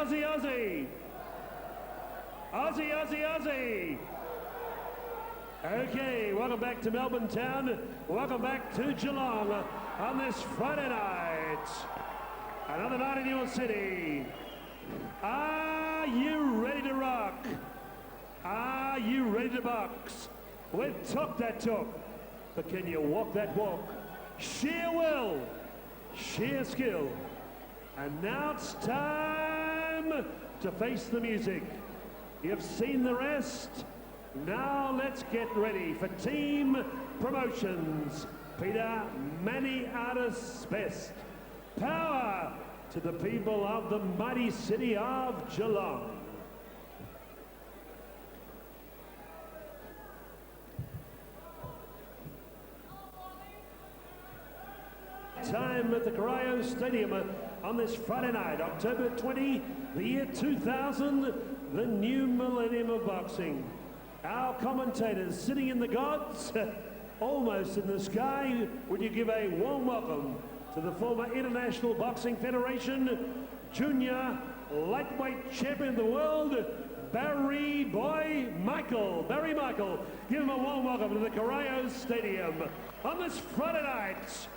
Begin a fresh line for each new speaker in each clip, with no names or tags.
Aussie, Aussie. Aussie, Aussie, Aussie. Okay, welcome back to Melbourne Town. Welcome back to Geelong on this Friday night. Another night in your city. Are you ready to rock? Are you ready to box? We've talked that talk, but can you walk that walk? Sheer will, sheer skill. And now it's time to face the music. You've seen the rest. Now let's get ready for team promotions. Peter, many artists best. Power to the people of the mighty city of Geelong. Time at the Cario Stadium on this Friday night, October 20, the year 2000, the new millennium of boxing. Our commentators sitting in the gods, almost in the sky. Would you give a warm welcome to the former International Boxing Federation Junior Lightweight Champion of the World, Barry Boy Michael. Barry Michael, give him a warm welcome to the Cario Stadium on this Friday night.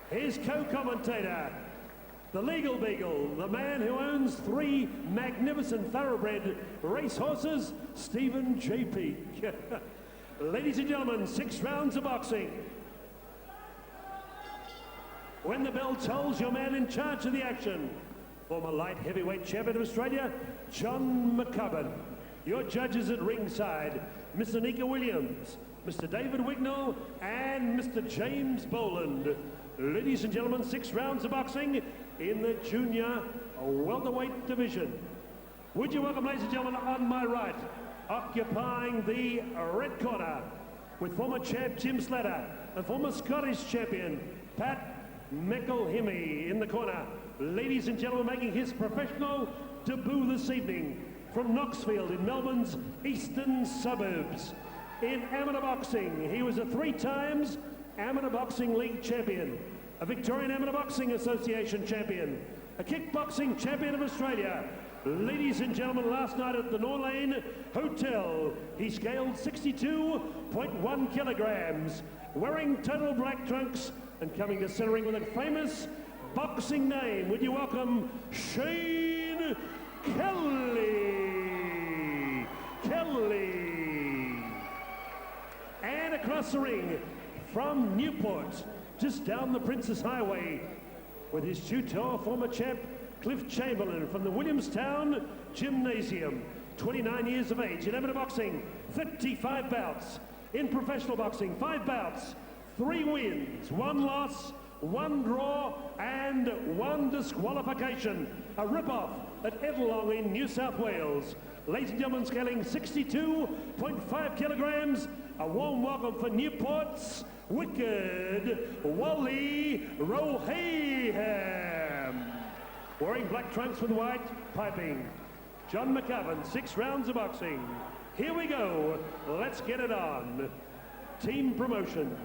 His co-commentator, the Legal Beagle, the man who owns 3 magnificent thoroughbred racehorses, Stephen J. Peake. Ladies and gentlemen, 6 rounds of boxing. When the bell tolls, your man in charge of the action, former light heavyweight champion of Australia, John McCubbin. Your judges at ringside, Mr. Nika Williams, Mr. David Wignall, and Mr. James Boland. Ladies and gentlemen, 6 rounds of boxing in the junior welterweight division. Would you welcome, ladies and gentlemen, on my right, occupying the red corner, with former champ Jim Slater and former Scottish champion Pat McElhimmy in the corner. Ladies and gentlemen, making his professional debut this evening from Knoxfield in Melbourne's eastern suburbs. In amateur boxing, he was a 3 times Amateur Boxing League champion, a Victorian Amateur Boxing Association champion, a kickboxing champion of Australia. Ladies and gentlemen, last night at the Norlane Hotel, he scaled 62.1 kilograms, wearing total black trunks and coming to centering with a famous boxing name. Would you welcome Shane Kelly? And across the ring, from Newport, just down the Princess Highway, with his tutor, former champ Cliff Chamberlain from the Williamstown Gymnasium, 29 years of age in amateur boxing, 35 bouts. In professional boxing, 5 bouts, 3 wins, 1 loss, 1 draw, and 1 disqualification. A rip-off at Geelong in New South Wales. Ladies and gentlemen, scaling 62.5 kilograms. A warm welcome for Newport's wicked Wally Rohayem. Wearing black trunks with white piping. John McCubbin, 6 rounds of boxing. Here we go. Let's get it on. Team promotions.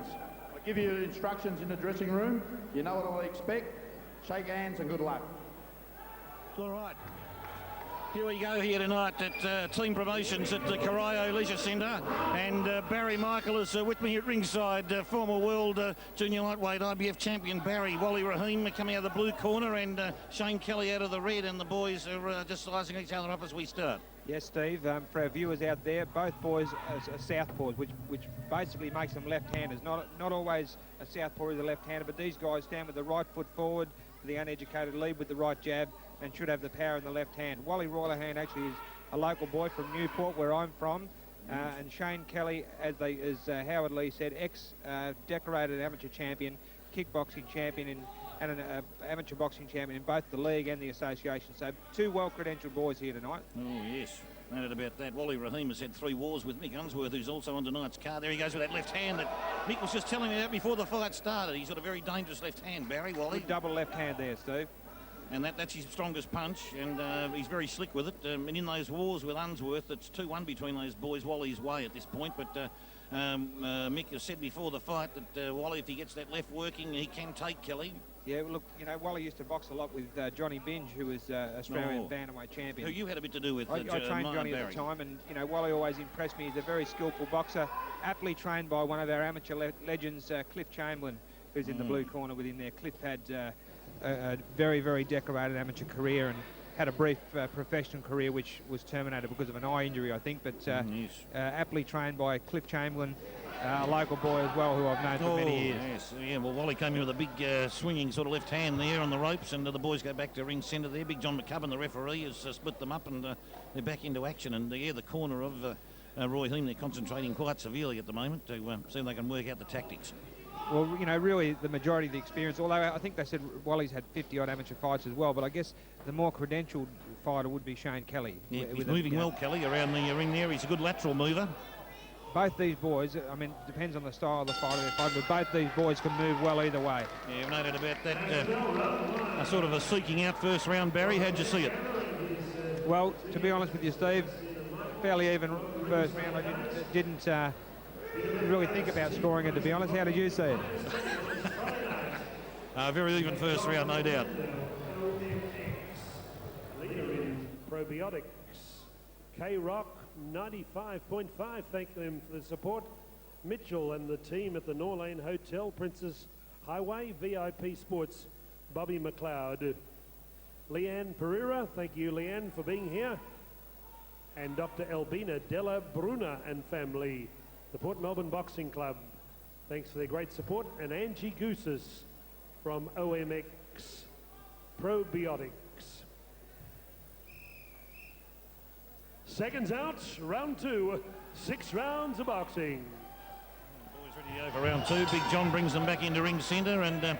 I'll give you instructions in the dressing room. You know what I'll expect. Shake hands and good luck.
All right. Here we go here tonight at Team Promotions at the Cario Leisure Centre, and Barry Michael is with me at ringside, former World Junior Lightweight IBF Champion Barry. Wally Rahim coming out of the blue corner, and Shane Kelly out of the red, and the boys are just sizing each other up as we start.
Yes, Steve, for our viewers out there, both boys are southpaws, which basically makes them left-handers. Not always a southpaw is a left-hander, but these guys stand with the right foot forward, the uneducated lead with the right jab, and should have the power in the left hand. Wally Roylerhand actually is a local boy from Newport, where I'm from, and Shane Kelly, as Howard Lee said, ex-decorated amateur champion, kickboxing champion, and an amateur boxing champion in both the league and the association. So 2 well-credentialed boys here tonight.
Oh, yes. No doubt about that. Wally Rahim has had 3 wars with Mick Unsworth, who's also on tonight's card. There he goes with that left hand that Mick was just telling me that before the fight started. He's got a very dangerous left hand, Barry, Wally.
Good double left hand there, Steve.
And that's his strongest punch, and he's very slick with it. And in those wars with Unsworth, it's 2-1 between those boys. Wally's way at this point, but Mick has said before the fight that Wally, if he gets that left working, he can take Kelly.
Yeah, well, look, you know, Wally used to box a lot with Johnny Binge, who was Australian Bantamweight champion.
Who you had a bit to do with.
I trained Johnny at the time, and, you know, Wally always impressed me. He's a very skillful boxer, aptly trained by one of our amateur legends, Cliff Chamberlain, who's in the blue corner with him there. Cliff had a very, very decorated amateur career and had a brief professional career which was terminated because of an eye injury, I think, but aptly trained by Cliff Chamberlain, a local boy as well who I've known for many years.
Yes, yeah, well, Wally came in with a big swinging sort of left hand there on the ropes, and the boys go back to ring centre there. Big John McCubbin, the referee, has split them up, and they're back into action. And yeah, the corner of Rohayem, they're concentrating quite severely at the moment to see if they can work out the tactics.
Well, you know, really the majority of the experience, although I think they said Wally's had 50-odd amateur fights as well, but I guess the more credentialed fighter would be Shane Kelly.
Yeah, he's moving well, Kelly, around the ring there. He's a good lateral mover.
Both these boys, I mean, depends on the style of the fighter they're fighting, but both these boys can move well either way.
Yeah, I've noted about that, a sort of a seeking out first round, Barry. How'd you see it?
Well, to be honest with you, Steve, fairly even first round. I didn't really think about scoring it, to be honest. How did you see it?
Very even first round, no doubt.
Leader in probiotics, K-Rock 95.5. Thank them for the support. Mitchell and the team at the Norlane Hotel, Princess Highway, VIP Sports, Bobby McLeod. Leanne Pereira, thank you, Leanne, for being here. And Dr. Albina Della Bruna and family, the Port Melbourne Boxing Club. Thanks for their great support. And Angie Goosis from OMX Probiotics. Seconds out, round 2, 6 rounds of boxing.
Boys ready to go for round 2. Big John brings them back into ring centre, and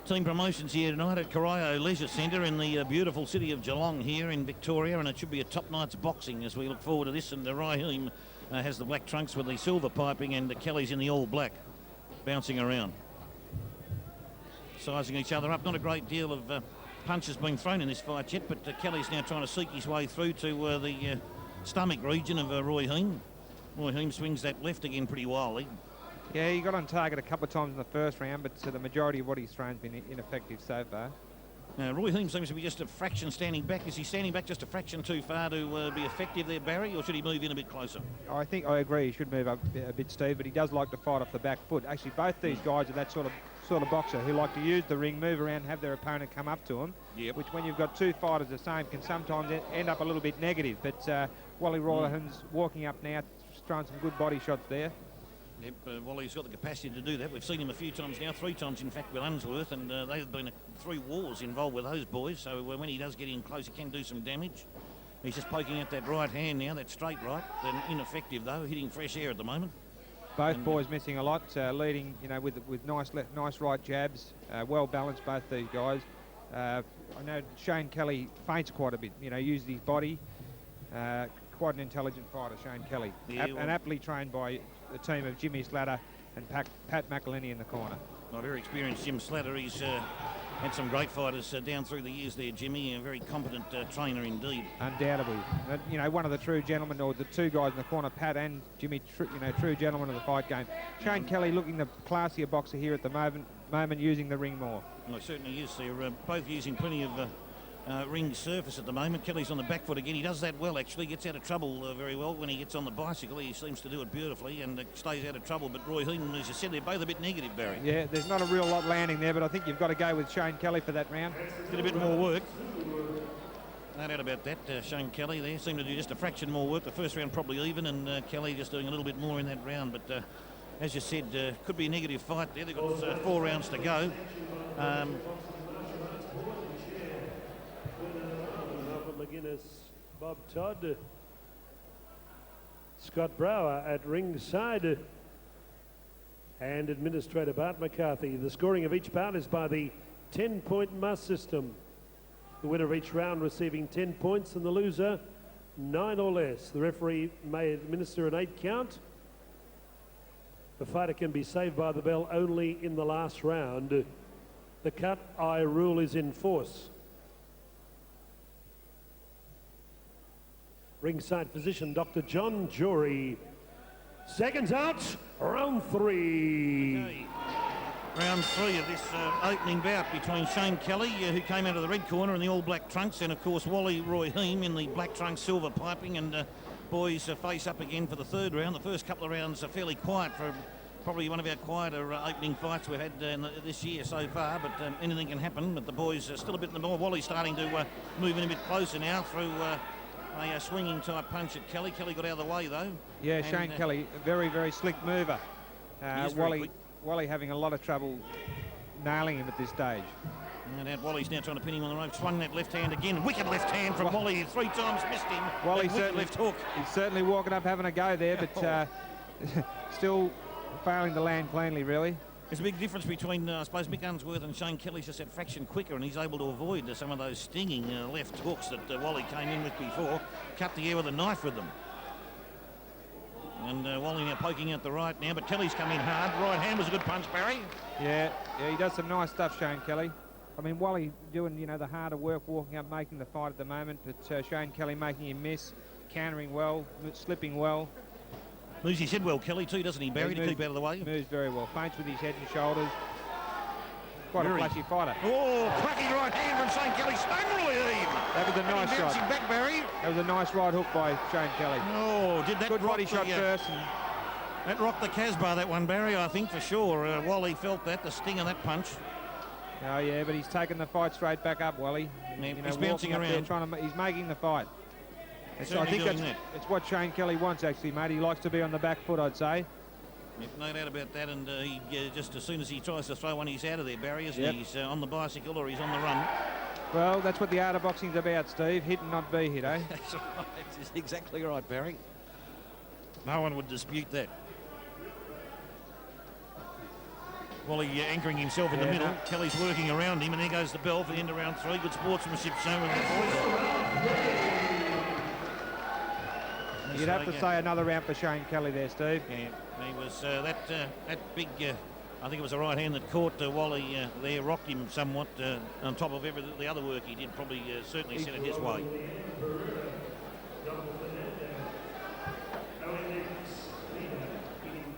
team promotions here tonight at Cario Leisure Centre in the beautiful city of Geelong here in Victoria, and it should be a top night's boxing as we look forward to this. And Rahim has the black trunks with the silver piping, and Kelly's in the all black, bouncing around, sizing each other up. Not a great deal of punches being thrown in this fight yet, but Kelly's now trying to seek his way through to the stomach region of Rohayem. Rohayem swings that left again pretty wildly.
Yeah, he got on target a couple of times in the first round, but the majority of what he's thrown has been ineffective so far.
Rohayem seems to be just a fraction standing back. Is he standing back just a fraction too far to be effective there, Barry, or should he move in a bit closer?
I think I agree he should move up a bit, Steve, but he does like to fight off the back foot. Actually, both these guys are that sort of boxer who like to use the ring, move around, have their opponent come up to them, which when you've got two fighters the same can sometimes end up a little bit negative. But Wally Rohayem's walking up now, throwing some good body shots there.
Yep, Wally's got the capacity to do that. We've seen him a few times now, 3 times in fact with Unsworth, and they've been 3 wars involved with those boys, so when he does get in close he can do some damage. He's just poking at that right hand now, that straight right, ineffective though, hitting fresh air at the moment.
Both boys missing a lot, leading, you know, with nice right jabs, well balanced both these guys. I know Shane Kelly feints quite a bit, you know, uses his body. Quite an intelligent fighter, Shane Kelly, and aptly trained by the team of Jimmy Slatter and Pat McElhinney in the corner.
A very experienced Jim Slatter. He's had some great fighters down through the years there, Jimmy. A very competent trainer indeed.
Undoubtedly. You know, one of the true gentlemen, or the 2 guys in the corner, Pat and Jimmy, true gentlemen of the fight game. Shane Kelly looking the classier boxer here at the moment, using the ring more.
Well, he certainly is. They're both using plenty of ring surface at the moment. Kelly's on the back foot again. He does that well, actually. Gets out of trouble very well when he gets on the bicycle. He seems to do it beautifully and stays out of trouble. But Rohayem, as you said, they're both a bit negative, Barry.
Yeah, there's not a real lot landing there, but I think you've got to go with Shane Kelly for that round.
Did a bit more work. No doubt about that. Shane Kelly there seemed to do just a fraction more work. The first round probably even, and Kelly just doing a little bit more in that round. But as you said, could be a negative fight there. They've got 4 rounds to go.
McGuinness, Bob Todd, Scott Brower at ringside, and Administrator Bart McCarthy. The scoring of each bout is by the 10-point must system. The winner of each round receiving 10 points and the loser 9 or less. The referee may administer an 8 count. The fighter can be saved by the bell only in the last round. The cut-eye rule is in force. Ringside physician, Dr. John Jory. Seconds out, round 3.
Okay. round 3 of this opening bout between Shane Kelly, who came out of the red corner in the all-black trunks, and of course Wally Rohayem in the black trunks, silver piping, and boys face up again for the 3rd round. The first couple of rounds are fairly quiet for probably one of our quieter opening fights we've had this year so far, but anything can happen. But the boys are still a bit in the more. Wally's starting to move in a bit closer now through a swinging type punch at Kelly. Kelly got out of the way though.
Yeah, and Shane Kelly, a very, very slick mover. Wally having a lot of trouble nailing him at this stage.
And Wally's now trying to pin him on the rope. Swung that left hand again. Wicked left hand from Wally. 3 times missed him.
Wally certainly
left hook.
He's certainly walking up having a go there, but still failing to land cleanly, really.
There's a big difference between, I suppose, Mick Unsworth and Shane Kelly's just that fraction quicker, and he's able to avoid some of those stinging left hooks that Wally came in with before. Cut the air with a knife with them. And Wally now poking out the right now, but Kelly's come in hard. Right hand was a good punch, Barry.
Yeah, he does some nice stuff, Shane Kelly. I mean, Wally doing, you know, the harder work, walking up, making the fight at the moment, but Shane Kelly making him miss, countering well, slipping well.
Moves his head well, Kelly, too, doesn't he, Barry, to keep out of the way?
Moves very well. Feints with his head and shoulders. Quite a flashy fighter.
Oh, cracking right hand from Shane Kelly. Stung Rahim.
That was a nice shot.
Back, Barry.
That was a nice right hook by Shane Kelly.
Oh, did that
good body shot first. And
that rocked the Casbah, that one, Barry, I think, for sure. Wally felt that, the sting of that punch.
Oh, yeah, but he's taken the fight straight back up, Wally.
Yeah, he's bouncing around.
There, he's making the fight.
I think
it's what Shane Kelly wants, actually, mate. He likes to be on the back foot, I'd say.
No doubt about that, and he just as soon as he tries to throw one, he's out of there, Barry, isn't he? He's on the bicycle or he's on the run.
Well, that's what the art of boxing's about, Steve. Hit and not be hit, eh?
That's right. That's exactly right, Barry. No one would dispute that. Wally anchoring himself in the middle. Kelly's working around him, and there goes the bell for the end of round 3. Good sportsmanship shown with the boys.
You'd have to say another round for Shane Kelly there, Steve.
Yeah, he was that big. I think it was a right hand that caught Wally there, rocked him somewhat on top of the other work he did. Probably certainly sent it his way.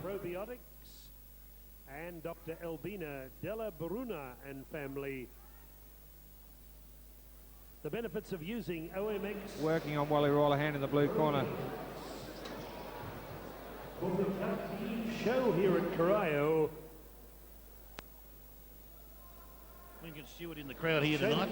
Probiotics and Dr. Albina Della Bruna and family. The benefits of using OMX.
Working on Wally Rohayem in the blue corner.
Show here at Cario.
Lincoln Stewart in the crowd here tonight.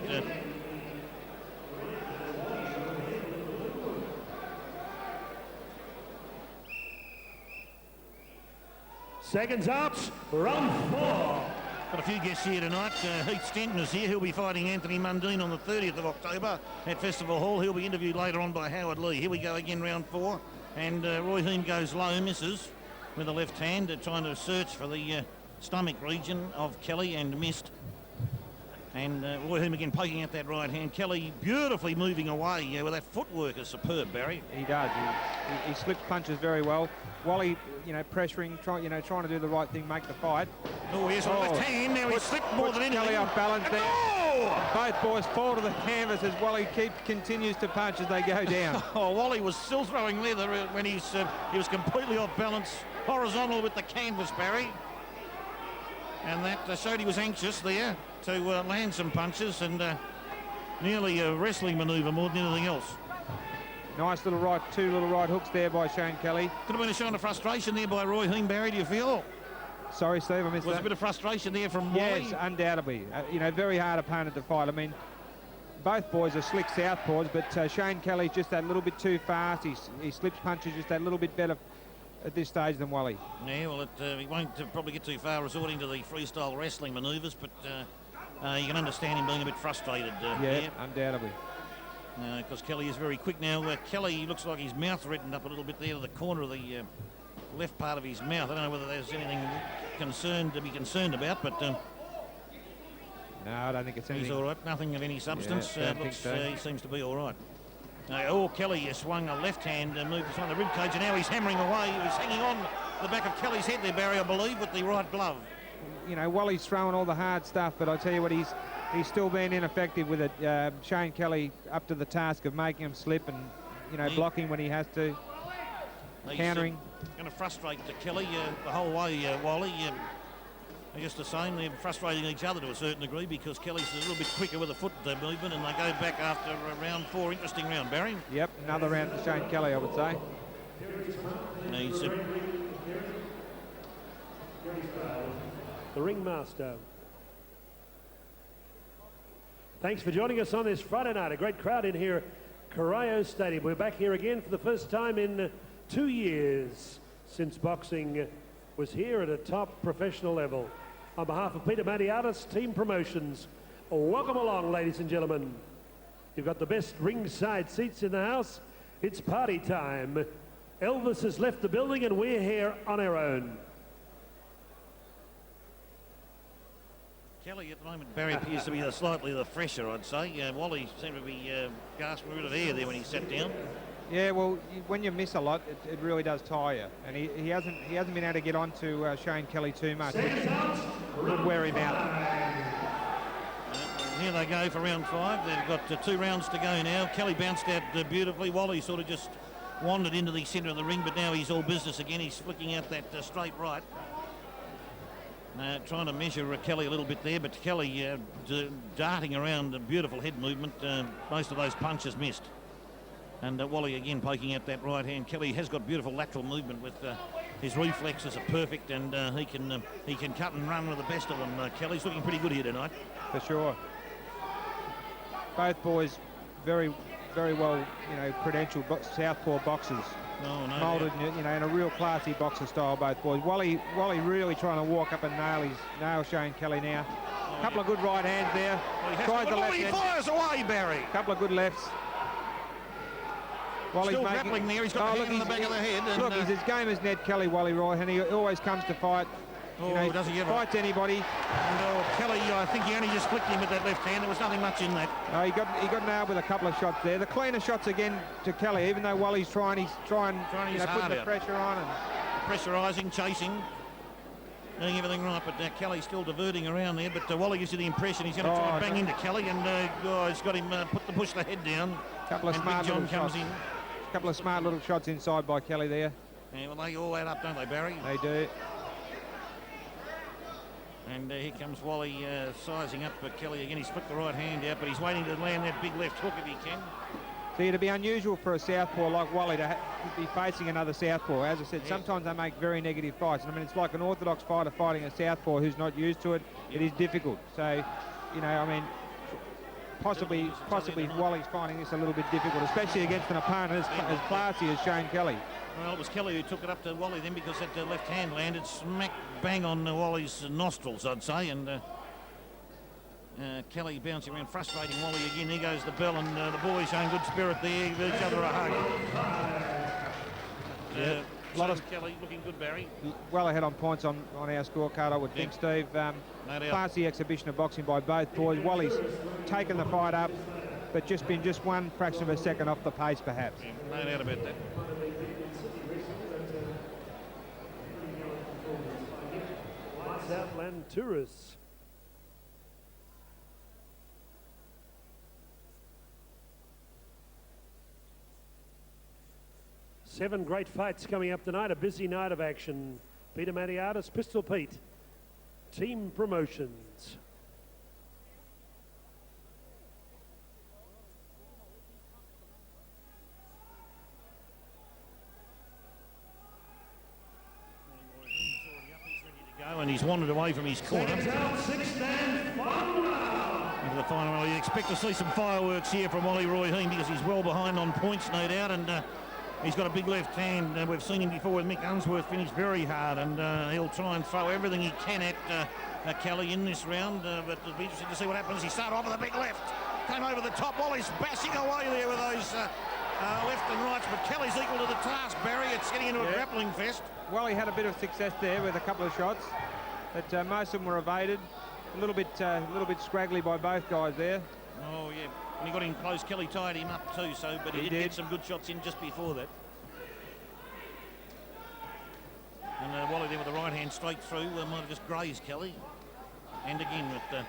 Seconds out, round 4.
Got a few guests here tonight. Heath Stenton is here. He'll be fighting Anthony Mundine on the 30th of October at Festival Hall. He'll be interviewed later on by Howard Lee. Here we go again, round 4. And Rohayem goes low, misses with the left hand, trying to search for the stomach region of Kelly, and missed. And Rohayem again poking out that right hand. Kelly beautifully moving away with that footwork is superb, Barry.
He does. He slips punches very well. Wally, you know, pressuring, trying to do the right thing, make the fight.
Oh, yes, left hand. Now he slipped more than anything.
Kelly off balance there.
Oh!
Both boys fall to the canvas as Wally continues to punch as they go down.
Oh, Wally was still throwing leather when he was completely off balance, horizontal with the canvas, Barry. And that showed he was anxious there to land some punches, and nearly a wrestling manoeuvre more than anything else.
Nice two little right hooks there by Shane Kelly.
Could have been a sign of frustration there by Rohayem, Barry, do you feel?
Sorry, Steve, I missed that.
Was a bit of frustration there from Wally?
Yes, undoubtedly. You know, very hard opponent to fight. I mean, both boys are slick southpaws, but Shane Kelly's just that little bit too fast. He slips punches just that little bit better at this stage than Wally.
Yeah, well, he won't probably get too far resorting to the freestyle wrestling manoeuvres, but you can understand him being a bit frustrated.
Yeah, undoubtedly.
Because Kelly is very quick now. Kelly looks like his mouth reddened up a little bit there to the corner of the left part of his mouth. I don't know whether there's anything to be concerned about, but
no, I don't think it's anything.
He's all right. Nothing of any substance.
Yeah,
He seems to be all right. Kelly swung a left hand and moved behind the rib cage, and now he's hammering away. He's hanging on the back of Kelly's head there, Barry, I believe, with the right glove.
You know, Wally's throwing all the hard stuff, but I tell you what, he's still been ineffective with it. Shane Kelly up to the task of making him slip and, you know, blocking when he has to, countering.
Going to frustrate Kelly the whole way, Wally. They're just the same. They're frustrating each other to a certain degree because Kelly's a little bit quicker with the foot movement, and they go back after round 4. Interesting round, Barry.
Yep, another round for Shane Kelly, I would say.
He's,
the ringmaster. Thanks for joining us on this Friday night. A great crowd in here, Cario Stadium. We're back here again for the first time in 2 years since boxing was here at a top professional level. On behalf of Peter Matiatis, Team Promotions, welcome along, ladies and gentlemen. You've got the best ringside seats in the house. It's party time. Elvis has left the building and we're here on our own.
Kelly at the moment, Barry appears to be slightly the fresher, I'd say. Wally seemed to be gasping a bit of air there when he sat down.
Yeah, well, when you miss a lot, it really does tire you. And he hasn't been able to get on to Shane Kelly too much, which would wear him out.
Here they go for round 5. They've got 2 rounds to go now. Kelly bounced out beautifully. Wally sort of just wandered into the centre of the ring, but now he's all business again. He's flicking out that straight right. Trying to measure Kelly a little bit there, but Kelly darting around, a beautiful head movement. Most of those punches missed. And Wally again poking out that right hand. Kelly has got beautiful lateral movement with his reflexes are perfect, and he can cut and run with the best of them. Kelly's looking pretty good here tonight.
For sure. Both boys very, very well, credentialed southpaw boxers.
Oh, no,
moulded, in a real classy boxer style, both boys. Wally really trying to walk up and nail Shane Kelly now. A couple of good right hands there.
Tries the left. He fires away, Barry.
A couple of good lefts. Wally's
still grappling there. He's got the hand in the back of the head. And,
look, he's as game as Ned Kelly, Wally Roy, and he always comes to fight.
Does he ever?
Fights anybody.
And Kelly, I think he only just flicked him with that left hand. There was nothing much in that.
He got nailed with a couple of shots there. The cleaner shots again to Kelly, even though Wally's trying putting the pressure on and
pressurising, chasing, doing everything right. But Kelly's still diverting around there. But Wally gives you the impression he's going to try and bang into Kelly, and he's got him push the head down.
Couple of smart
Big John comes in.
Couple of smart little shots inside by Kelly there.
Yeah, well, they all add up, don't they, Barry?
They do.
And here comes Wally sizing up Kelly again. He's flipped the right hand out, but he's waiting to land that big left hook if he can.
See, it'd be unusual for a southpaw like Wally to be facing another southpaw. As I said, sometimes they make very negative fights. I mean, it's like an orthodox fighter fighting a southpaw who's not used to it. It is difficult. So, possibly Wally's finding this a little bit difficult, especially against an opponent as classy as Shane Kelly.
Well, it was Kelly who took it up to Wally then, because that left hand landed smack bang on Wally's nostrils, I'd say, and Kelly bouncing around, frustrating Wally again. There goes the bell, and the boys showing good spirit there, give each other a hug. A lot of Kelly looking good, Barry.
Well ahead on points on our scorecard, I would think, Steve. Classy exhibition of boxing by both boys. Wally's taken the fight up, but been just one fraction of a second off the pace, perhaps.
Yeah, no doubt about that.
Southland Tourists. Seven great fights coming up tonight. A busy night of action. Peter Matiatis, Pistol Pete, Team Promotions.
And he's wandered away from his corner. Into the final round. You expect to see some fireworks here from Wally Rohayem, because he's well behind on points, no doubt, and he's got a big left hand. We've seen him before with Mick Unsworth finish very hard, and he'll try and throw everything he can at Kelly in this round, but it'll be interesting to see what happens. He started off with a big left, came over the top. Wally's bashing away there with those left and rights, but Kelly's equal to the task, Barry. It's getting into a grappling fest.
Well, he had a bit of success there with a couple of shots, but most of them were evaded. A little bit scraggly by both guys there.
Oh yeah, when he got in close, Kelly tied him up too. But he did get some good shots in just before that. And Wally there with the right hand straight through might have just grazed Kelly. And again with the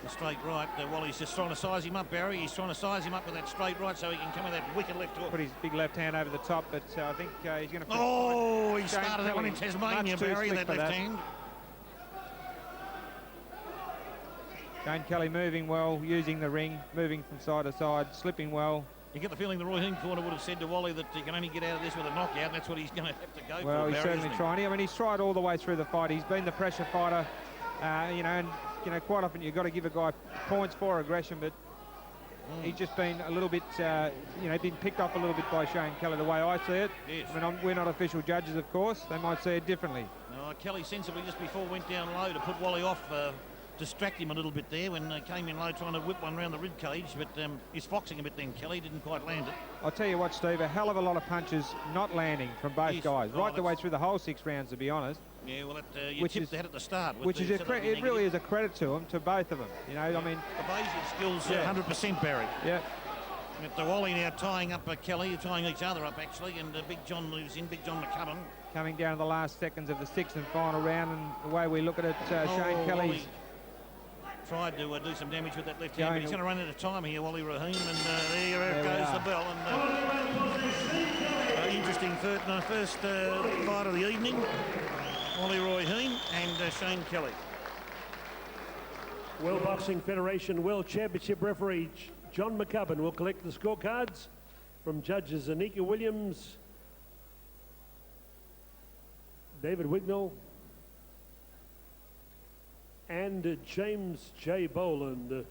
straight right, Wally's just trying to size him up, Barry. He's trying to size him up with that straight right so he can come with that wicked left hook.
Put his big left hand over the top, but I think he's going to...
Oh, he started that one in Tasmania, Barry, that left hand.
Shane Kelly moving well, using the ring, moving from side to side, slipping well.
You get the feeling the Rohayem corner would have said to Wally that he can only get out of this with a knockout, and that's what he's going to have to go for.
Well, he's
Barry,
certainly
isn't he?
trying. I mean, he's tried all the way through the fight. He's been the pressure fighter, and quite often you've got to give a guy points for aggression, but he's just been a little bit, been picked off a little bit by Shane Kelly, the way I see it.
Yes.
I mean, we're not official judges, of course. They might see it differently.
No, Kelly sensibly just before went down low to put Wally off, distract him a little bit there when came in low trying to whip one round the rib cage, but he's foxing a bit then, Kelly, didn't quite land it.
I'll tell you what, Steve, a hell of a lot of punches not landing from both
Yes.
guys,
Oh,
right the way through the whole 6 rounds, to be honest.
Yeah, well, you tipped that at the start.
Which is it really is a credit to them, to both of them. I mean,
evasion skills,
Yeah.
100%, Barry.
yeah.
With the Wally now tying up Kelly, tying each other up actually, and Big John moves in, Big John McCubbin.
Coming down to the last seconds of the 6th and final round, and the way we look at it, Shane Kelly's
Wally tried to do some damage with that left hand, but he's going to run out of time here, Wally Rahim, and there goes the bell. And interesting first fight of the evening, Wally Rahim and Shane Kelly.
World Boxing Federation World Championship referee John McCubbin will collect the scorecards from judges Anika Williams, David Wignall, and James J. Boland.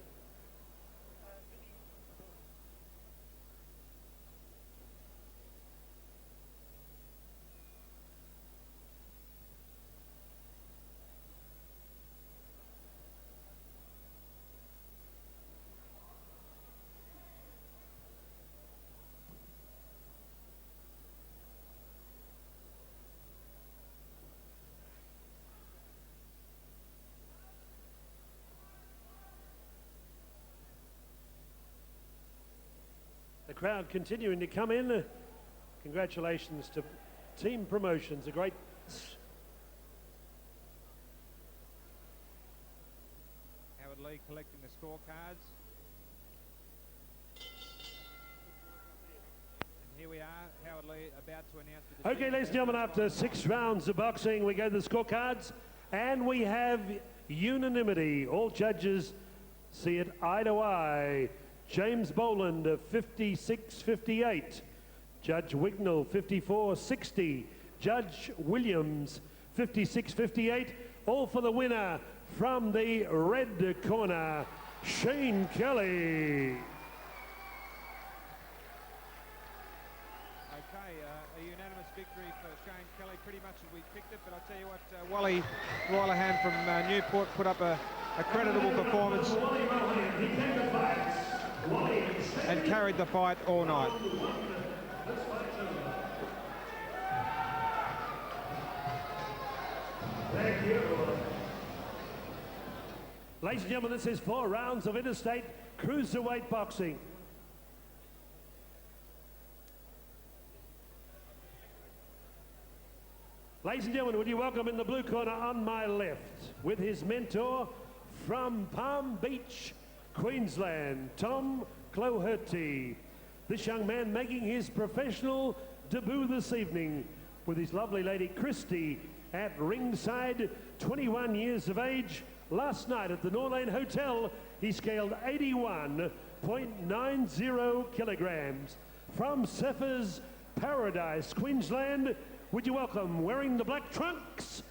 The crowd continuing to come in. Congratulations to Team Promotions, a great...
Howard Lee collecting the scorecards. And here we are, Howard Lee about to announce the decision.
Okay, ladies and gentlemen, after 6 rounds of boxing, we go to the scorecards, and we have unanimity. All judges see it eye to eye. James Boland, 56-58. Judge Wignall, 54-60. Judge Williams, 56-58. All for the winner from the red corner, Shane Kelly.
Okay, a unanimous victory for Shane Kelly, pretty much as we picked it, but I'll tell you what, Wally Rohayem from Newport put up a creditable performance and carried the fight all night.
Thank you. Ladies and gentlemen, this is 4 rounds of interstate cruiserweight boxing. Ladies and gentlemen, would you welcome in the blue corner on my left, with his mentor from Palm Beach, Queensland, Tom Cloherty. This young man making his professional debut this evening with his lovely lady Christy at ringside, 21 years of age. Last night at the Norlane Hotel, he scaled 81.90 kilograms. From Cephas Paradise, Queensland, would you welcome, wearing the black trunks,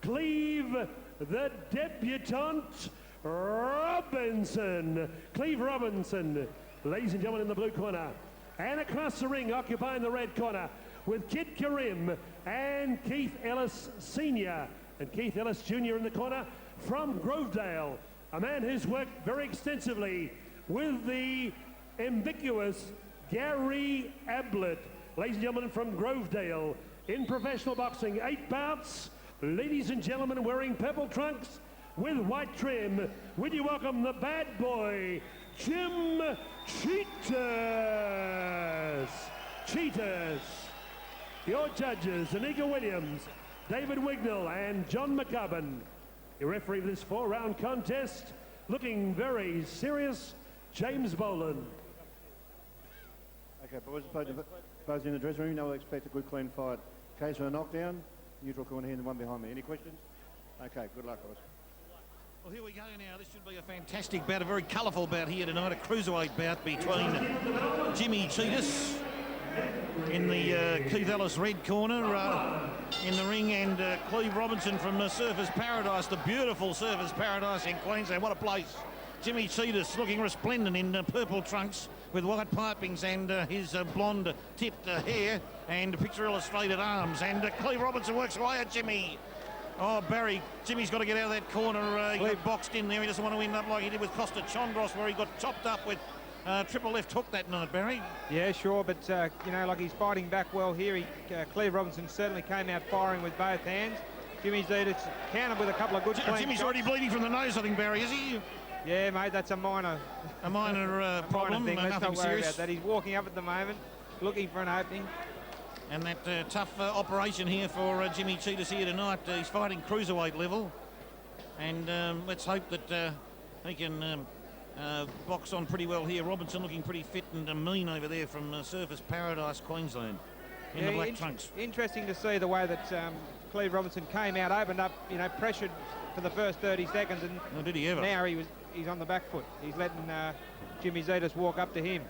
Cleve, the debutante, Robinson. Cleve Robinson, ladies and gentlemen, in the blue corner. And across the ring, occupying the red corner, with Kid Karim and Keith Ellis Sr. and Keith Ellis Jr. in the corner from Grovedale, a man who's worked very extensively with the ambiguous Gary Ablett. Ladies and gentlemen, from Grovedale, in professional boxing, 8 bouts. Ladies and gentlemen, wearing purple trunks with white trim, would you welcome the bad boy, Jim Tsitas. Tsitas. Your judges, Anika Williams, David Wignall, and John McCubbin. Your referee for this 4-round contest, looking very serious, James Boland.
Okay, boys in the dressing room, you know we'll expect a good clean fight. Case for a knockdown, neutral corner here and the one behind me. Any questions? Okay, good luck, boys.
Well, here we go now. This should be a fantastic bout, a very colourful bout here tonight. A cruiserweight bout between Jimmy Tsitas in the Keith Ellis red corner in the ring, and Cleve Robinson from Surfers Paradise, the beautiful Surfers Paradise in Queensland. What a place. Jimmy Tsitas looking resplendent in purple trunks with white pipings and his blonde tipped hair and picture illustrated arms. And Cleve Robinson works away at Jimmy. Oh, Barry, Jimmy's got to get out of that corner. He got boxed in there. He doesn't want to end up like he did with Costa Chondros, where he got chopped up with triple left hook that night, Barry.
Yeah, sure, but, you know, like he's fighting back well here. Cleve Robinson certainly came out firing with both hands. Jimmy Tsitas countered with a couple of good clean
Jimmy's
shots.
already bleeding from the nose, I think, Barry, is he?
Yeah, mate, that's a minor
problem,
thing. Let's
nothing
not worry
serious.
about that. He's walking up at the moment, looking for an opening.
And that tough operation here for Jimmy Tsitas here tonight. He's fighting cruiserweight level. And let's hope that he can box on pretty well here. Robinson looking pretty fit and mean over there from Surfers Paradise, Queensland, in the black trunks.
Interesting to see the way that Cleve Robinson came out, opened up, you know, pressured for the first 30 seconds. And
oh, did he ever?
Now he's on the back foot. He's letting Jimmy Tsitas walk up to him.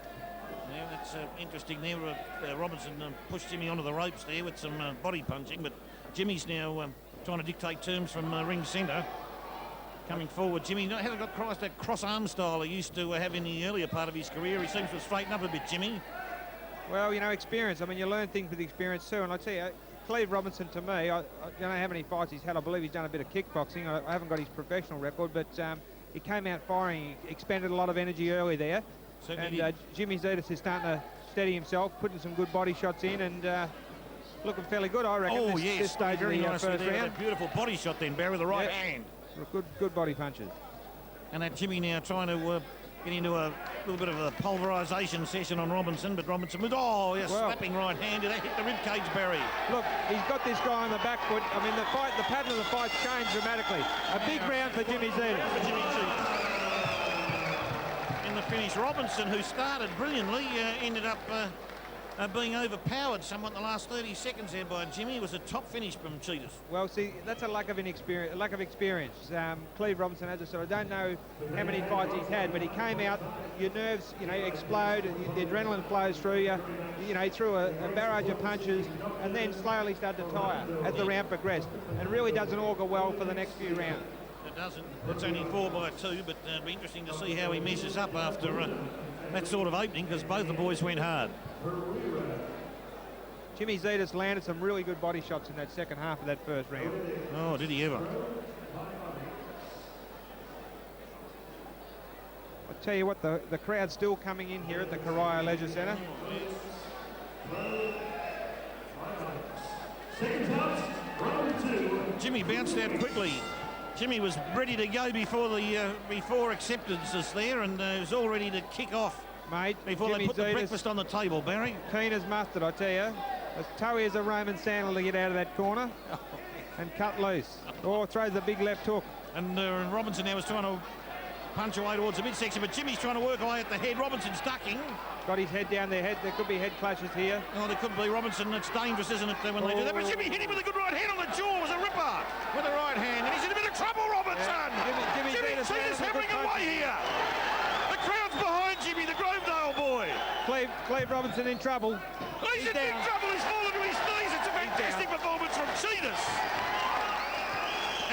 Yeah, that's interesting there. Robinson pushed Jimmy onto the ropes there with some body punching, but Jimmy's now trying to dictate terms from ring centre. Coming forward, Jimmy hasn't got across that cross-arm style he used to have in the earlier part of his career. He seems to straighten up a bit, Jimmy.
Well, you know, experience. I mean, you learn things with experience too. And I tell you, Cleve Robinson, to me, I don't know how many fights he's had. I believe he's done a bit of kickboxing. I haven't got his professional record, but he came out firing. He expended a lot of energy early there.
Certainly
And Jimmy Tsitas is starting to steady himself, putting some good body shots in, and looking fairly good, I reckon.
Oh,
this stage
very
of the
nicely
first
there.
round.
A beautiful body shot then, Barry, with the right hand.
Good body punches.
And that Jimmy now trying to get into a little bit of a pulverisation session on Robinson, but Robinson with, slapping right hand. Did that hit the rib cage, Barry?
Look, he's got this guy on the back foot. I mean, the pattern of the fight's changed dramatically. A big round for Jimmy Tsitas. In the finish, Robinson, who started brilliantly, ended up being overpowered somewhat in the last 30 seconds there by Jimmy. It was a top finish from Cetis. Well, see, that's a lack of experience. Cleve Robinson, as I said, I don't know how many fights he's had, but he came out, your nerves, you know, explode, and the adrenaline flows through you. You know, he threw a barrage of punches and then slowly started to tire as the round progressed, and really doesn't augur well for the next few rounds. It doesn't. It's only 4-2, but it'll be interesting to see how he messes up after that sort of opening, because both the boys went hard. Jimmy Tsitas landed some really good body shots in that second half of that first round. Oh, did he ever? I tell you what, the crowd's still coming in here at the Cario Leisure Centre. Jimmy bounced out quickly. Jimmy was ready to go before acceptances there, and was all ready to kick off, mate, before Jimmy they put the breakfast on the table, Barry. Keen as mustard, I tell you. As toughy as a Roman sandal to get out of that corner and cut loose. Or throws the big left hook. And Robinson now was trying to punch away towards the midsection, but Jimmy's trying to work away at the head. Robinson's ducking. Got his head down their head. There could be head clashes here. Oh, there could be. Robinson, it's dangerous, isn't it, when they do that? But Jimmy hit him with a good right hand on the jaw. It was a ripper with the right hand. And he's in a bit of trouble, Robinson. Jimmy Tsitas hammering away here. The crowd's behind Jimmy, the Grovedale boy. Cleve Robinson in trouble. He's in big trouble. He's fallen to his knees. It's a fantastic performance from Cetis.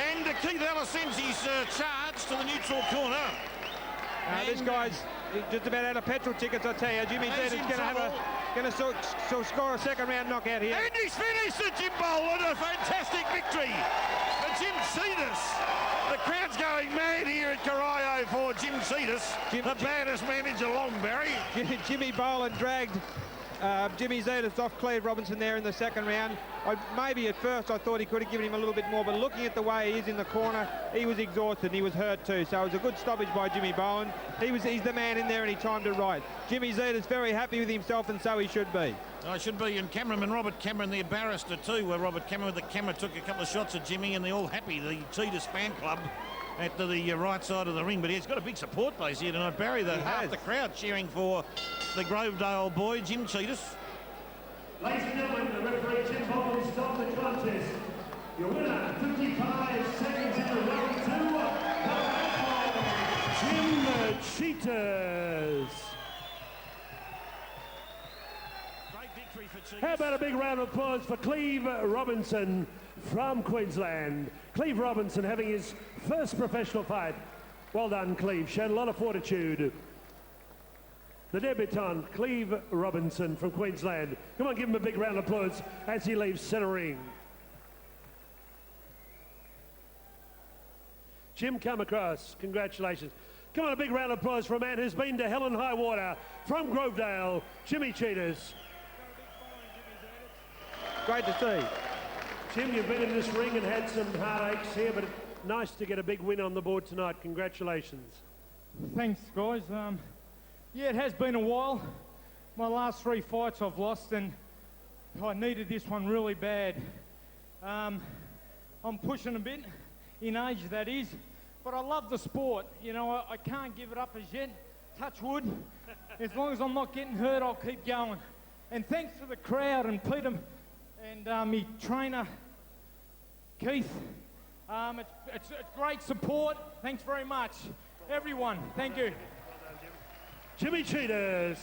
And Keith Ellis sends his charge to the neutral corner. This guy's just about out of petrol tickets, I tell you. Jimmy Tsitas going to score a second round knockout here. And he's finished the Jim Bowl. What a fantastic victory for Jim Cetis. The crowd's going mad here at Cario for Jim Cetis, the baddest man in Geelong, Barry. Jimmy Boland dragged Jimmy Tsitas off Cleve Robinson there in the second round. Maybe at first I thought he could have given him a little bit more, but looking at the way he is in the corner, he was exhausted and he was hurt too. So it was a good stoppage by Jimmy Boland. He's the man in there and he timed it right. Jimmy Tsitas very happy with himself, and so he should be. I should be, and cameraman Robert Cameron, the barrister too, where Robert Cameron with the camera took a couple of shots at Jimmy, and they're all happy, the Tsitas fan club at the right side of the ring. But he's got a big support base here tonight, Barry. Half the crowd cheering for the Grovedale boy, Jim Cetis.
Ladies and gentlemen, the referee Jim Boland stopped the contest. Your winner, 55 seconds into round 2. Tsitas.
Great victory for Cetis.
How about a big round of applause for Cleve Robinson from Queensland. Cleve Robinson having his first professional fight. Well done, Cleve. Showed a lot of fortitude. The debutant, Cleve Robinson from Queensland. Come on, give him a big round of applause as he leaves centre ring. Jim, come across. Congratulations. Come on, a big round of applause for a man who's been to hell and high water from Grovedale, Jimmy Tsitas.
Great to see.
Jim, you've been in this ring and had some heartaches here, but nice to get a big win on the board tonight. Congratulations.
Thanks, guys. Yeah, it has been a while. My last 3 fights I've lost, and I needed this one really bad. I'm pushing a bit, in age that is, but I love the sport. You know, I can't give it up as yet. Touch wood. As long as I'm not getting hurt, I'll keep going. And thanks to the crowd and Peter and my trainer, Keith. It's great support. Thanks very much. Everyone, thank you.
Jimmy Tsitas.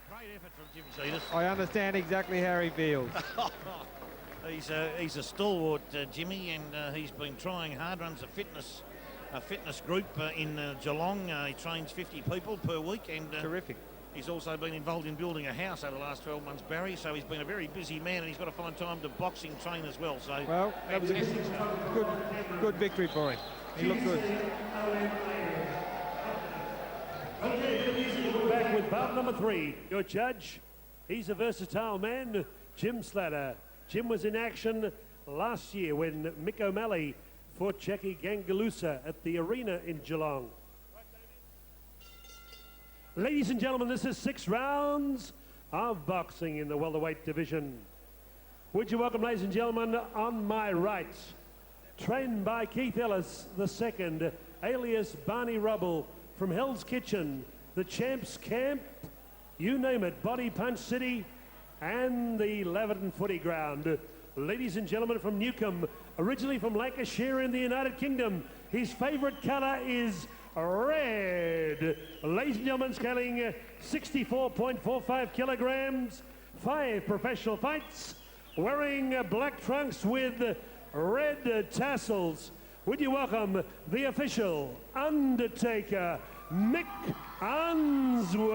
Great effort from Jimmy Cetis.
I understand exactly how he feels.
He's a stalwart, Jimmy, and he's been trying hard. Runs a fitness group in Geelong. He trains 50 people per week, and
Terrific.
he's also been involved in building a house over the last 12 months, Barry. So he's been a very busy man, and he's got to find time to boxing train as well. So
Well, that was a good victory for him. He looked good.
We're back with bout number 3. Your judge, he's a versatile man, Jim Slatter. Jim was in action last year when Mick O'Malley fought Jackie Gangalusa at the arena in Geelong. Ladies and gentlemen, this is 6 rounds of boxing in the welterweight division. Would you welcome, ladies and gentlemen, on my right, trained by Keith Ellis II, alias Barney Rubble, from Hell's Kitchen, the Champs Camp, you name it, Body Punch City, and the Laverton Footy Ground. Ladies and gentlemen, from Newcombe, originally from Lancashire in the United Kingdom, his favourite colour is red. Ladies and gentlemen, scaling 64.45 kilograms, 5 professional fights, wearing black trunks with red tassels. Would you welcome the official Undertaker, Mick Unsworth.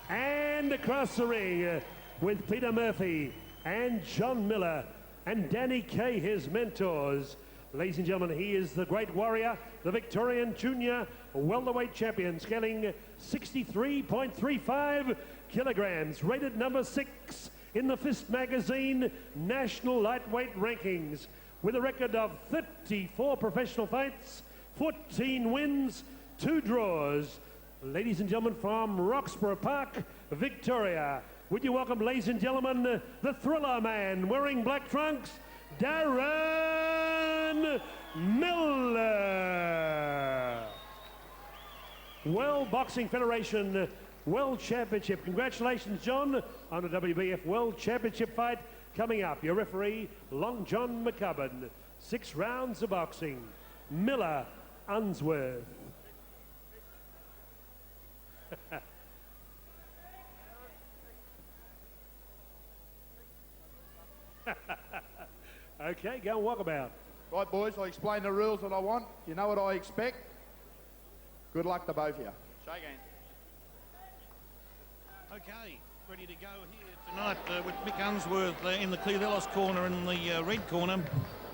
And across the ring with Peter Murphy and John Miller and Danny Kay, his mentors. Ladies and gentlemen, he is the Great Warrior, the Victorian Junior Welterweight Champion, scaling 63.35 kilograms, rated number 6 in the Fist Magazine National Lightweight Rankings, with a record of 34 professional fights, 14 wins, 2 draws. Ladies and gentlemen, from Roxburgh Park, Victoria, would you welcome, ladies and gentlemen, the Thriller Man, wearing black trunks, Darren Miller. World Boxing Federation World Championship. Congratulations, John, on a WBF World Championship fight coming up. Your referee, Long John McCubbin. 6 rounds of boxing. Miller, Unsworth. Okay, go and walk about.
Right, boys, I explained the rules that I want. You know what I expect. Good luck to both of you. Shake hands.
Okay, ready to go here tonight with Mick Unsworth in the Cleve Ellis corner in the red corner,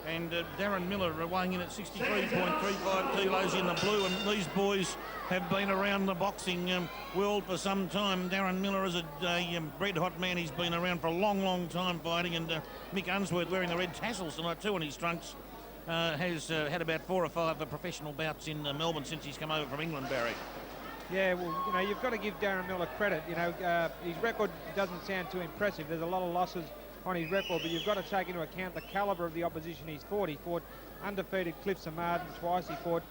and Darren Miller weighing in at 63.35 kilos in the blue. And these boys have been around the boxing world for some time. Darren Miller is a red-hot man. He's been around for a long, long time fighting, and Mick Unsworth, wearing the red tassels tonight too on his trunks, has had about 4 or 5 professional bouts in Melbourne since he's come over from England, Barry.
Yeah, well, you know, you've got to give Darren Miller credit. You know, his record doesn't sound too impressive. There's a lot of losses on his record, but you've got to take into account the calibre of the opposition he's fought. He fought undefeated Cliff Martyn twice. He fought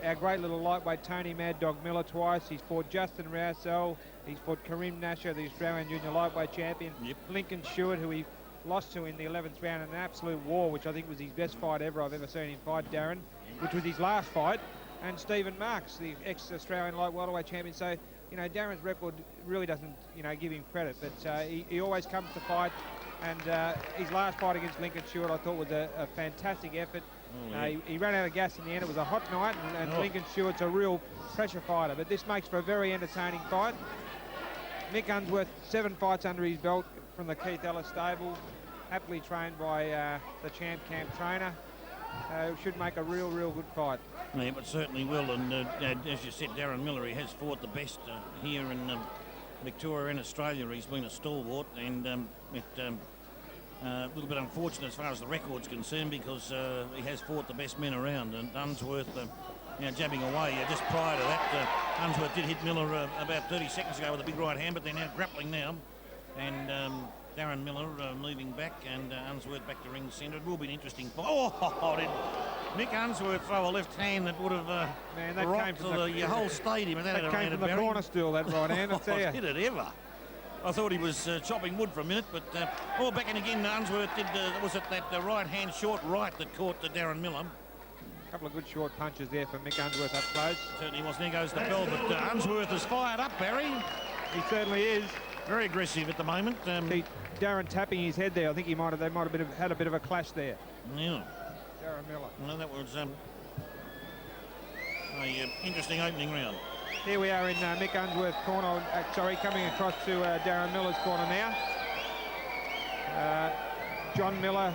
our great little lightweight Tony Mad Dog Miller twice. He's fought Justin Rousseau. He's fought Karim Nasher, the Australian junior lightweight champion. Yep. Lincoln Stewart, who he lost to in the 11th round in an absolute war, which I think was his best fight ever I've ever seen him fight, Darren, which was his last fight. And Stephen Marks, the ex-Australian light welterweight champion. So, you know, Darren's record really doesn't, you know, give him credit, but he always comes to fight. And his last fight against Lincoln Stewart, I thought, was a fantastic effort. He ran out of gas in the end. It was a hot night, and Lincoln Stewart's a real pressure fighter. But this makes for a very entertaining fight. Mick Unsworth, 7 fights under his belt from the Keith Ellis stable, happily trained by the Champ Camp trainer. Should make a real good fight.
Yeah, but certainly will. And as you said, Darren Miller, he has fought the best here in Victoria and Australia. He's been a stalwart, and a little bit unfortunate as far as the record's concerned, because he has fought the best men around. And Unsworth, jabbing away. Just prior to that, Unsworth did hit Miller about 30 seconds ago with a big right hand, but they're now grappling now. And Darren Miller moving back, and Unsworth back to ring centre. It will be an interesting fight. Oh, did Mick Unsworth throw a left hand that would have rocked the whole stadium?
That came from the corner stool, that right hand, I tell you.
Did it ever? I thought he was chopping wood for a minute, but back in again, Unsworth did, was it that right hand short right that caught Darren Miller?
A couple of good short punches there for Mick Unsworth up close.
Certainly was. There goes the bell, but Unsworth is fired up, Barry.
He certainly is.
Very aggressive at the moment.
Darren tapping his head there. I think they might have had a bit of a clash there.
Yeah.
Darren Miller.
No, that was an interesting opening round.
Here we are in Mick Unsworth's corner. Coming across to Darren Miller's corner now. John Miller,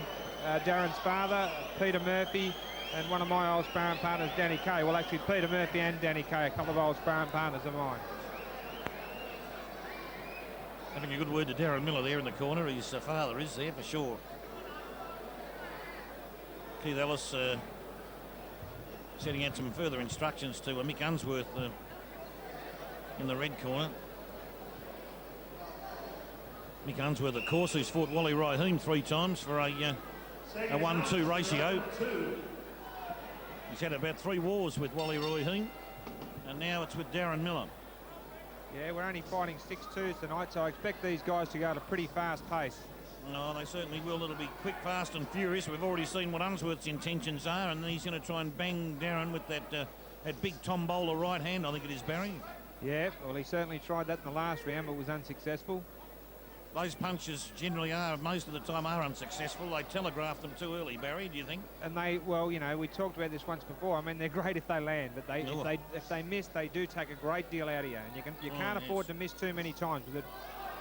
Darren's father, Peter Murphy, and one of my old sparring partners, Danny Kay. Well, actually, Peter Murphy and Danny Kay, a couple of old sparring partners of mine.
Having a good word to Darren Miller there in the corner. His father is there for sure. Keith Ellis setting out some further instructions to Mick Unsworth in the red corner. Mick Unsworth, of course, who's fought Wally Rahim 3 times for a 1-2 ratio. He's had about 3 wars with Wally Rahim, and now it's with Darren Miller.
Yeah, we're only fighting 6-2s tonight, so I expect these guys to go at a pretty fast pace.
No, they certainly will. It'll be quick, fast and furious. We've already seen what Unsworth's intentions are, and he's going to try and bang Darren with that big Tom Bowler right hand, I think it is, Barry.
Yeah, well, he certainly tried that in the last round, but was unsuccessful.
Those punches generally are, most of the time, are unsuccessful. They telegraph them too early, Barry, do you think?
And they, well, you know, we talked about this once before. I mean, they're great if they land, but if they miss, they do take a great deal out of you. And you can't afford to miss too many times. But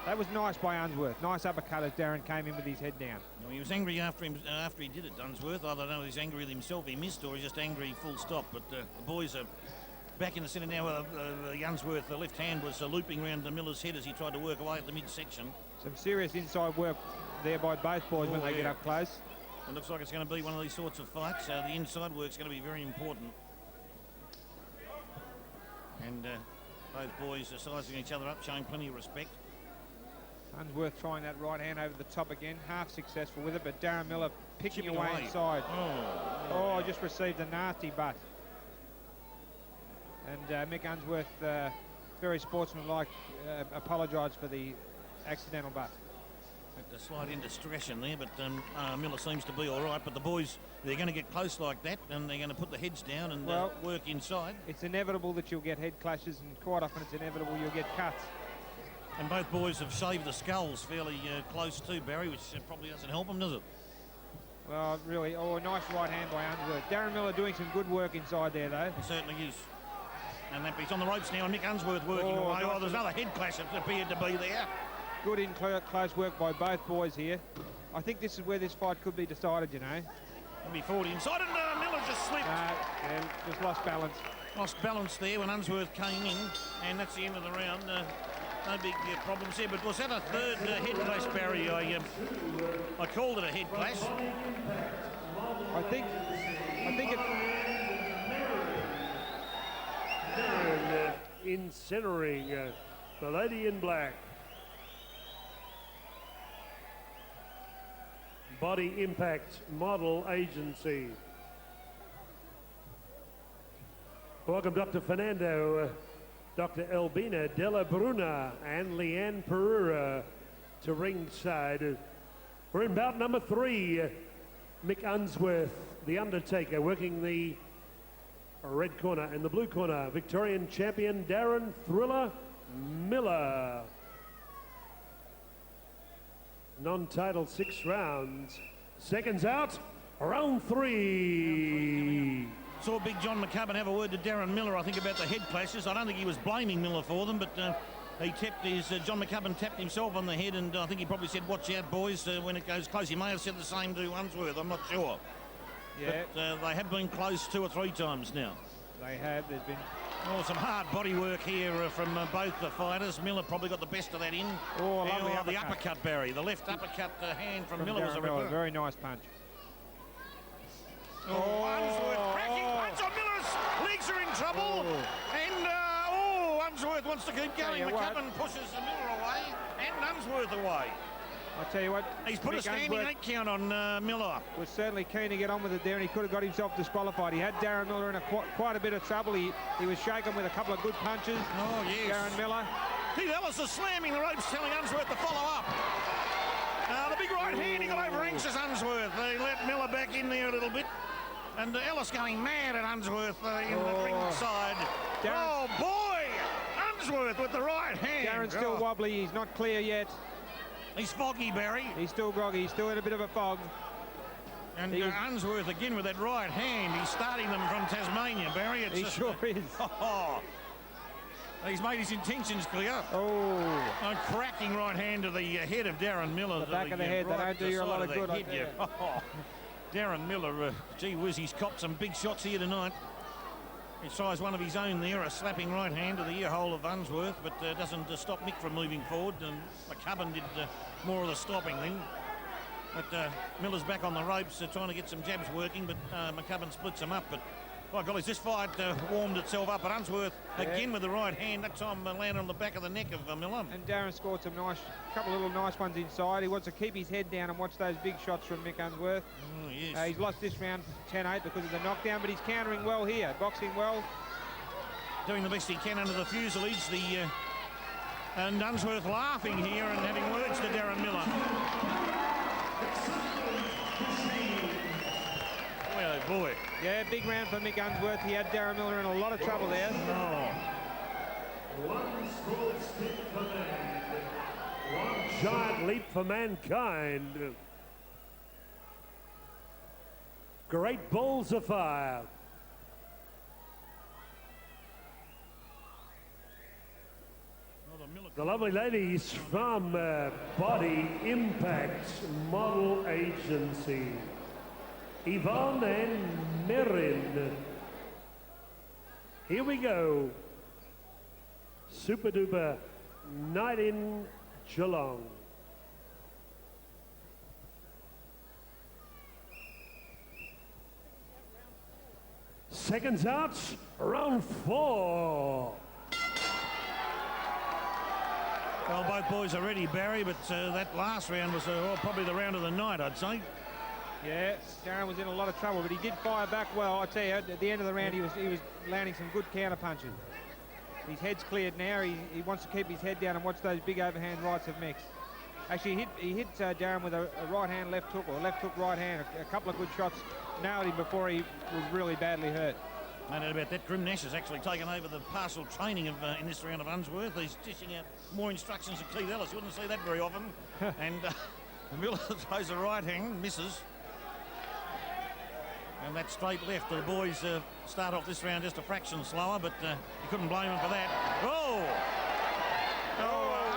that was nice by Unsworth. Nice uppercut as Darren came in with his head down.
Well, he was angry after he did it, Unsworth. I don't know if he's angry with himself he missed, or he's just angry full stop. But the boys are back in the centre now. Unsworth, the left hand was looping around the Miller's head as he tried to work away at the midsection.
Some serious inside work there by both boys when they get up close.
It looks like it's going to be one of these sorts of fights. The inside work's going to be very important. And both boys are sizing each other up, showing plenty of respect.
Unsworth trying that right hand over the top again, half successful with it, but Darren Miller picking away inside. Oh, just received a nasty butt. And Mick Unsworth, very sportsmanlike, apologised for the accidental butt.
A slight indiscretion there, but Miller seems to be all right. But the boys, they're going to get close like that, and they're going to put the heads down and work inside.
It's inevitable that you'll get head clashes, and quite often it's inevitable you'll get cuts.
And both boys have shaved the skulls fairly close too, Barry, which probably doesn't help them, does it?
Well, really, a nice right hand by Unsworth. Darren Miller doing some good work inside there, though.
He certainly is. And that he's on the ropes now, and Mick Unsworth working away. Oh, there's another head clash that appeared to be there.
Good close work by both boys here. I think this is where this fight could be decided, you know.
He'll be forward inside, and Miller just slipped.
Just lost balance.
Lost balance there when Unsworth came in, and that's the end of the round. No big problems here, but was that a third head clash, Barry? I called it a head clash.
I think it...
And incinerating the lady in black. Body Impact Model Agency. Welcome Dr. Fernando, Dr. Elbina Della Bruna and Leanne Pereira to ringside. We're in bout number 3. Mick Unsworth, the Undertaker, working the red corner. In the blue corner, Victorian champion Darren Thriller Miller. Non-title 6 rounds. Seconds out, round 3.
Saw big John McCubbin have a word to Darren Miller, I think, about the head clashes. I don't think he was blaming Miller for them, but he tapped his, John McCubbin tapped himself on the head, and I think he probably said, watch out, boys, when it goes close. He may have said the same to Unsworth, I'm not sure.
Yeah.
But they have been close 2 or 3 times now.
They have. There's been
some hard body work here from both the fighters. Miller probably got the best of that in.
Oh, lovely
the uppercut, Barry. The left uppercut hand from Miller was a
Miller. Very nice punch.
Unsworth cracking punch on Miller's legs are in trouble. And Unsworth wants to keep going. McCubbin pushes Miller away and Unsworth away.
I'll tell you what,
he's put a standing 8 count on Miller.
Was certainly keen to get on with it there, and he could have got himself disqualified. He had Darren Miller in quite a bit of trouble. He was shaken with a couple of good punches.
Oh, yes.
Darren Miller.
Keith Ellis is slamming the ropes, telling Unsworth to follow up. The big right hand, he got over anxious Unsworth. They let Miller back in there a little bit. And Ellis going mad at Unsworth in the ring side. Oh, boy! Unsworth with the right hand.
Darren's still wobbly. He's not clear yet.
He's foggy, Barry.
He's still groggy. He's still in a bit of a fog.
And Unsworth again with that right hand. He's starting them from Tasmania, Barry.
He sure is.
He's made his intentions clear. A cracking right hand to the head of Darren Miller.
The back of the head. They don't do you a lot of good.
Darren Miller, gee whiz, he's copped some big shots here tonight. He tries one of his own there, a slapping right hand to the ear hole of Unsworth, but doesn't stop Mick from moving forward. And McCubbin did more of the stopping then. But Miller's back on the ropes, trying to get some jabs working, but McCubbin splits them up. But, by golly, this fight warmed itself up. But Unsworth, again with the right hand, that time landed on the back of the neck of Miller.
And Darren scored some couple of little nice ones inside. He wants to keep his head down and watch those big shots from Mick Unsworth.
Oh, yes.
He's lost this round 10-8 because of the knockdown, but he's countering well here, boxing well.
Doing the best he can under the fuselage. And Unsworth laughing here and having words to Darren Miller. Oh, boy.
Yeah, big round for Mick Unsworth. He had Darren Miller in a lot of trouble there.
One small step for man, one giant leap for mankind. Great balls of fire. The lovely ladies from Body Impact Model Agency, Yvonne and Marvin. Here we go. Super duper night in Geelong. Seconds out, round 4.
Well, both boys are ready, Barry, but that last round was probably the round of the night, I'd say.
Yeah, Darren was in a lot of trouble, but he did fire back well. I tell you, at the end of the round, he was landing some good counter punches. His head's cleared now. He wants to keep his head down and watch those big overhand rights of Mick's. Actually, he hit Darren with a right hand left hook, or left hook right hand. A couple of good shots nailed him before he was really badly hurt.
No doubt about that. Grim Nash has actually taken over the partial training of in this round of Unsworth. He's dishing out more instructions to Cleve Ellis. You wouldn't see that very often. And Miller throws a right hand, misses. And that straight left. The boys start off this round just a fraction slower, but you couldn't blame them for that.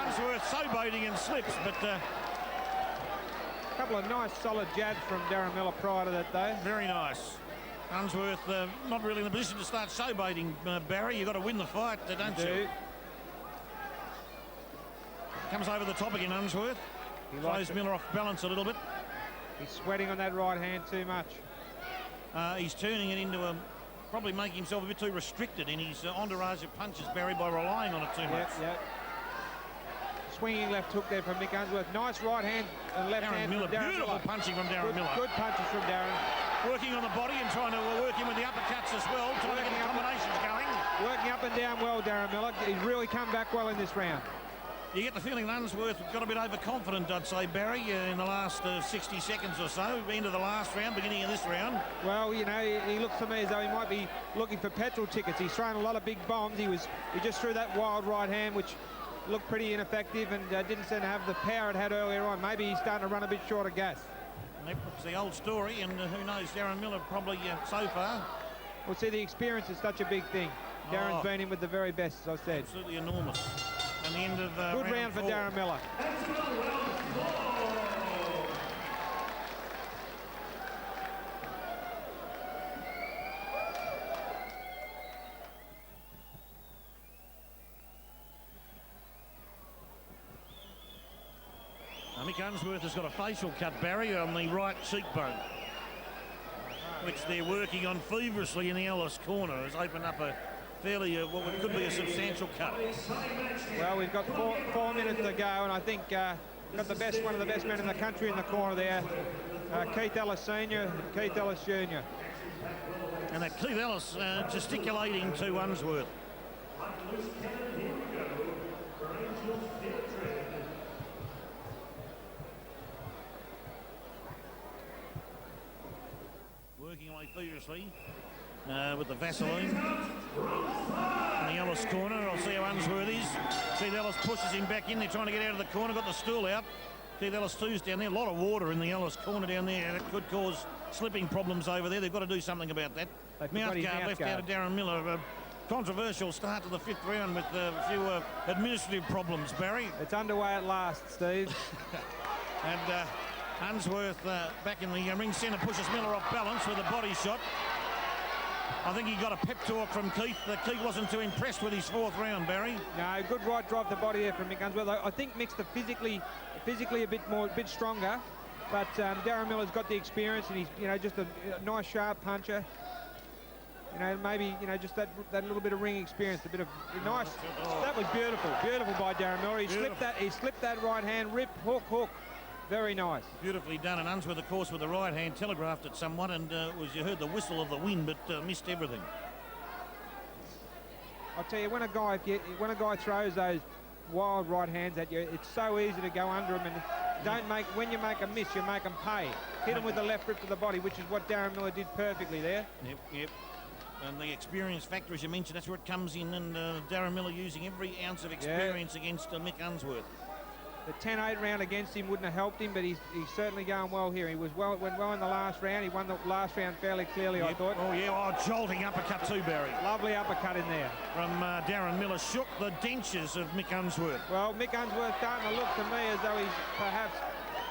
Unsworth showboating and slips, but
a couple of nice solid jabs from Darren Miller prior to that, though.
Very nice. Unsworth not really in the position to start showboating, Barry. You've got to win the fight, don't you? Comes over the top again, Unsworth. He throws Miller off balance a little bit.
He's sweating on that right hand too much.
He's turning it into probably making himself a bit too restricted in his entourage of punches, Barry, by relying on it too much.
Yep. Swinging left hook there from Mick Unsworth. Nice right hand and left hand
Miller.
from Darren
Beautiful
Miller.
punching from Darren Miller.
Good punches from Darren.
Working on the body and trying to work in with the uppercuts as well, trying to get the combinations going.
Working up and down well, Darren Miller. He's really come back well in this round.
You get the feeling that Unsworth got a bit overconfident, I'd say, Barry, in the last 60 seconds or so, into the last round, beginning of this round.
Well, you know, he looks to me as though he might be looking for petrol tickets. He's thrown a lot of big bombs. He just threw that wild right hand, which looked pretty ineffective and didn't seem to have the power it had earlier on. Maybe he's starting to run a bit short of gas.
Yep, it's the old story, and who knows, Darren Miller probably so far.
Well, see, the experience is such a big thing. Darren's been in with the very best, as I said.
Absolutely enormous. And the end of
good round for
4.
Darren Miller.
Mick Unsworth has got a facial cut, Barry, on the right cheekbone, which they're working on feverishly in the Ellis corner. Has opened up a fairly, what could be a substantial cut.
Well, we've got 4 minutes to go, and I think got one of the best men in the country in the corner there, Keith Ellis Sr., Keith Ellis Jr.
And that Cleve Ellis gesticulating to Unsworth. Working away feverishly with the Vaseline. In the Ellis corner, I'll see how Unsworth is. Keith Ellis pushes him back in. They're trying to get out of the corner, got the stool out. Keith Ellis two's down there. A lot of water in the Ellis corner down there. That could cause slipping problems over there. They've got to do something about that. Mouth guard left out of Darren Miller. A controversial start to the 5th round with a few administrative problems, Barry.
It's underway at last, Steve.
And Unsworth back in the ring centre pushes Miller off balance with a body shot. I think he got a pep talk from Keith. Keith wasn't too impressed with his 4th round, Barry.
No, good right drive to body there from Mick Unsworth. I think Mick's physically a bit stronger, but Darren Miller's got the experience, and he's just a nice sharp puncher. Maybe just that little bit of ring experience, a bit of nice. That was beautiful by Darren Miller. He slipped that right hand, rip, hook. Very nice.
Beautifully done, and Unsworth, of course, with the right hand telegraphed it somewhat, and you heard the whistle of the wind, but missed everything.
I'll tell you, when a guy throws those wild right hands at you, it's so easy to go under him, and when you make a miss, you make them pay. Hit him with the left rip to the body, which is what Darren Miller did perfectly there.
Yep. And the experience factor, as you mentioned, that's where it comes in, and Darren Miller using every ounce of experience against Mick Unsworth.
The 10-8 round against him wouldn't have helped him, but he's certainly going well here. He went well in the last round. He won the last round fairly clearly, I thought.
Oh, yeah, jolting uppercut too, Barry.
Lovely uppercut in there.
From Darren Miller, shook the dentures of Mick Unsworth.
Well, Mick Unsworth starting to look to me as though he's perhaps...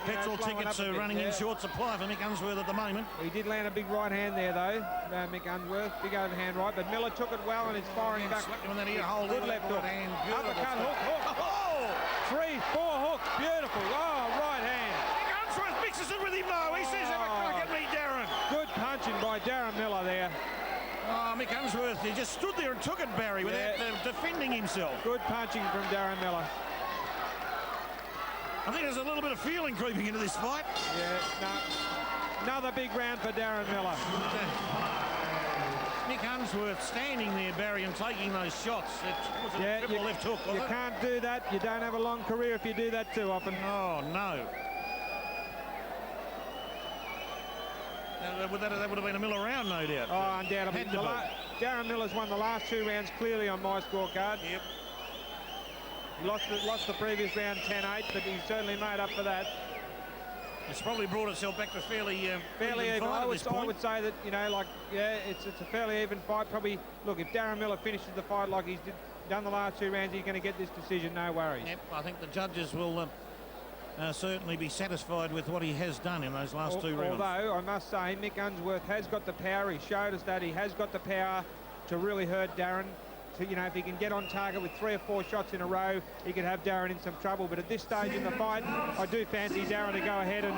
Petrol tickets are running in short supply for Mick Unsworth at the moment.
He did land a big right hand there, though, Mick Unsworth. Big overhand right, but Miller took it well and is firing back.
Slapped him in that ear hole.
Good left hook. Uppercut, hook.
Oh!
3, 4 hooks. Beautiful. Oh, right hand.
Mick Unsworth mixes it with him, though. He says, "Have a crack at me, Darren."
Good punching by Darren Miller there.
Oh, Mick Unsworth, he just stood there and took it, Barry, without defending himself.
Good punching from Darren Miller.
I think there's a little bit of feeling creeping into this fight.
Yeah, no. Another big round for Darren Miller.
Mick Unsworth standing there, Barry, and taking those shots. It was a triple left hook, wasn't it?
You can't do that. You don't have a long career if you do that too often.
Oh, no. That would have been a Miller round, no doubt.
Oh, undoubtedly. Darren Miller's won the last 2 rounds clearly on my scorecard.
Yep.
He lost the previous round 10-8, but he certainly made up for that.
It's probably brought itself back to fairly even.
I would say that, it's a fairly even fight. Probably, look, if Darren Miller finishes the fight like he's done the last 2 rounds, he's going to get this decision, no worries.
Yep, I think the judges will certainly be satisfied with what he has done in those last 2 rounds.
Although, I must say, Mick Unsworth has got the power. He showed us that he has got the power to really hurt Darren. If he can get on target with 3 or 4 shots in a row, he could have Darren in some trouble. But at this stage in the fight, I do fancy Darren to go ahead and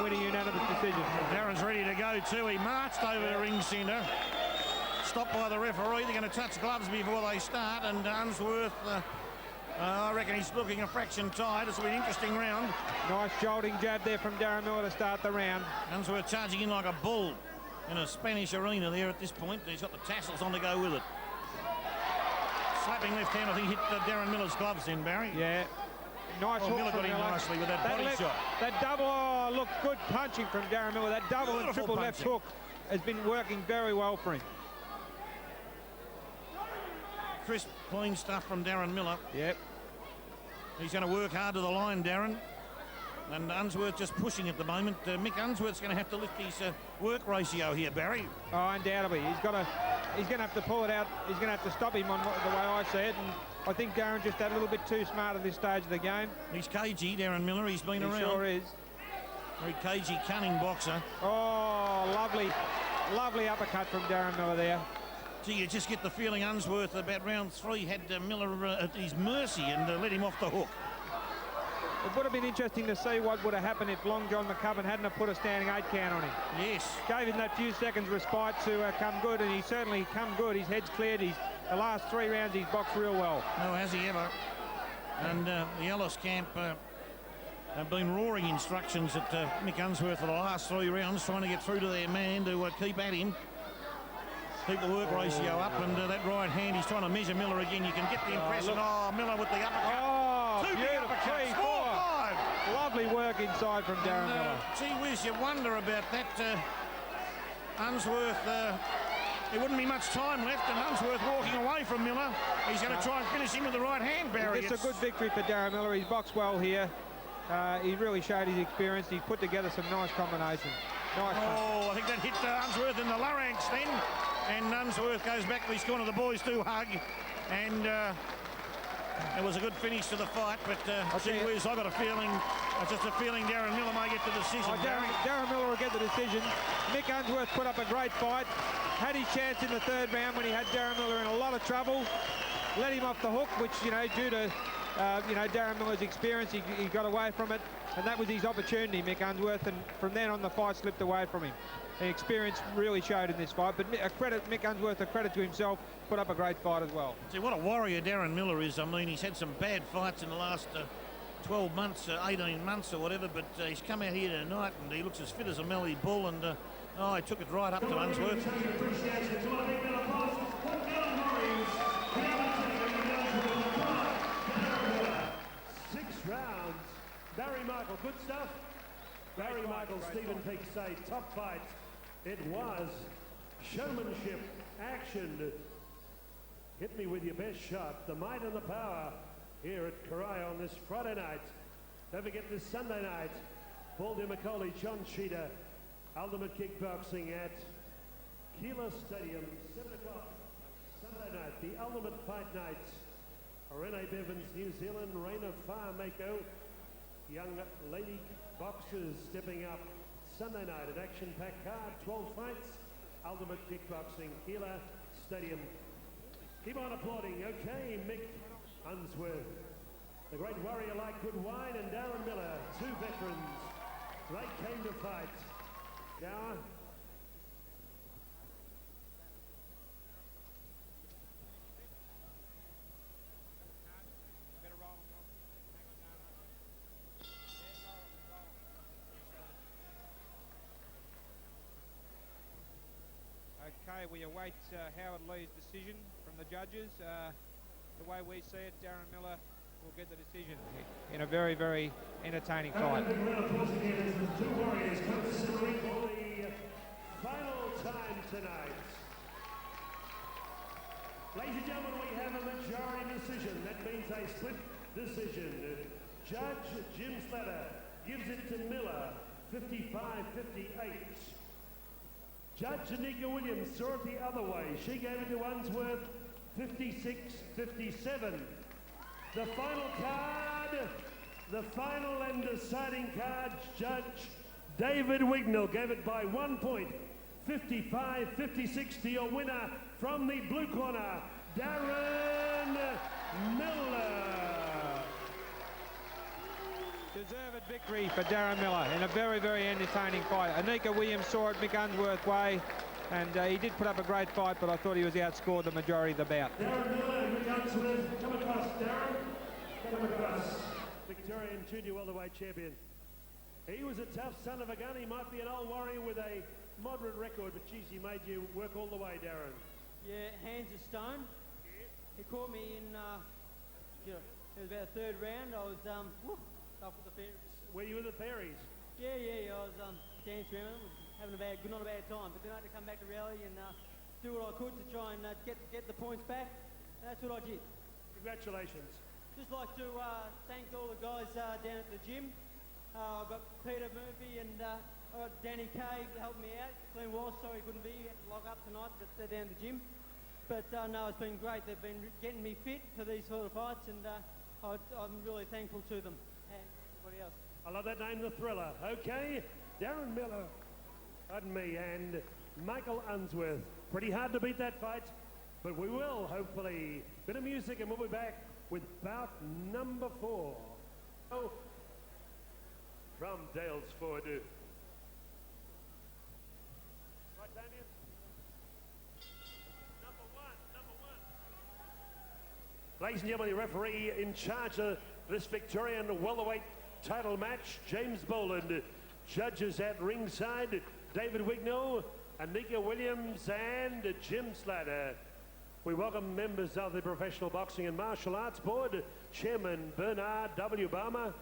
win a unanimous decision.
Darren's ready to go too. He marched over the ring centre. Stopped by the referee. They're going to touch gloves before they start. And Unsworth, I reckon he's looking a fraction tired. This will be an interesting round.
Nice jolting jab there from Darren Miller to start the round.
Unsworth charging in like a bull in a Spanish arena there at this point. He's got the tassels on to go with it. Slapping left hand, I think, hit Darren Miller's gloves in, Barry.
Yeah. Nice hook
Miller
from
got in
Miller.
nicely with that body shot.
That double, oh, look, good punching from Darren Miller. That double and
Beautiful
triple left
punching.
hook has been working very well for him.
Crisp, clean stuff from Darren Miller.
Yep.
He's going to work hard to the line, Darren. And Unsworth just pushing at the moment. Mick Unsworth's going to have to lift his work ratio here, Barry.
Oh, undoubtedly. He's going to have to pull it out. He's going to have to stop him on the way I see it. And I think Darren just a little bit too smart at this stage of the game.
He's cagey, Darren Miller. He's been
He
around.
sure is.
Very cagey, cunning boxer.
Oh, lovely uppercut from Darren Miller there.
Gee, you just get the feeling Unsworth about round 3 had Miller at his mercy and let him off the hook.
It would have been interesting to see what would have happened if Long John McCubbin hadn't have put a standing 8 count on him.
Yes.
Gave him that few seconds respite to come good, and he's certainly come good. His head's cleared. The last 3 rounds he's boxed real well.
No, has he ever. And the Ellis camp have been roaring instructions at Mick Unsworth for the last 3 rounds, trying to get through to their man to keep at him. Keep the work ratio up, and that right hand, he's trying to measure Miller again. You can get the impression, Miller with the uppercut.
Oh,
2 big
beautiful.
uppercuts,
3, 4.
4-5.
Lovely work inside from Darren Miller.
Gee whiz, you wonder about that. Unsworth, there wouldn't be much time left, and Unsworth walking away from Miller. He's going to try and finish him with the right hand, Barry.
It's a good victory for Darren Miller. He's boxed well here. He really showed his experience. He's put together some nice combinations.
I think that hit Unsworth in the larynx then. And Unsworth goes back to his corner. The boys do hug. And it was a good finish to the fight. But gee whiz, I've got a feeling, just a feeling Darren Miller may get the decision.
Darren Miller will get the decision. Mick Unsworth put up a great fight. Had his chance in the 3rd round when he had Darren Miller in a lot of trouble. Let him off the hook, which, due to, Darren Miller's experience, he got away from it. And that was his opportunity, Mick Unsworth. And from then on, the fight slipped away from him. The experience really showed in this fight, but Mick Unsworth, a credit to himself, put up a great fight as well.
See, what a warrior Darren Miller is. I mean, he's had some bad fights in the last 12 months, 18 months or whatever, but he's come out here tonight and he looks as fit as a Melly bull, and he took it right up to Unsworth.
6 rounds. Barry Michael, good stuff. Barry Michael, Stephen Peake say, top fight. It was showmanship, action. Hit me with your best shot. The might and the power here at Cario on this Friday night. Don't forget this Sunday night. Paul DeMacaulay, John Cheetah, Ultimate Kickboxing at Keeler Stadium, 7 o'clock Sunday night. The Ultimate Fight Night. Renee Bevins, New Zealand, Raina Farmako, young lady boxers stepping up Sunday night. An action-packed card, 12 fights, Ultimate Kickboxing, Keeler Stadium. Keep on applauding. Okay, Mick Unsworth. The great warrior like good wine, and Darren Miller, 2 veterans. They came to fight. Now,
Okay, we await Howard Lee's decision from the judges. The way we see it, Darren Miller will get the decision in a very, very entertaining fight.
the 2 warriors come to Sydney for the final time tonight. Ladies and gentlemen, we have a majority decision. That means a split decision. Judge Jim Slater gives it to Miller, 55-58. Judge Anika Williams saw it the other way. She gave it to Unsworth, 56-57. The final card, the final and deciding card, Judge David Wignall gave it by 1 point, 55-56 to your winner from the blue corner, Darren Miller.
Deserved victory for Darren Miller in a very, very entertaining fight. Anika Williams saw it Mick Unsworth way, and he did put up a great fight, but I thought he was outscored the majority of the bout.
Darren Miller and Mick Unsworth, come across, Darren. Come across. Victorian junior welterweight champion. He was a tough son of a gun. He might be an old warrior with a moderate record, but geez, he made you work all the way, Darren.
Yeah, hands of stone. He caught me in It was about the third round. I was tough with the fairies.
Were you with the fairies?
Yeah. I was dancing around them, having not a bad time. But then I had to come back to rally and do what I could to try and get the points back. And that's what I did.
Congratulations.
Just like to thank all the guys down at the gym. I've got Peter Murphy and I've got Danny Kay helping me out. Glenn Walsh, sorry he couldn't be here. He had to log up tonight, but they're down at the gym. But no, it's been great. They've been getting me fit for these sort of fights, and I'm really thankful to them and everybody else.
I love that name, The Thriller. Okay, Darren Miller, pardon me, and Michael Unsworth. Pretty hard to beat that fight, but we will, hopefully. Bit of music and we'll be back with bout number 4. Oh, from Dalesford. Right, Damien? Number one. Ladies and gentlemen, the referee in charge of this Victorian welterweight title match, James Boland. Judges at ringside, David Wignall, Anika Williams and Jim Slater. We welcome members of the Professional Boxing and Martial Arts Board, Chairman Bernard W. Barmer,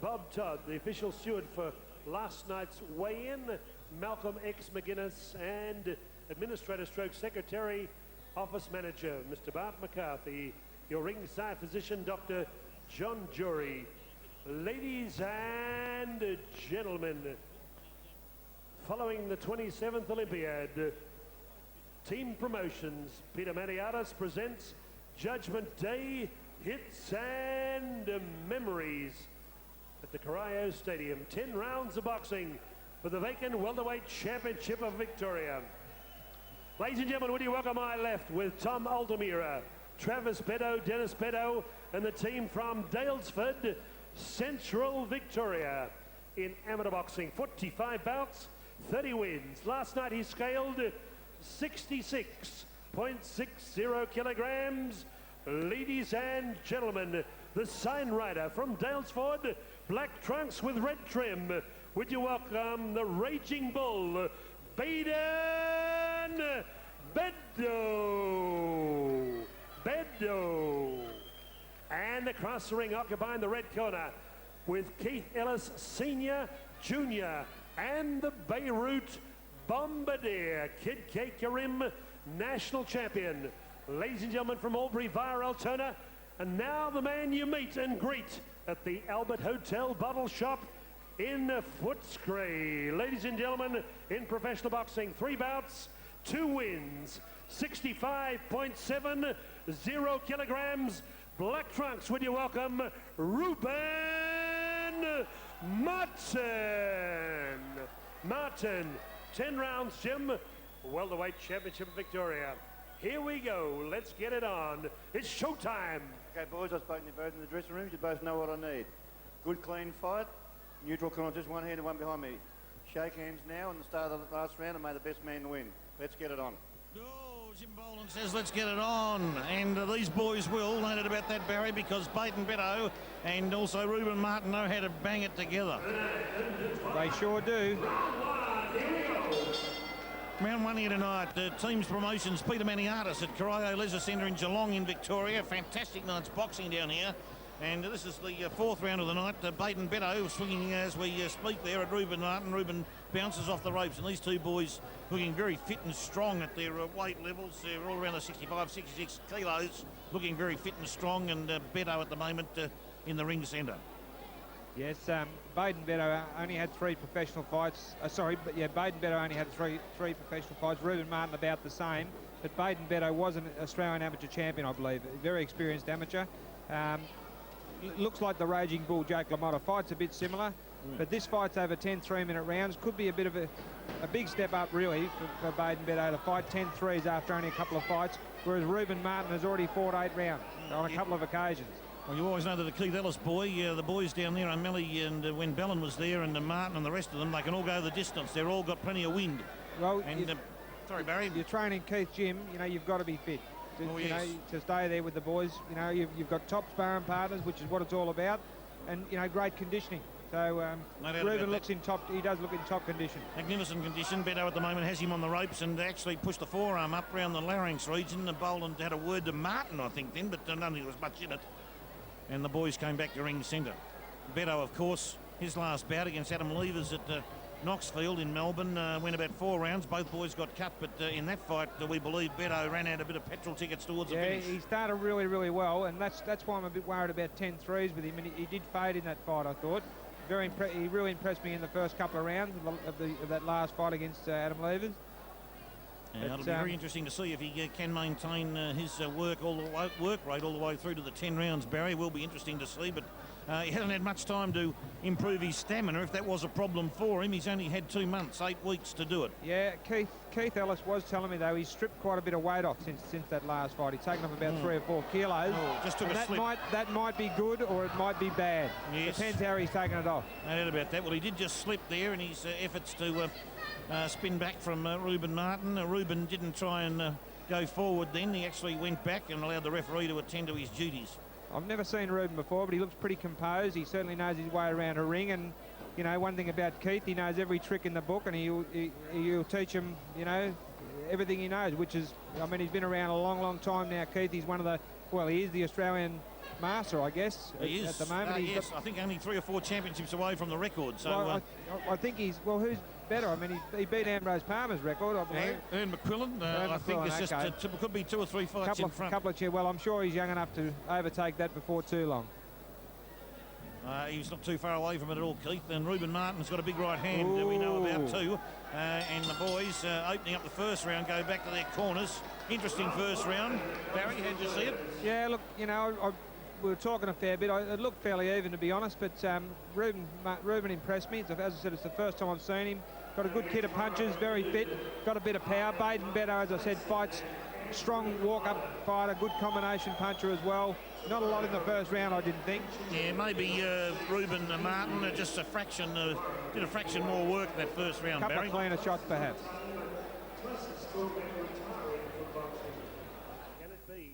Bob Todd, the official steward for last night's weigh-in, Malcolm X. McGuinness, and Administrator Stroke Secretary, Office Manager, Mr. Bart McCarthy, your ringside physician, Dr. John Jury. Ladies and gentlemen, following the 27th Olympiad, Team Promotions, Peter Maniatis presents Judgment Day Hits and Memories at the Cario Stadium. 10 rounds of boxing for the vacant welterweight championship of Victoria. Ladies and gentlemen, would you welcome my left with Tom Aldermira, Travis Beddoe, Dennis Beddoe, and the team from Dalesford, Central Victoria. In amateur boxing, 45 bouts, 30 wins. Last night he scaled 66.60 kilograms. Ladies and gentlemen, the sign rider from Dalesford, black trunks with red trim. Would you welcome the Raging Bull, Baydon Beddoe. And across the ring, occupying the red corner, with Keith Ellis Senior, Junior, and the Beirut Bombardier, Kid K. Karim, national champion. Ladies and gentlemen, from Albury via Altona, and now the man you meet and greet at the Albert Hotel Bottle Shop in Footscray. Ladies and gentlemen, in professional boxing, 3 bouts, 2 wins, 65.70 kilograms. Black trunks, would you welcome Reuben Martyn. 10 rounds, Jim. Welterweight Championship of Victoria. Here we go. Let's get it on. It's showtime.
Okay, boys, I've spoken to you both in the dressing rooms. You both know what I need. Good, clean fight. Neutral corner, just one hand and one behind me. Shake hands now and the start of the last round and may the best man win. Let's get it on.
Jim Boland says let's get it on, and these boys will, no doubt about that, Barry, because Baydon Betto and also Reuben Martyn know how to bang it together.
They sure do.
Round 1 here tonight, Teams Promotions, Peter Maniatis at Cario Leisure Centre in Geelong in Victoria. Fantastic night's boxing down here. And this is the 4th round of the night. Baydon Betto swinging as we speak there at Reuben Martyn. Reuben bounces off the ropes, and these two boys looking very fit and strong at their weight levels. They're all around the 65, 66 kilos, looking very fit and strong, and Betto at the moment in the ring centre.
Yes, Baydon Betto only had 3 professional fights. Baydon Betto only had three professional fights. Reuben Martyn about the same, but Baydon Betto was an Australian amateur champion, I believe. A very experienced amateur. Looks like the Raging Bull Jake LaMotta fight's a bit similar, but this fight's over 10 3-minute rounds. Could be a bit of a big step up, really, for Baydon Betto to fight 10 3s after only a couple of fights, whereas Reuben Martyn has already fought 8 rounds on a couple of occasions.
Well, you always know that the Keith Ellis boy, the boys down there, and Melly, and when Bellin was there, and Martyn and the rest of them, they can all go the distance. They're all got plenty of wind.
Well,
and sorry, Barry.
You're training Keith Jim, you've got to be fit. To stay there with the boys, you've got top sparring partners, which is what it's all about, and great conditioning. So Reuben looks in top. He does look in top condition.
Magnificent condition. Betto at the moment has him on the ropes and actually pushed the forearm up around the larynx region. The Boland had a word to Martyn, I think, then, but I don't think there was much in it. and the boys came back to ring centre. Betto, of course, his last bout against Adam Levers at Knoxfield in Melbourne went about 4 rounds. Both boys got cut, but in that fight, we believe Betto ran out a bit of petrol tickets towards the finish.
He started really, really well, and that's why I'm a bit worried about 10-3s with him. And he did fade in that fight, I thought. He really impressed me in the first couple of rounds of that last fight against Adam Levers.
Yeah, it'll be very interesting to see if he can maintain his work rate all the way through to the 10 rounds, Barry. Will be interesting to see, but he hasn't had much time to improve his stamina. If that was a problem for him, he's only had 2 months, 8 weeks to do it.
Yeah, Keith Ellis was telling me, though, he's stripped quite a bit of weight off since that last fight. He's taken off about 3 or 4 kilos.
Oh, just took a slip.
That might be good or it might be bad.
Yes.
Depends how he's taken it off.
No doubt about that. Well, he did just slip there in his efforts to spin back from Reuben Martyn. Reuben didn't try and go forward then. He actually went back and allowed the referee to attend to his duties.
I've never seen Reuben before, but he looks pretty composed. He certainly knows his way around a ring, and you know, one thing about Keith, he knows every trick in the book, and he'll teach him, you know, everything he knows, which is, I mean, he's been around a long, long time now, Keith. He's one of the, well, he is the Australian master, I guess, at the moment.
Yes, I think only 3 or 4 championships away from the record. So
well, I think he's, well, who's better? I mean, he beat Ambrose Palmer's record, I believe.
Ern McQuillan, I think it's just could be 2 or 3 fights in front.
Well, I'm sure he's young enough to overtake that before too long.
He's not too far away from it at all, Keith. And Reuben Martin's got a big right hand we know about too. And the boys opening up the first round go back to their corners. Interesting first round. Barry, how'd you see it?
Yeah, look, you know, we were talking a fair bit. It looked fairly even, to be honest, but Reuben impressed me. As I said, it's the first time I've seen him. Got a good kit of punches, very fit, got a bit of power. Baydon, Beddoe, as I said, fights, strong walk-up fighter, good combination puncher as well. Not a lot in the first round, I didn't think.
Yeah, maybe Reuben Martyn just a fraction, did a fraction more work in that first round,
Barry.
Barry.
A couple of cleaner shots, perhaps.
Can it be?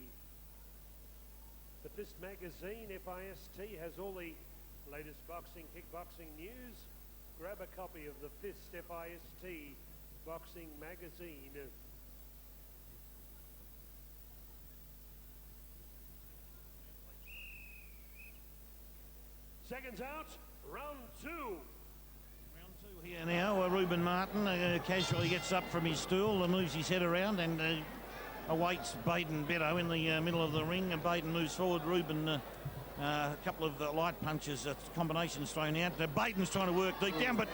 The Fist magazine, FIST, has all the latest boxing, kickboxing news. Grab a copy of the Fist FIST boxing magazine. Seconds out, round 2.
Round 2 here now. Reuben Martyn casually gets up from his stool and moves his head around and awaits Baydon Beddoe in the middle of the ring. And Baydon moves forward. Reuben, a couple of light punches, combinations thrown out. Baydon's trying to work deep down, but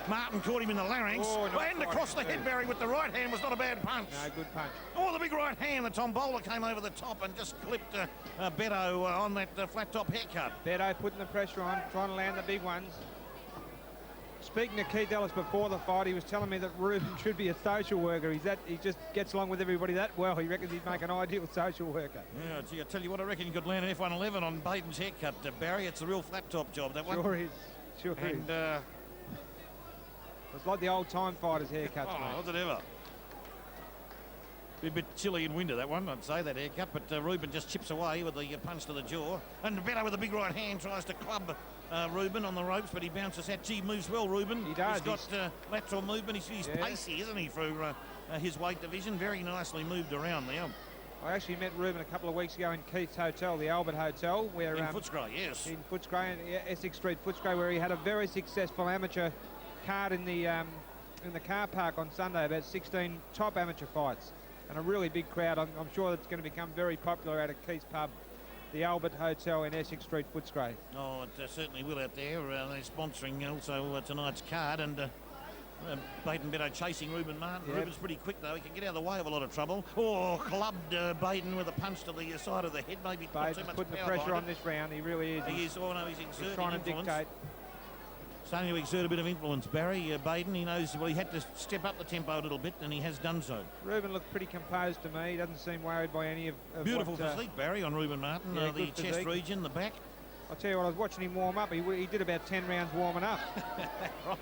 Martyn caught him in the larynx. And across the head, Barry, with the right hand was not a bad punch.
No, good punch.
Oh, the big right hand. The tombola came over the top and just clipped Betto on that flat top haircut.
Beddoe putting the pressure on, trying to land the big ones. Speaking to Keith Ellis before the fight, he was telling me that Reuben should be a social worker. He just gets along with everybody that well. He reckons he'd make an ideal social worker.
Yeah, gee, I tell you what, I reckon you could land an F111 on Baydon's haircut, Barry. It's a real flat top job, that one.
Sure is. Sure is. It's like the old time fighters' haircuts, mate.
Was it ever? Be a bit chilly in winter, that one, I'd say, that haircut, but Reuben just chips away with the punch to the jaw. And Betto with a big right hand tries to club Reuben on the ropes, but he bounces out. Gee, moves well, Reuben.
He does.
He's got lateral movement. He's pacey, isn't he, for his weight division? Very nicely moved around there.
I actually met Reuben a couple of weeks ago in Keith's hotel, the Albert Hotel, where
in Footscray, yes.
In Footscray, Essex Street, Footscray, where he had a very successful amateur card in the car park on Sunday, about 16 top amateur fights. And a really big crowd. I'm sure it's going to become very popular out at Keith's pub, the Albert Hotel in Essex Street, Footscray.
Oh, it certainly will out there. They're sponsoring also tonight's card, and Baydon Beddoe chasing Reuben Martyn.
Yep.
Reuben's pretty quick, though. He can get out of the way of a lot of trouble. Oh, clubbed Baydon with a punch to the side of the head. Maybe not too much
putting the
power
pressure
behind
on this round. He really is.
He is. Oh, no, he's exerting
He's trying
influence.
to dictate.
Starting to exert a bit of influence, Barry. Baydon, he knows, well, he had to step up the tempo a little bit, and he has done so.
Reuben looked pretty composed to me. He doesn't seem worried by any of
Beautiful physique, Barry, on Reuben Martyn.
Yeah,
the chest
physique.
region, the back.
I'll tell you what, I was watching him warm up. He did about 10 rounds warming up.
Right.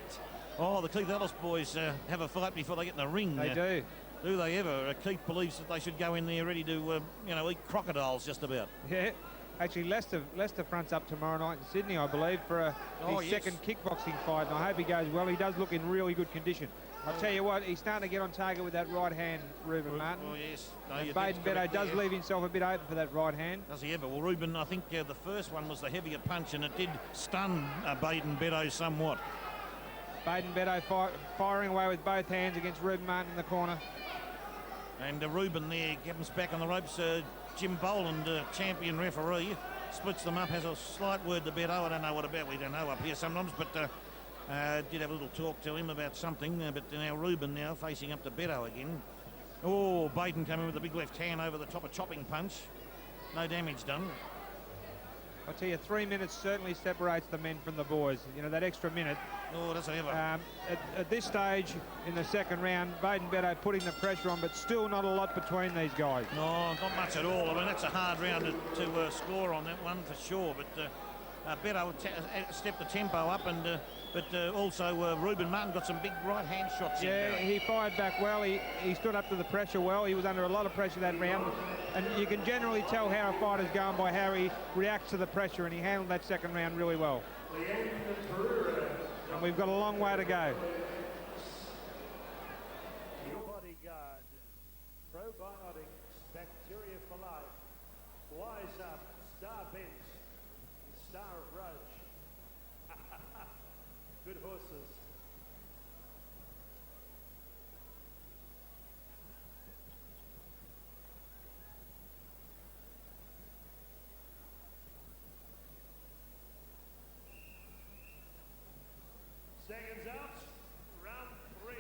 Oh, the Cleve Ellis boys have a fight before they get in the ring.
They do.
Do they ever? Keith believes that they should go in there ready to, eat crocodiles just about.
Yeah. Actually, Leicester fronts up tomorrow night in Sydney, I believe, for his second kickboxing fight, and I hope he goes well. He does look in really good condition. I'll tell you what, he's starting to get on target with that right hand, Reuben Martyn.
Oh, yes. No,
And
you
Baydon
think it's
Beddoe
correct
does
there.
leave himself a bit open for that right hand.
Does he ever? Well, Reuben, I think the first one was the heavier punch, and it did stun Baydon Beddoe somewhat.
Baydon Beddoe firing away with both hands against Reuben Martyn in the corner.
And Reuben there gets back on the ropes. Jim Boland, champion referee, splits them up, has a slight word to Betto. I don't know what about, we don't know up here sometimes, but did have a little talk to him about something. But now Reuben now facing up to Betto again. Oh, Baydon coming with a big left hand over the top, a chopping punch. No damage done.
I'll tell you, 3 minutes certainly separates the men from the boys. You know, that extra minute.
Oh, does it ever?
At this stage in the second round, Baydon Beddoe putting the pressure on, but still not a lot between these guys.
No, not much at all. I mean, that's a hard round to score on that one for sure. But Betto stepped the tempo up, and but also Reuben Martyn got some big right hand shots.
Yeah, he fired back well. He stood up to the pressure well. He was under a lot of pressure that round, and you can generally tell how a fighter's going by how he reacts to the pressure, and he handled that second round really well. And we've got a long way to go.
Your bodyguard, probiotics, bacteria for life, wise up, star bench, star of roach. Good horses. Seconds out, round 3.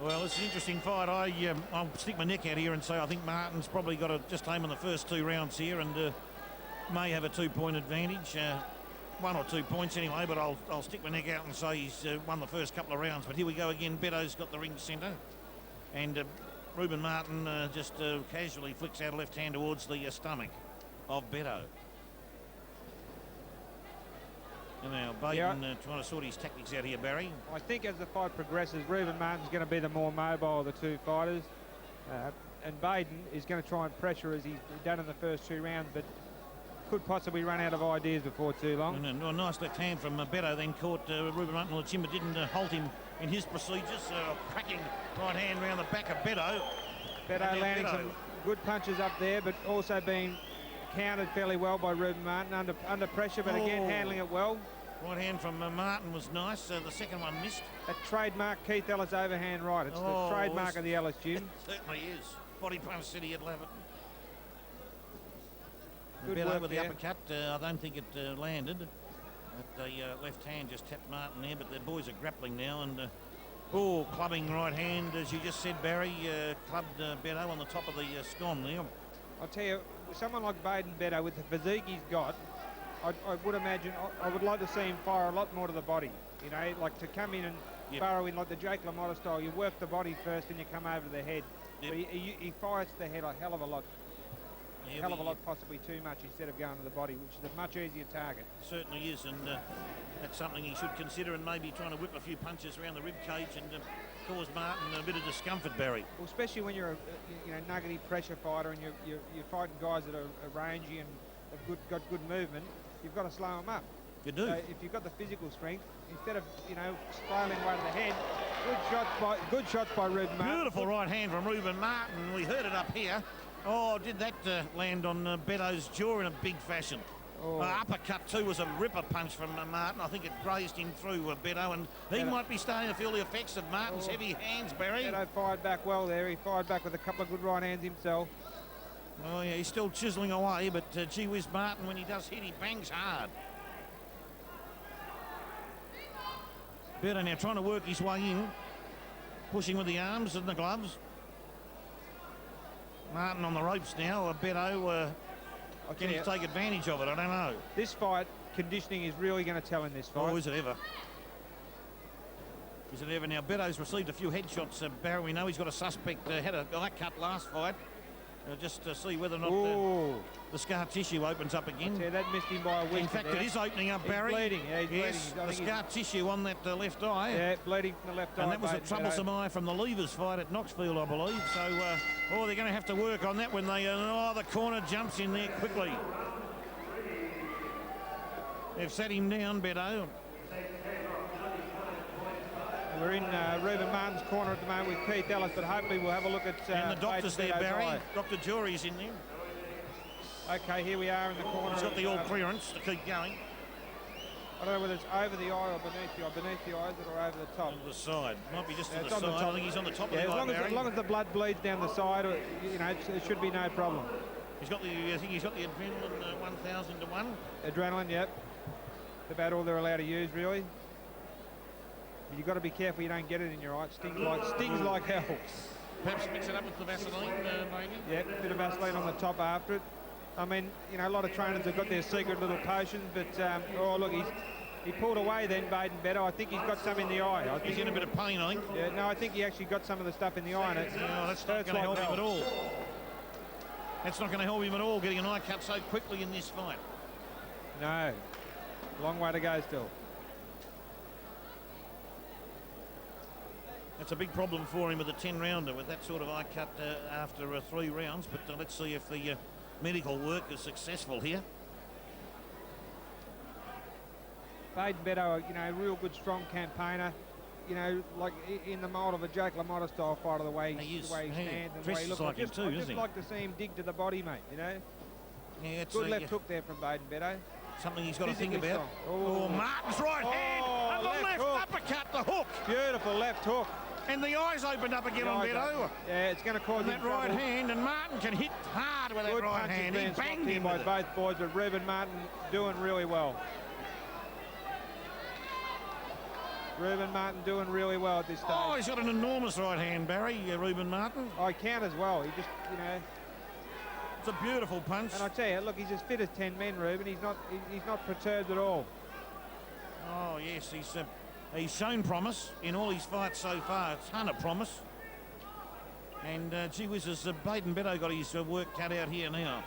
Well, it's an interesting fight. I'll stick my neck out here and say I think Martin's probably got to just aim on the first 2 rounds here, and may have a 2-point advantage. 1 or 2 points anyway, but I'll stick my neck out and say he's won the first couple of rounds. But here we go again. Beddoe's got the ring centre, and Reuben Martyn just casually flicks out a left hand towards the stomach of Beddoe. And now Baydon trying to sort his tactics out here, Barry.
I think as the fight progresses, Reuben Martyn's going to be the more mobile of the 2 fighters. And Baydon is going to try and pressure as he's done in the first 2 rounds, but could possibly run out of ideas before too long.
And a nice left hand from Betto then caught Reuben Martyn on the chin, but didn't halt him in his procedures. Cracking right hand round the back of Betto.
Beddoe landing some good punches up there, but also being countered fairly well by Reuben Martyn under pressure, but again handling it well.
Right hand from Martyn was nice. The second one missed.
That trademark Keith Ellis overhand right. It's the trademark of the Ellis gym.
It certainly is. Body punch said he'd love it.
Good
Betto
work
with the
there.
uppercut. I don't think it landed. But the left hand just tapped Martyn there, but the boys are grappling now, and clubbing right hand, as you just said, Barry, clubbed Betto on the top of the scone there.
I'll tell you, someone like Baydon Beddoe, with the physique he's got, I would imagine, I would like to see him fire a lot more to the body. You know, like to come in and burrow in like the Jake LaMotta style. You work the body first and you come over the head.
Yep.
But he fires to the head a hell of a lot. Possibly too much instead of going to the body, which is a much easier target.
Certainly is, and that's something he should consider, and maybe trying to whip a few punches around the rib cage and cause Martyn a bit of discomfort, Barry.
Well, especially when you're a nuggety pressure fighter and you're fighting guys that are rangy and have got good movement, you've got to slow them up.
You do.
So if you've got the physical strength, instead of spiraling away to the head, good shots by Reuben Martyn.
Beautiful right hand from Reuben Martyn. We heard it up here. Oh, did that land on Beddoe's jaw in a big fashion. Uppercut too was a ripper punch from Martyn. I think it grazed him through Beddoe, and he might be starting to feel the effects of Martin's heavy hands, Barry.
Beddoe fired back well there. He fired back with a couple of good right hands himself.
Oh yeah, he's still chiseling away, but gee whiz, Martyn, when he does hit, he bangs hard. Beddoe now trying to work his way in, pushing with the arms and the gloves. Martyn on the ropes now. Beddoe can he take advantage of it? I don't know.
This fight, conditioning is really going to tell in this fight.
Oh, is it ever? Is it ever? Now, Beddoe's received a few headshots. Barry, we know he's got a suspect. Had a eye cut last fight. Just to see whether or not the scar tissue opens up again.
Yeah, that missed him by a week.
In fact, it is opening up, Barry.
He's bleeding. Yeah, he's
yes,
bleeding.
the scar tissue on that left eye.
Yeah, bleeding from the left eye.
And that was a troublesome eye from the Levers fight at Knoxfield, I believe. So, they're going to have to work on that when they... the corner jumps in there quickly. They've sat him down, Beddoe.
We're in Reuben Martin's corner at the moment with Keith Ellis, but hopefully we'll have a look at...
and the doctor's there,
Beddoe's
Barry.
eye.
Dr. Jury's in there.
Okay, here we are in the corner.
He's got the all clearance to keep going.
I don't know whether it's over the eye or beneath the eye. Beneath the eyes or over the top.
On the side. Might be just
Yeah,
to
it's
the
on the
side.
top.
I think he's on the top
Yeah,
of the eye,
as long as the blood bleeds down the side, you know, it should be no problem.
He's got the, I think he's got the adrenaline 1,000 to 1.
Adrenaline, yep. That's about all they're allowed to use, really. But you've got to be careful you don't get it in your eye. It stings like hell.
Perhaps mix it up with the Vaseline, maybe.
Yep, a bit of Vaseline on the top after it. I mean, you know, a lot of trainers have got their secret little potions, but, oh, look, he pulled away then, Betto. I think he's got some in the eye. I think
He's in a bit of pain, I think.
Yeah, no, I think he actually got some of the stuff in the eye. And it
That's not going to help him at all. That's not going to help him at all, getting an eye cut so quickly in this fight.
No, long way to go still.
That's a big problem for him with a 10-rounder, with that sort of eye cut after 3 rounds. But let's see if the medical work is successful here.
Baydon Beddoe, you know, real good, strong campaigner. You know, like in the mould of a Jake LaMotta style fighter, the way he stands and the way he looks.
Like him too,
I just like to see him dig to the body, mate. You know.
Yeah, it's
good left hook there from Baydon Beddoe.
Something he's got to think about.
Oh,
Martin's right hand, and the left uppercut, the hook.
Beautiful left hook.
And the eyes opened up again on Beddoe.
Yeah, it's going to cause him
that right hand, and Martin can hit hard with that right hand. He banged him
by both boys, but Reuben Martin doing really well. Reuben Martin doing really well at this stage.
Oh, he's got an enormous right hand, Barry, Reuben Martin.
I count as well. He just, you know...
It's a beautiful punch.
And I tell you, look, he's as fit as 10 men, Reuben. He's not perturbed at all.
Oh, yes, he's shown promise in all his fights so far. A ton of promise. And, gee whiz, has Baydon Beddoe got his work cut out here now.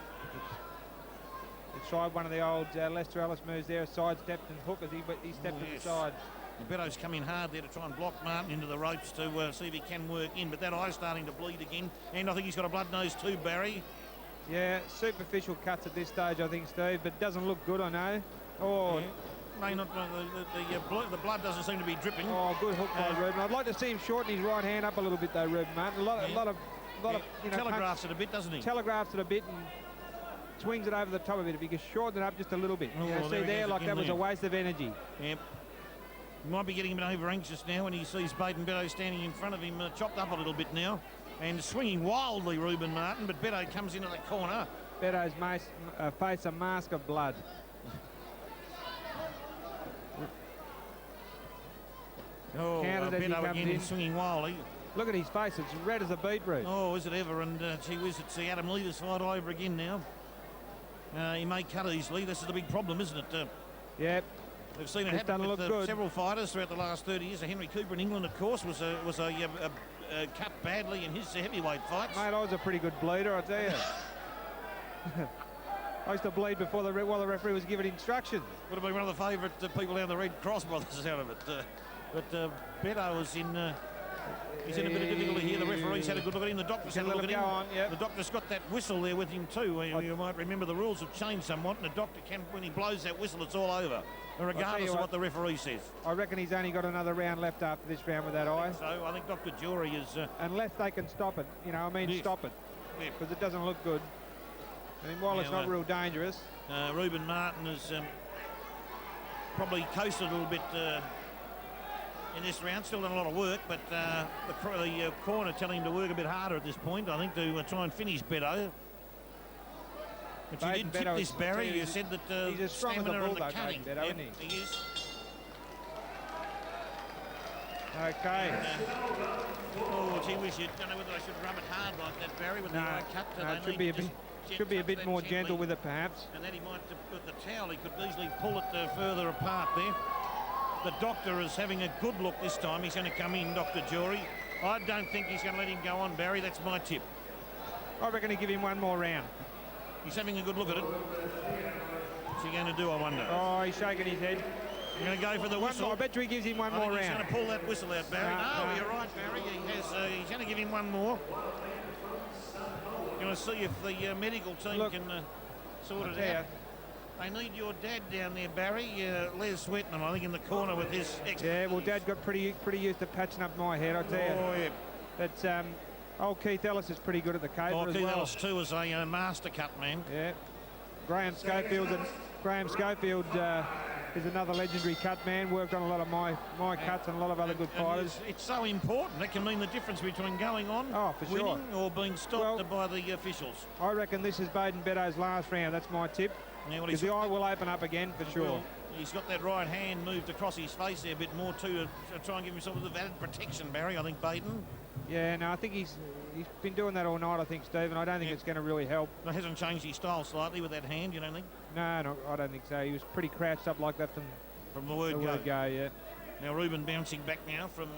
He tried one of the old Lester Ellis moves there, sidestepped and hook as he stepped to the side.
Beddoe's come in hard there to try and block Martin into the ropes to see if he can work in, but that eye's starting to bleed again, and I think he's got a blood nose too, Barry.
Yeah, superficial cuts at this stage, I think, Steve, but doesn't look good, I know. Oh,
yeah. May not, the blood doesn't seem to be dripping.
Oh, good hook by Reuben. I'd like to see him shorten his right hand up a little bit, though, Reuben Martin. A lot of, you know,
telegraphs it a bit, doesn't he?
Telegraphs it a bit and swings it over the top of it. If he can shorten it up just a little bit.
Oh,
you know, see there, like that was a waste of energy.
Yep. He might be getting a bit over anxious now when he sees Baydon Beddoe standing in front of him, chopped up a little bit now, and swinging wildly, Reuben Martin, but Beddoe comes into the corner.
Beddoe's face a mask of blood.
Oh, Beddoe again swinging wildly.
Look at his face, it's red as a beetroot.
Oh, is it ever? And gee whiz, it's the Adam Leaders fight all over again now. He may cut easily. This is the big problem, isn't it?
Yep.
We've seen it happen with several fighters throughout the last 30 years. Henry Cooper in England, of course, was cut badly in his heavyweight fights.
Mate, I was a pretty good bleeder, I tell you. I used to bleed before while the referee was giving instructions.
Would have been one of the favourite people down the Red Cross brothers out of it. But Betto was in... He's in a bit of difficulty here. The referee's had a good look at him. The doctor's had a look at him.
Yep.
The doctor's got that whistle there with him too. You might remember the rules have changed somewhat, and the doctor can, when he blows that whistle, it's all over, regardless of what the referee says.
I reckon he's only got another round left after this round with that eye.
So I think Dr. Jury is...
Unless they can stop it, you know, I mean, stop it, because it doesn't look good. I mean, while it's not real dangerous.
Reuben Martin has probably coasted a little bit in this round, still done a lot of work, but the corner telling him to work a bit harder at this point, I think, to try and finish Beddoe. But you did tip this, Barry. You said that
he's as strong as a bull,
and the cutting.
Beddoe, isn't he?
He is.
Okay.
Oh, gee whiz, you don't know whether I should rub it hard like that, Barry, with the eye cut.
Should be a bit more gentle with it, perhaps.
And then he might, with the towel, he could easily pull it further apart there. The doctor is having a good look this time. He's going to come in, Dr. Jury. I don't think he's going to let him go on, Barry. That's my tip.
I reckon he'll give him one more round.
He's having a good look at it. What's he going to do, I wonder?
Oh, he's shaking his head.
You're going to go for the whistle.
I bet you he gives him one more round.
He's going to pull that whistle out, Barry. No, you're right, Barry. He's going to give him one more. Going to see if the medical team can sort it out. They need your dad down there, Barry. Les Swettenham, I think, in the corner with his expertise.
Yeah, well, Dad got pretty used to patching up my head, I tell you.
Oh, yeah.
But old Keith Ellis is pretty good at the caper as
Keith
well.
Ellis too is a master cut man.
Yeah. Graham Schofield is another legendary cut man. Worked on a lot of my cuts and a lot of other good fighters.
It's so important. It can mean the difference between going on, winning, or being stopped by the officials.
I reckon this is Baydon Beddoe's last round. That's my tip. Because the eye will open up again for sure.
Well, he's got that right hand moved across his face there a bit more too to try and give himself a bit of added protection, Barry. I think Baydon.
Yeah, no, I think he's been doing that all night, I think, Stephen. I don't think it's going to really help.
It hasn't changed his style slightly with that hand, you don't think?
No, I don't think so. He was pretty crouched up like that from
the word go.
Yeah.
Now Reuben bouncing back now from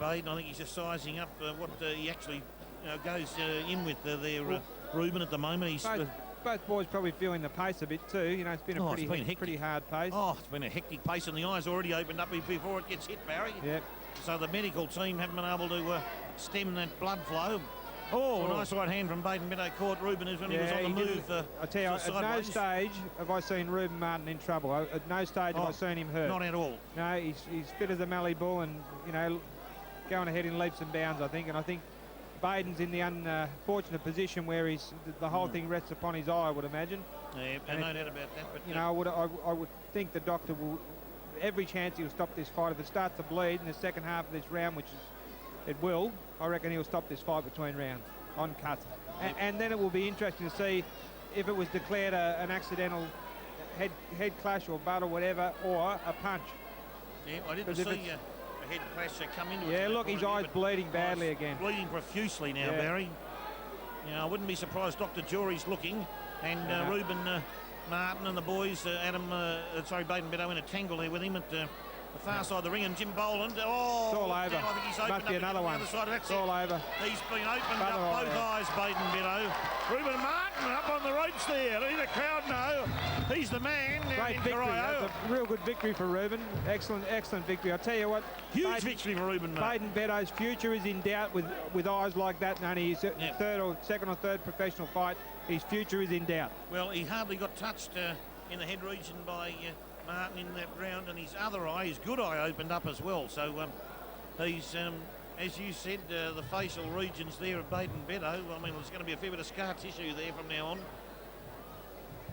Baydon. I think he's just sizing up what he actually goes in with there. Reuben at the moment. He's
both boys probably feeling the pace a bit too. You know, it's been a pretty hard pace.
Oh, it's been a hectic pace, and the eye's already opened up before it gets hit, Barry.
Yep.
So the medical team haven't been able to stem that blood flow. Oh, nice right hand from Baydon Beddoe caught Reuben when he was on the move.
I tell you, at no stage have I seen Reuben Martyn in trouble. At no stage have I seen him hurt.
Not at all.
No, he's fit as a mallee bull and, you know, going ahead in leaps and bounds, I think. And I think Baydon's in the unfortunate position where the whole thing rests upon his eye, I would imagine.
Yeah, no doubt about that. But,
you know, I would think the doctor will, every chance he'll stop this fight. If it starts to bleed in the second half of this round, which it will, I reckon he'll stop this fight between rounds on cut. And then it will be interesting to see if it was declared an accidental head clash or butt or whatever, or a punch.
Yeah, I didn't see a head clash come into it.
Yeah, look, his eye's bleeding badly again.
Bleeding profusely now, Barry. You know, I wouldn't be surprised Dr. Jury's looking, and Reuben Martyn and the boys, Baydon Beddoe in a tangle there with him at the far side of the ring, and Jim Boland. Oh,
it's all over.
I think he's opened
Must be
up
another one.
It's
all over.
He's been opened up both eyes, Baydon Beddoe. Reuben Martyn up on the ropes there. Let the crowd know he's the man.
Great victory. That's a real good victory for Reuben. Excellent victory. I'll tell you what.
Huge victory for Reuben Martyn.
Baydon Beddoe's future is in doubt with eyes like that, and only his second or third professional fight. His future is in doubt.
Well, he hardly got touched in the head region by Martyn in that round, and his other eye, his good eye, opened up as well. So he's, as you said, the facial regions there of Baydon Beddoe. I mean, there's going to be a fair bit of scar tissue there from now on.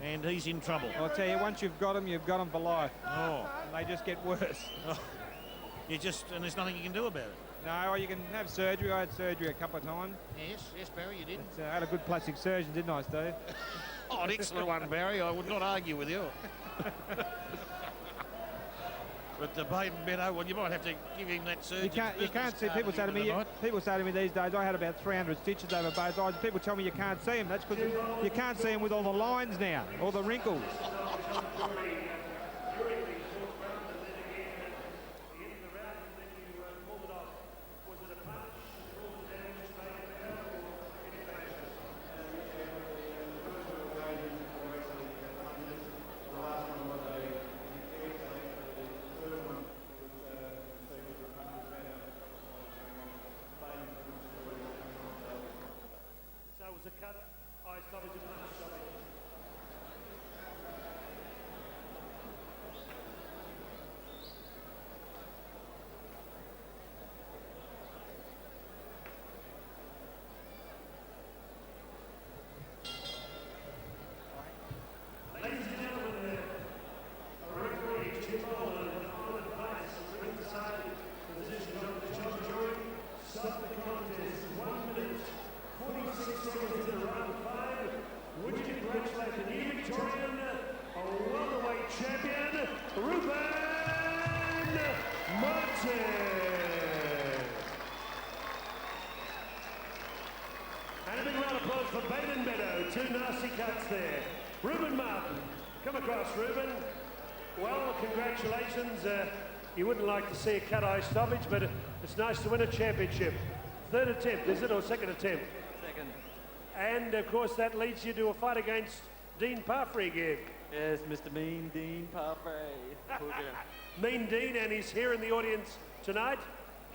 And he's in trouble.
I'll tell you, once you've got them for life.
Oh.
And they just get worse.
Oh. And there's nothing you can do about it.
No, you can have surgery. I had surgery a couple of times.
Yes, Barry, you did.
I had a good plastic surgeon, didn't I, Steve?
Oh, an excellent one, Barry. I would not argue with you. But the Baydon Beddoe, well, you might have to give him that surgery.
You can't see. People say to me these days, I had about 300 stitches over both eyes. People tell me you can't see them. That's because you can't see them with all the lines now, all the wrinkles.
A cut, eye stoppage and punch stoppage. Ladies and gentlemen, a referee, Jim Boland, on advice of the ringside position of the judge jury, stop the contest 1 minute. 46 seconds in round 5. Would you congratulate the new Victorian, a welterweight champion, Reuben Martyn. And a big round of applause for Baydon Beddoe. 2 nasty cuts there. Reuben Martyn, come across, Reuben. Well, congratulations. You wouldn't like to see a cut eye stoppage, but it's nice to win a championship. 3rd attempt, is it, or 2nd attempt? And, of course, that leads you to a fight against Dean Parfrey again.
Yes, Mr. Mean Dean Parfrey.
Mean Dean, and he's here in the audience tonight.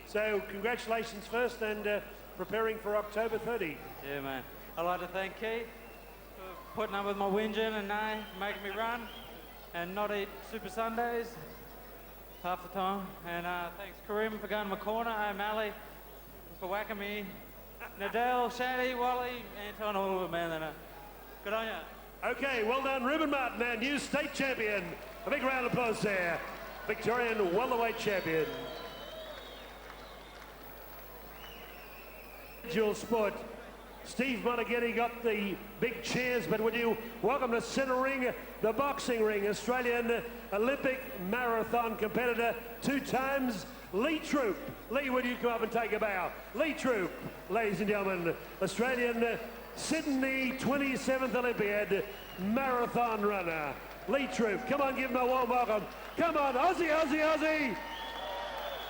So, congratulations first, and preparing for October 30.
Yeah, man. I'd like to thank Keith for putting up with my whinging and making me run and not eat Super Sundays half the time. And thanks Karim for going to my corner, O'Malley for whacking me, Nadell, Shady, Wally, Anton, all of them, man. Good on ya.
Okay, well done, Reuben Martyn, our new state champion. A big round of applause there. Victorian welterweight champion. Dual sport. Steve Monaghetti got the big cheers, but would you welcome to centre ring, the boxing ring, Australian Olympic marathon competitor, 2 times, Lee Troop. Lee, would you come up and take a bow? Lee Troop, ladies and gentlemen, Australian Sydney 27th Olympiad marathon runner. Lee Troop, come on, give him a warm welcome. Come on, Aussie, Aussie, Aussie!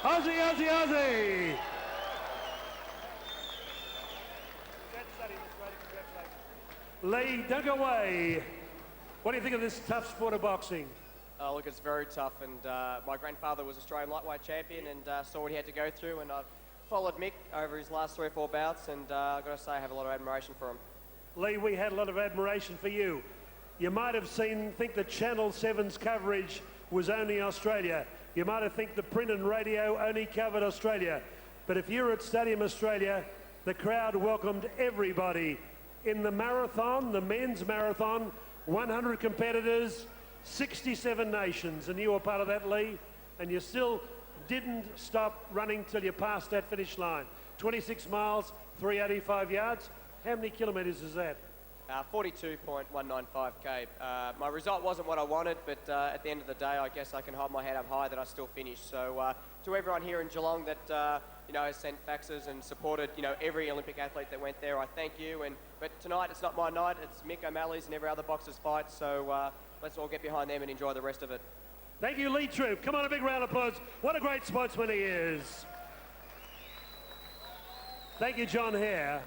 Aussie, Aussie, Aussie! Lee, don't go away. What do you think of this tough sport of boxing?
Look, it's very tough, and my grandfather was Australian lightweight champion and saw what he had to go through, and I've followed Mick over his last 3 or 4 bouts, and I've got to say I have a lot of admiration for him.
Lee, we had a lot of admiration for you. You might have think that Channel 7's coverage was only Australia. You might have think the print and radio only covered Australia. But if you were at Stadium Australia, the crowd welcomed everybody. In the marathon, the men's marathon, 100 competitors, 67 nations, and you were part of that, Lee, and you still didn't stop running till you passed that finish line. 26 miles, 385 yards. How many kilometres is that?
42.195k. My result wasn't what I wanted, but at the end of the day, I guess I can hold my head up high that I still finished. So to everyone here in Geelong that has sent faxes and supported every Olympic athlete that went there, I thank you. But tonight it's not my night; it's Mick O'Malley's and every other boxer's fight. So let's all get behind them and enjoy the rest of it.
Thank you, Lee Troop. Come on, a big round of applause. What a great sportsman he is. Thank you, John Hare.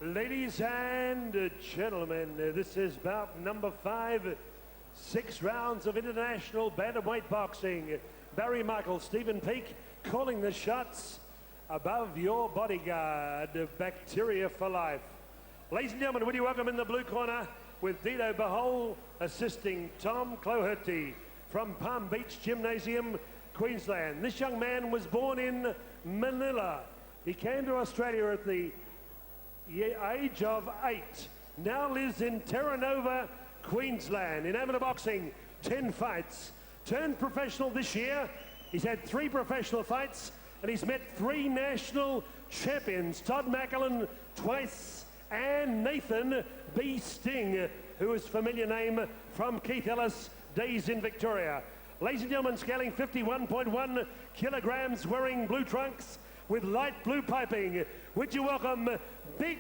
Ladies and gentlemen, this is bout number 5, 6 rounds of international bantamweight boxing. Barry Michael, Stephen Peake calling the shots. Above your bodyguard, Bacteria for Life. Ladies and gentlemen, would you welcome in the blue corner with Dito Bahol assisting Tom Cloherty from Palm Beach Gymnasium, Queensland. This young man was born in Manila. He came to Australia at the age of 8, now lives in Terra Nova, Queensland. In amateur boxing, 10 fights. Turned professional this year. He's had 3 professional fights and he's met 3 national champions, Todd Macklin twice and Nathan B. Sting, who is a familiar name from Keith Ellis days in Victoria. Ladies and gentlemen, scaling 51.1 kilograms, wearing blue trunks with light blue piping. Would you welcome Big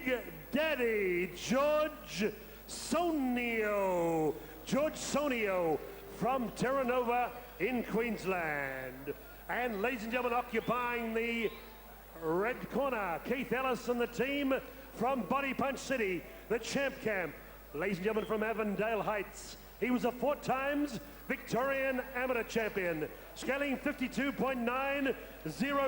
Daddy George Sonio. George Sonio from Terra Nova in Queensland. And ladies and gentlemen, occupying the red corner, Keith Ellis and the team from Body Punch City, the champ camp. Ladies and gentlemen, from Avondale Heights, he was a 4 times Victorian amateur champion, scaling 52.90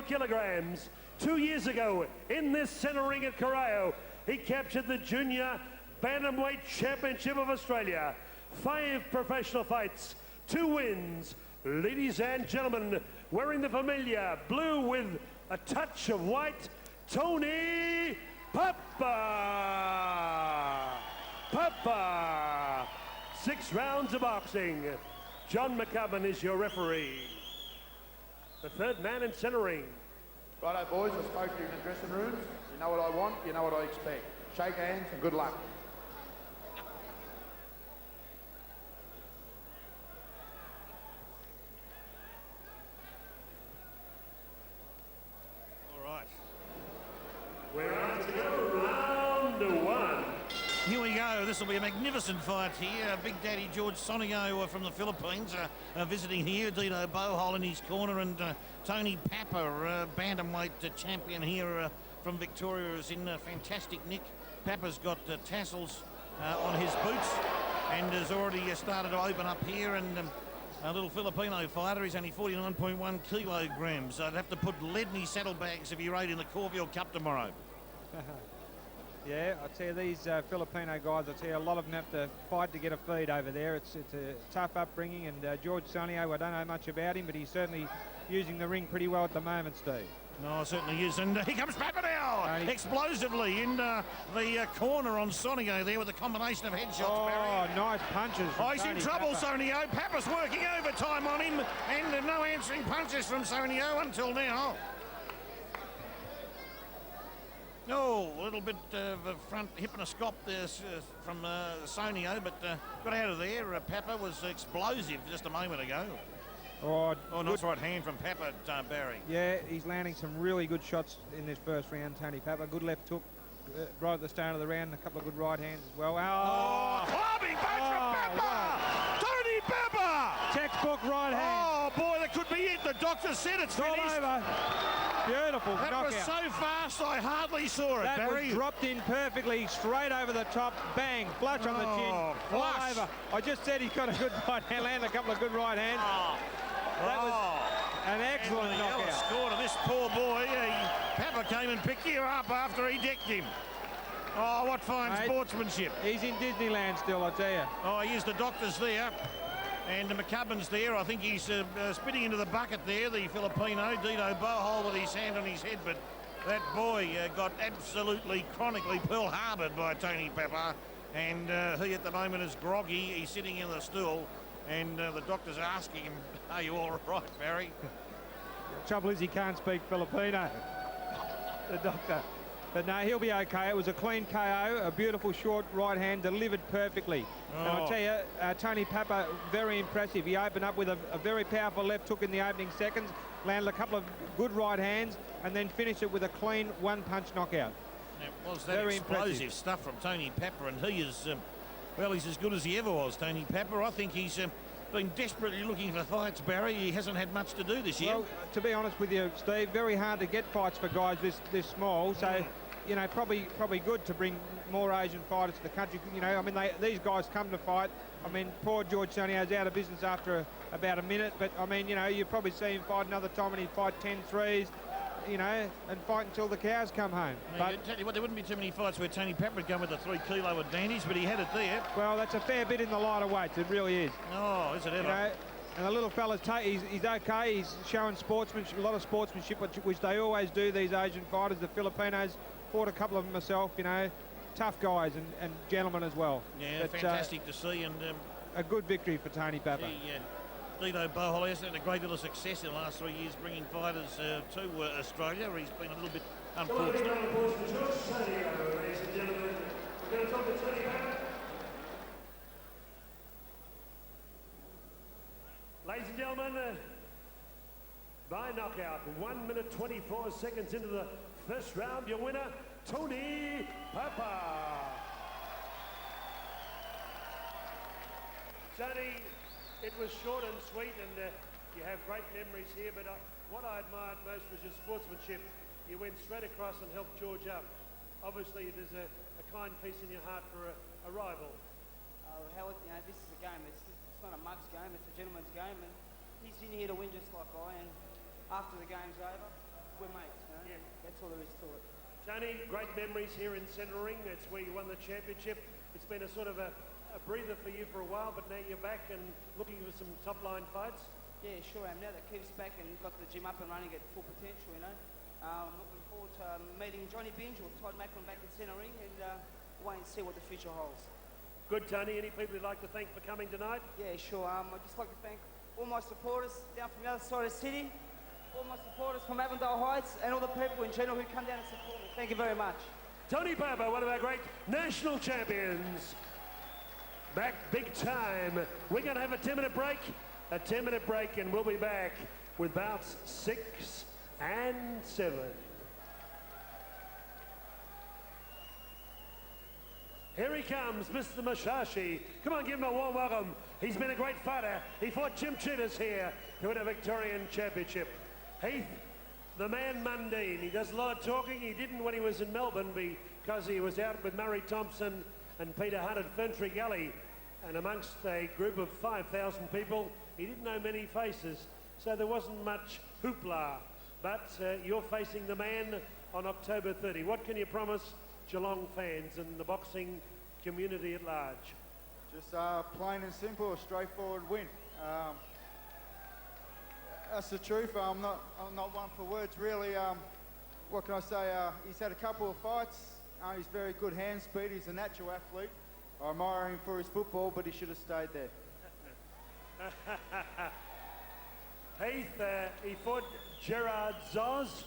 kilograms. 2 years ago, in this centre ring at Cario, he captured the Junior Bantamweight Championship of Australia. 5 professional fights, 2 wins. Ladies and gentlemen, wearing the familiar blue with a touch of white, Tony Pappa. Pappa. 6 rounds of boxing. John McCubbin is your referee. The third man in centre ring.
Righto, boys, I spoke to you in the dressing rooms. You know what I want, you know what I expect. Shake hands and good luck.
All right. We're on to go round one.
Here we go. This will be a magnificent fight here. Big Daddy George Sonio from the Philippines visiting here. Dito Bohol in his corner, and Tony Pappa, bantamweight champion here from Victoria, is in fantastic nick. Pappa's got tassels on his boots and has already started to open up here. And a little Filipino fighter. He's only 49.1 kilograms. I'd have to put lead in his saddlebags if he rode in the Corviel Cup tomorrow.
Yeah, I tell you, these Filipino guys, I tell you, a lot of them have to fight to get a feed over there. It's a tough upbringing, and George Sonio, I don't know much about him, but he's certainly using the ring pretty well at the moment, Steve.
No, it certainly is. And here comes Pappa now, explosively in the corner on Sonio there with a combination of headshots. Barry.
Nice punches.
Oh, he's in trouble, Pappa. Sonio. Pappa's working overtime on him, and no answering punches from Sonio until now. Oh, a little bit of a front hip and a scop there from Sonio, but got out of there. Pappa was explosive just a moment ago.
Oh,
nice right hand from Pappa, Barry.
Yeah, he's landing some really good shots in this first round, Tony Pappa. Good left hook right at the start of the round, a couple of good right hands as well.
Clubbing punch from Pappa! Tony Pappa!
Textbook right hand.
Oh, boy, that could be it. The doctor said it's
all
finished.
Over. Beautiful
That
knockout.
was so fast, I hardly saw it,
that
Barry.
Was dropped in perfectly, straight over the top. Bang, flush on the chin.
Flush.
All over. I just said he's got a good right hand, land a couple of good right hands. That was an excellent knockout.
Score to this poor boy. Pappa came and picked you up after he decked him. Oh, what fine sportsmanship.
He's in Disneyland still, I tell you.
Oh, he used the doctors there. And McCubbin's there. I think he's spitting into the bucket there, the Filipino. Dito Bohol with his hand on his head. But that boy got absolutely chronically Pearl Harbored by Tony Pappa. And he at the moment is groggy. He's sitting in the stool. And the doctor's asking him, are you all right, Barry?
The trouble is he can't speak Filipino, the doctor. But no, he'll be okay. It was a clean KO, a beautiful short right hand delivered perfectly. And I'll tell you, Tony Pappa, very impressive. He opened up with a very powerful left hook in the opening seconds, landed a couple of good right hands, and then finished it with a clean one-punch knockout.
It was that
very
explosive
impressive
stuff from Tony Pappa, and he is, well, he's as good as he ever was, Tony Pappa. I think he's been desperately looking for fights, Barry. He hasn't had much to do this year.
Well, to be honest with you, Steve, very hard to get fights for guys this small. So, you know, probably good to bring more Asian fighters to the country. You know, I mean, these guys come to fight. I mean, poor George Sonio's out of business after about a minute. But, I mean, you know, you probably see him fight another time and he'd fight 10 threes, you know, and fight until the cows come home.
But tell you what, there wouldn't be too many fights where Tony Pappa would go with a 3 kilo advantage, but he had it there.
Well, that's a fair bit in the lighter weights. It really is.
Oh, is it ever?
You know, and the little fella's he's okay. He's showing sportsmanship, a lot of sportsmanship, which they always do, these Asian fighters. The Filipinos, fought a couple of them myself, you know, tough guys and gentlemen as well.
Yeah, but, fantastic to see, and
a good victory for Tony Pappa.
Dito Bohol has had a great deal of success in the last 3 years bringing fighters to Australia. He's been a little bit unfortunate.
Ladies and gentlemen, by knockout, 1 minute 24 seconds into the first round, your winner, Tony Pappa. Tony, it was short and sweet, and you have great memories here, but what I admired most was your sportsmanship. You went straight across and helped George up. Obviously, there's a kind piece in your heart for a rival.
Howard, you know, this is a game. It's not a mug's game, it's a gentleman's game, and he's in here to win just like I am. After the game's over, we're mates, you know? Yeah. That's all there is to it.
Tony, great memories here in Centre Ring. It's where you won the championship. It's been a sort of a breather for you for a while, but now you're back and looking for some top-line fights.
Yeah, sure am. Now that Cleve's back and got the gym up and running at full potential, you know. I'm looking forward to meeting Johnny Binge or Todd Macklin back in Centre Ring and wait and see what the future holds.
Good, Tony. Any people you'd like to thank for coming tonight?
Yeah, sure. I'd just like to thank all my supporters down from the other side of the city, all my supporters from Avondale Heights, and all the people in general who come down and support me. Thank you very much.
Tony Pappa, one of our great national champions. Back big time. We're going to have a 10-minute break. A 10-minute break, and we'll be back with bouts 6 and 7. Here he comes, Mr. Mashashi. Come on, give him a warm welcome. He's been a great fighter. He fought Jim Tsitas here to win a Victorian championship. Heath, the man mundane. He does a lot of talking. He didn't when he was in Melbourne because he was out with Murray Thompson and Peter Hunt at Ferntree Gully. And amongst a group of 5,000 people, he didn't know many faces. So there wasn't much hoopla. But you're facing the man on October 30. What can you promise Geelong fans and the boxing community at large?
Just plain and simple, a straightforward win. That's the truth. I'm not one for words, really. What can I say? He's had a couple of fights. He's very good hand speed. He's a natural athlete. I admire him for his football, but he should have stayed there.
Heath, he fought Gerard Zoz,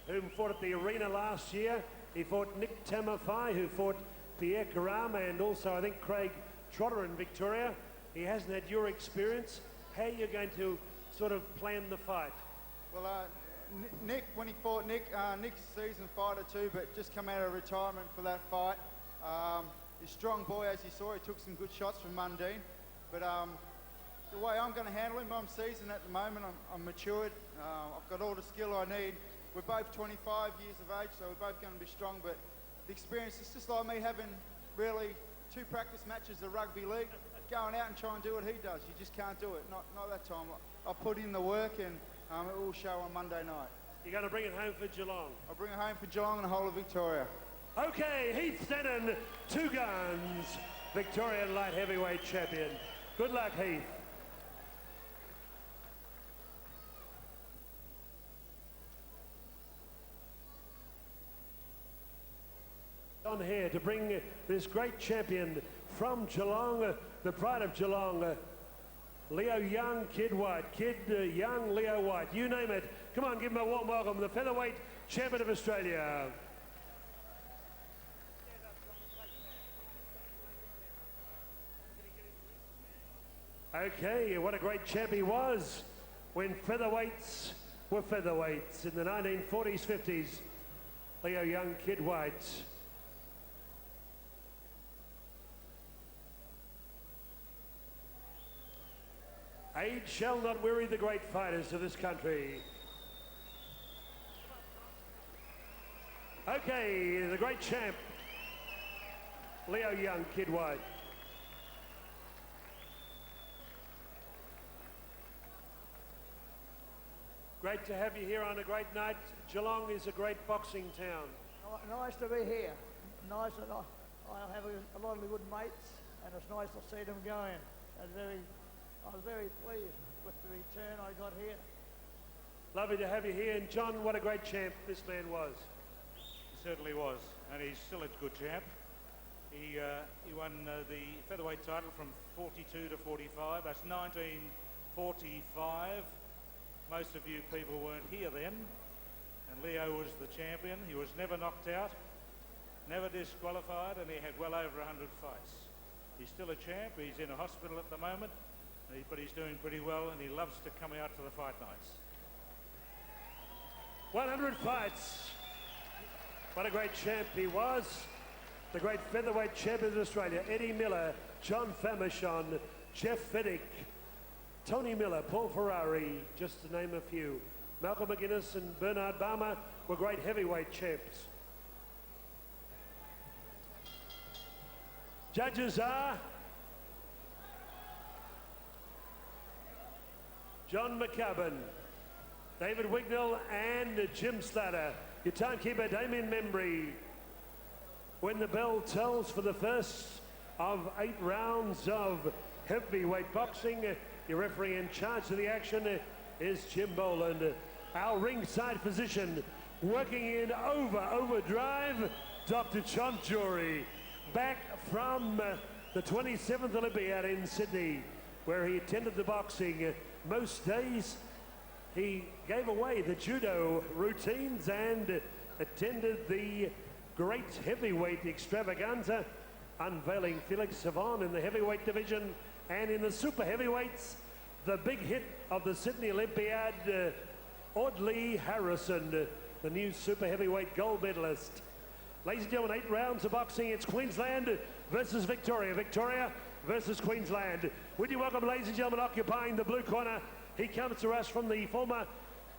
whom fought at the arena last year. He fought Nick Tamafai, who fought Pierre Karama, and also I think Craig Trotter in Victoria. He hasn't had your experience. How are you going to sort of plan the fight?
Well, Nick, when he fought Nick's a seasoned fighter too, but just come out of retirement for that fight. He's a strong boy, as you saw. He took some good shots from Mundine. But the way I'm going to handle him, I'm seasoned at the moment. I'm matured. I've got all the skill I need. We're both 25 years of age, so we're both going to be strong. But the experience is just like me having really 2 practice matches of rugby league, going out and trying to do what he does. You just can't do it. Not that time. I'll put in the work, and it will show on Monday night.
You're going to bring it home for Geelong?
I'll bring it home for Geelong and the whole of Victoria.
Okay, Heath Stennon, 2 guns, Victorian light heavyweight champion. Good luck, Heath. On here to bring this great champion from Geelong, the pride of Geelong, Leo Young, Kid White, Young, Leo White, you name it. Come on, give him a warm welcome, the featherweight champion of Australia. Okay, what a great champ he was when featherweights were featherweights in the 1940s, 50s. Leo Young, Kid White. Age shall not weary the great fighters of this country. Okay, the great champ, Leo Young, Kid White. Great to have you here on a great night. Geelong is a great boxing town.
Nice to be here. Nice, and I have a lot of good mates, and it's nice to see them going. I was very pleased with the return I got here.
Lovely to have you here. And John, what a great champ this man was.
He certainly was, and he's still a good champ. He won the featherweight title from 42 to 45. That's 1945. Most of you people weren't here then, and Leo was the champion. He was never knocked out, never disqualified, and he had well over 100 fights. He's still a champ. He's in a hospital at the moment, but he's doing pretty well, and he loves to come out to the fight nights.
100 fights. What a great champ he was. The great featherweight champion of Australia, Eddie Miller, John Famechon, Jeff Fennick, Tony Miller, Paul Ferrari, just to name a few. Malcolm McGuinness and Bernard Balmer were great heavyweight champs. Judges are John McCubbin, David Wignall and Jim Slater. Your timekeeper, Damien Membry. When the bell tells for the first of 8 rounds of heavyweight boxing, your referee in charge of the action is Jim Boland. Our ringside physician, working in overdrive, Dr. John Jury. Back from the 27th Olympiad in Sydney, where he attended the boxing. Most days he gave away the judo routines and attended the great heavyweight extravaganza, unveiling Felix Savon in the heavyweight division, and in the super heavyweights, the big hit of the Sydney Olympiad, Audley Harrison, the new super heavyweight gold medalist. Ladies and gentlemen, 8 rounds of boxing. It's Queensland versus Victoria. Victoria versus Queensland. Would you welcome, ladies and gentlemen, occupying the blue corner. He comes to us from the former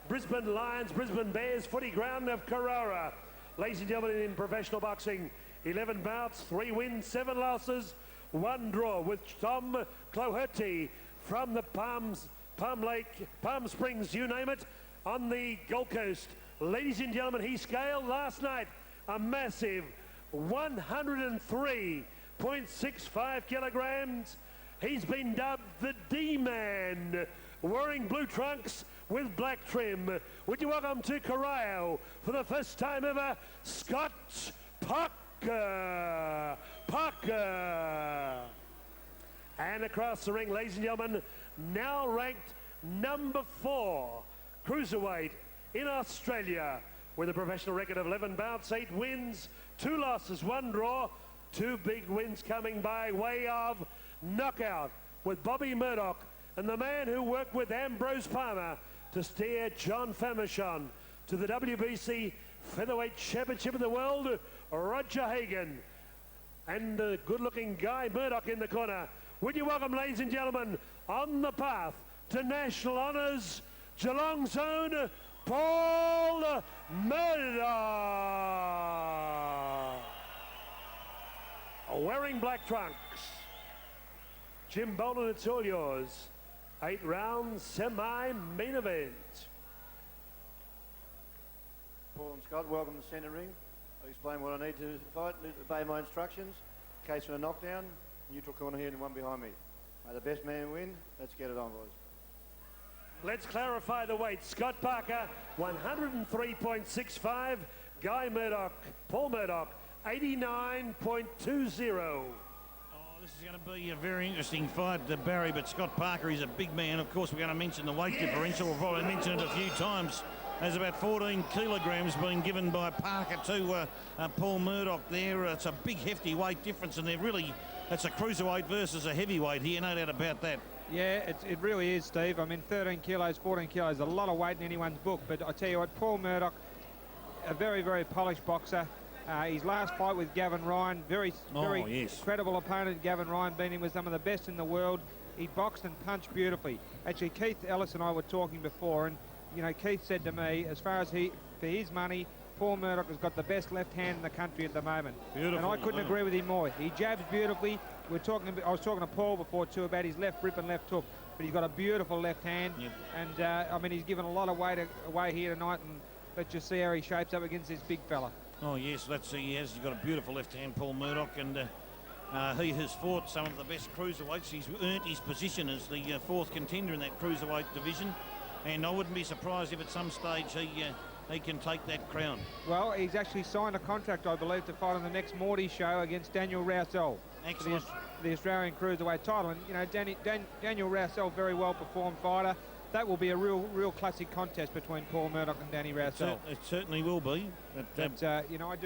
Brisbane Lions, Brisbane Bears footy ground of Carrara. Ladies and gentlemen, in professional boxing, 11 bouts, 3 wins, 7 losses, 1 draw, with Tom Cloherty from the Palm Springs, you name it, on the Gold Coast. Ladies and gentlemen, he scaled last night a massive 103.65 kilograms. He's been dubbed the D-Man, wearing blue trunks with black trim. Would you welcome to Cario, for the first time ever, Scott Parker. And across the ring, ladies and gentlemen, now ranked number 4, Cruiserweight in Australia, with a professional record of 11 bouts, 8 wins, 2 losses, 1 draw, 2 big wins coming by way of knockout, with Bobby Murdoch and the man who worked with Ambrose Palmer to steer John Famechon to the WBC Featherweight Championship of the World, Roger Hagan, and the good-looking Guy Murdoch in the corner. Would you welcome, ladies and gentlemen, on the path to national honours, Geelong's own Paul Murdoch, wearing black trunks. Jim Bolton, it's all yours. 8 rounds, semi-main event.
Paul and Scott, welcome to the centre ring. I'll explain what I need to fight, obey my instructions. In case of a knockdown, neutral corner here and 1 behind me. May the best man win. Let's get it on, boys.
Let's clarify the weight. Scott Parker, 103.65. Guy Murdoch, Paul Murdoch, 89.20.
This is going to be a very interesting fight, Barry, but Scott Parker is a big man. Of course, we're going to mention the weight differential. We've probably mentioned it a few times. There's about 14 kilograms being given by Parker to Paul Murdoch there. It's a big, hefty weight difference, and it's a cruiserweight versus a heavyweight here, no doubt about that.
Yeah, it really is, Steve. I mean, 13 kilos, 14 kilos, a lot of weight in anyone's book. But I tell you what, Paul Murdoch, a very, very polished boxer. His last fight with Gavin Ryan, very credible opponent. Gavin Ryan, beating him with some of the best in the world. He boxed and punched beautifully. Actually, Keith Ellis and I were talking before, and you know, Keith said to me, as far as for his money, Paul Murdoch has got the best left hand in the country at the moment.
Beautiful.
And I couldn't agree with him more. He jabs beautifully. I was talking to Paul before too about his left rip and left hook, but he's got a beautiful left hand.
Yep.
And I mean, he's given a lot of weight away here tonight, and let's just see how he shapes up against this big fella.
Oh yes, he has. He's got a beautiful left hand, Paul Murdoch, and he has fought some of the best cruiserweights. He's earned his position as the 4th contender in that cruiserweight division, and I wouldn't be surprised if at some stage he can take that crown.
Well, he's actually signed a contract, I believe, to fight on the next Morty show against Daniel Rousel.
Excellent.
For the Australian cruiserweight title, and you know, Daniel Rousel, very well performed fighter. That will be a real classic contest between Paul Murdoch and Danny Rousel.
It certainly will be.
But you know, I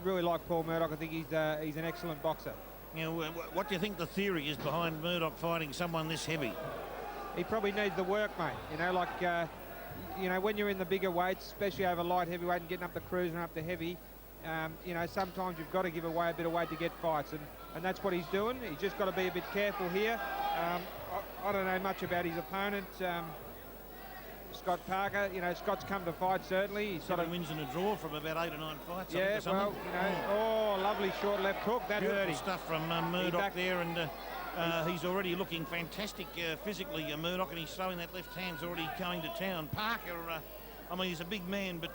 really like Paul Murdoch. I think he's an excellent boxer.
You know, what do you think the theory is behind Murdoch fighting someone this heavy?
He probably needs the work, mate. You know, like you know, when you're in the bigger weights, especially over light heavyweight and getting up to cruiser and up to heavy, you know, sometimes you've got to give away a bit of weight to get fights, and that's what he's doing. He's just got to be a bit careful here. I don't know much about his opponent. Scott Parker, you know, Scott's come to fight, certainly. He's
7 wins and a draw from about 8 or 9 fights.
Yeah, well, you know, lovely short left hook. That hurt him.
Stuff from Murdoch there, and he's already looking fantastic physically, Murdoch, and he's throwing that left hand's already going to town. Parker, I mean, he's a big man, but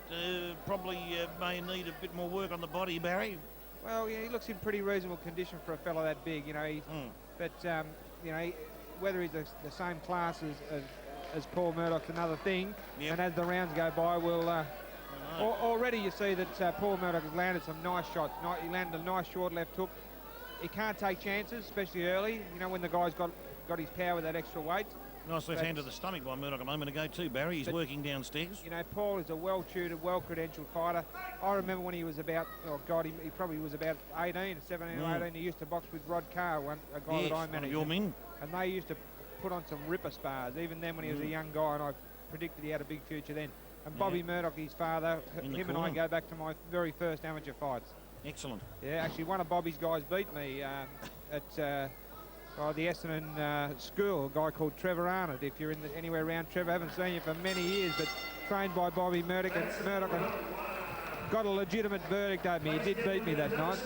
probably may need a bit more work on the body, Barry.
Well, yeah, he looks in pretty reasonable condition for a fella that big, you know. But, you know, whether he's the same class as Paul Murdoch's another thing. Yep. And as the rounds go by, we'll already you see that Paul Murdoch has landed some nice shots. He landed a nice short left hook. he can't take chances, especially early, you know, when the guy's got his power with that extra weight.
Nice left hand to the stomach by Murdoch a moment ago too, Barry. He's working downstairs.
You know, Paul is a well-tutored, well-credentialed fighter. I remember when he was about, oh God, he probably was about 18, 17 or 18. He used to box with Rod Carr, a guy that I managed.
Your men.
And they used to put on some ripper spars, even then when he was a young guy, and I predicted he had a big future then. And Bobby Murdoch, his father, him and I go back to my very first amateur fights.
Excellent.
Yeah, actually one of Bobby's guys beat me at the Essendon school, a guy called Trevor Arnott. If you're anywhere around Trevor, I haven't seen you for many years, but trained by Bobby Murdoch and got a legitimate verdict over me. He did beat me that night.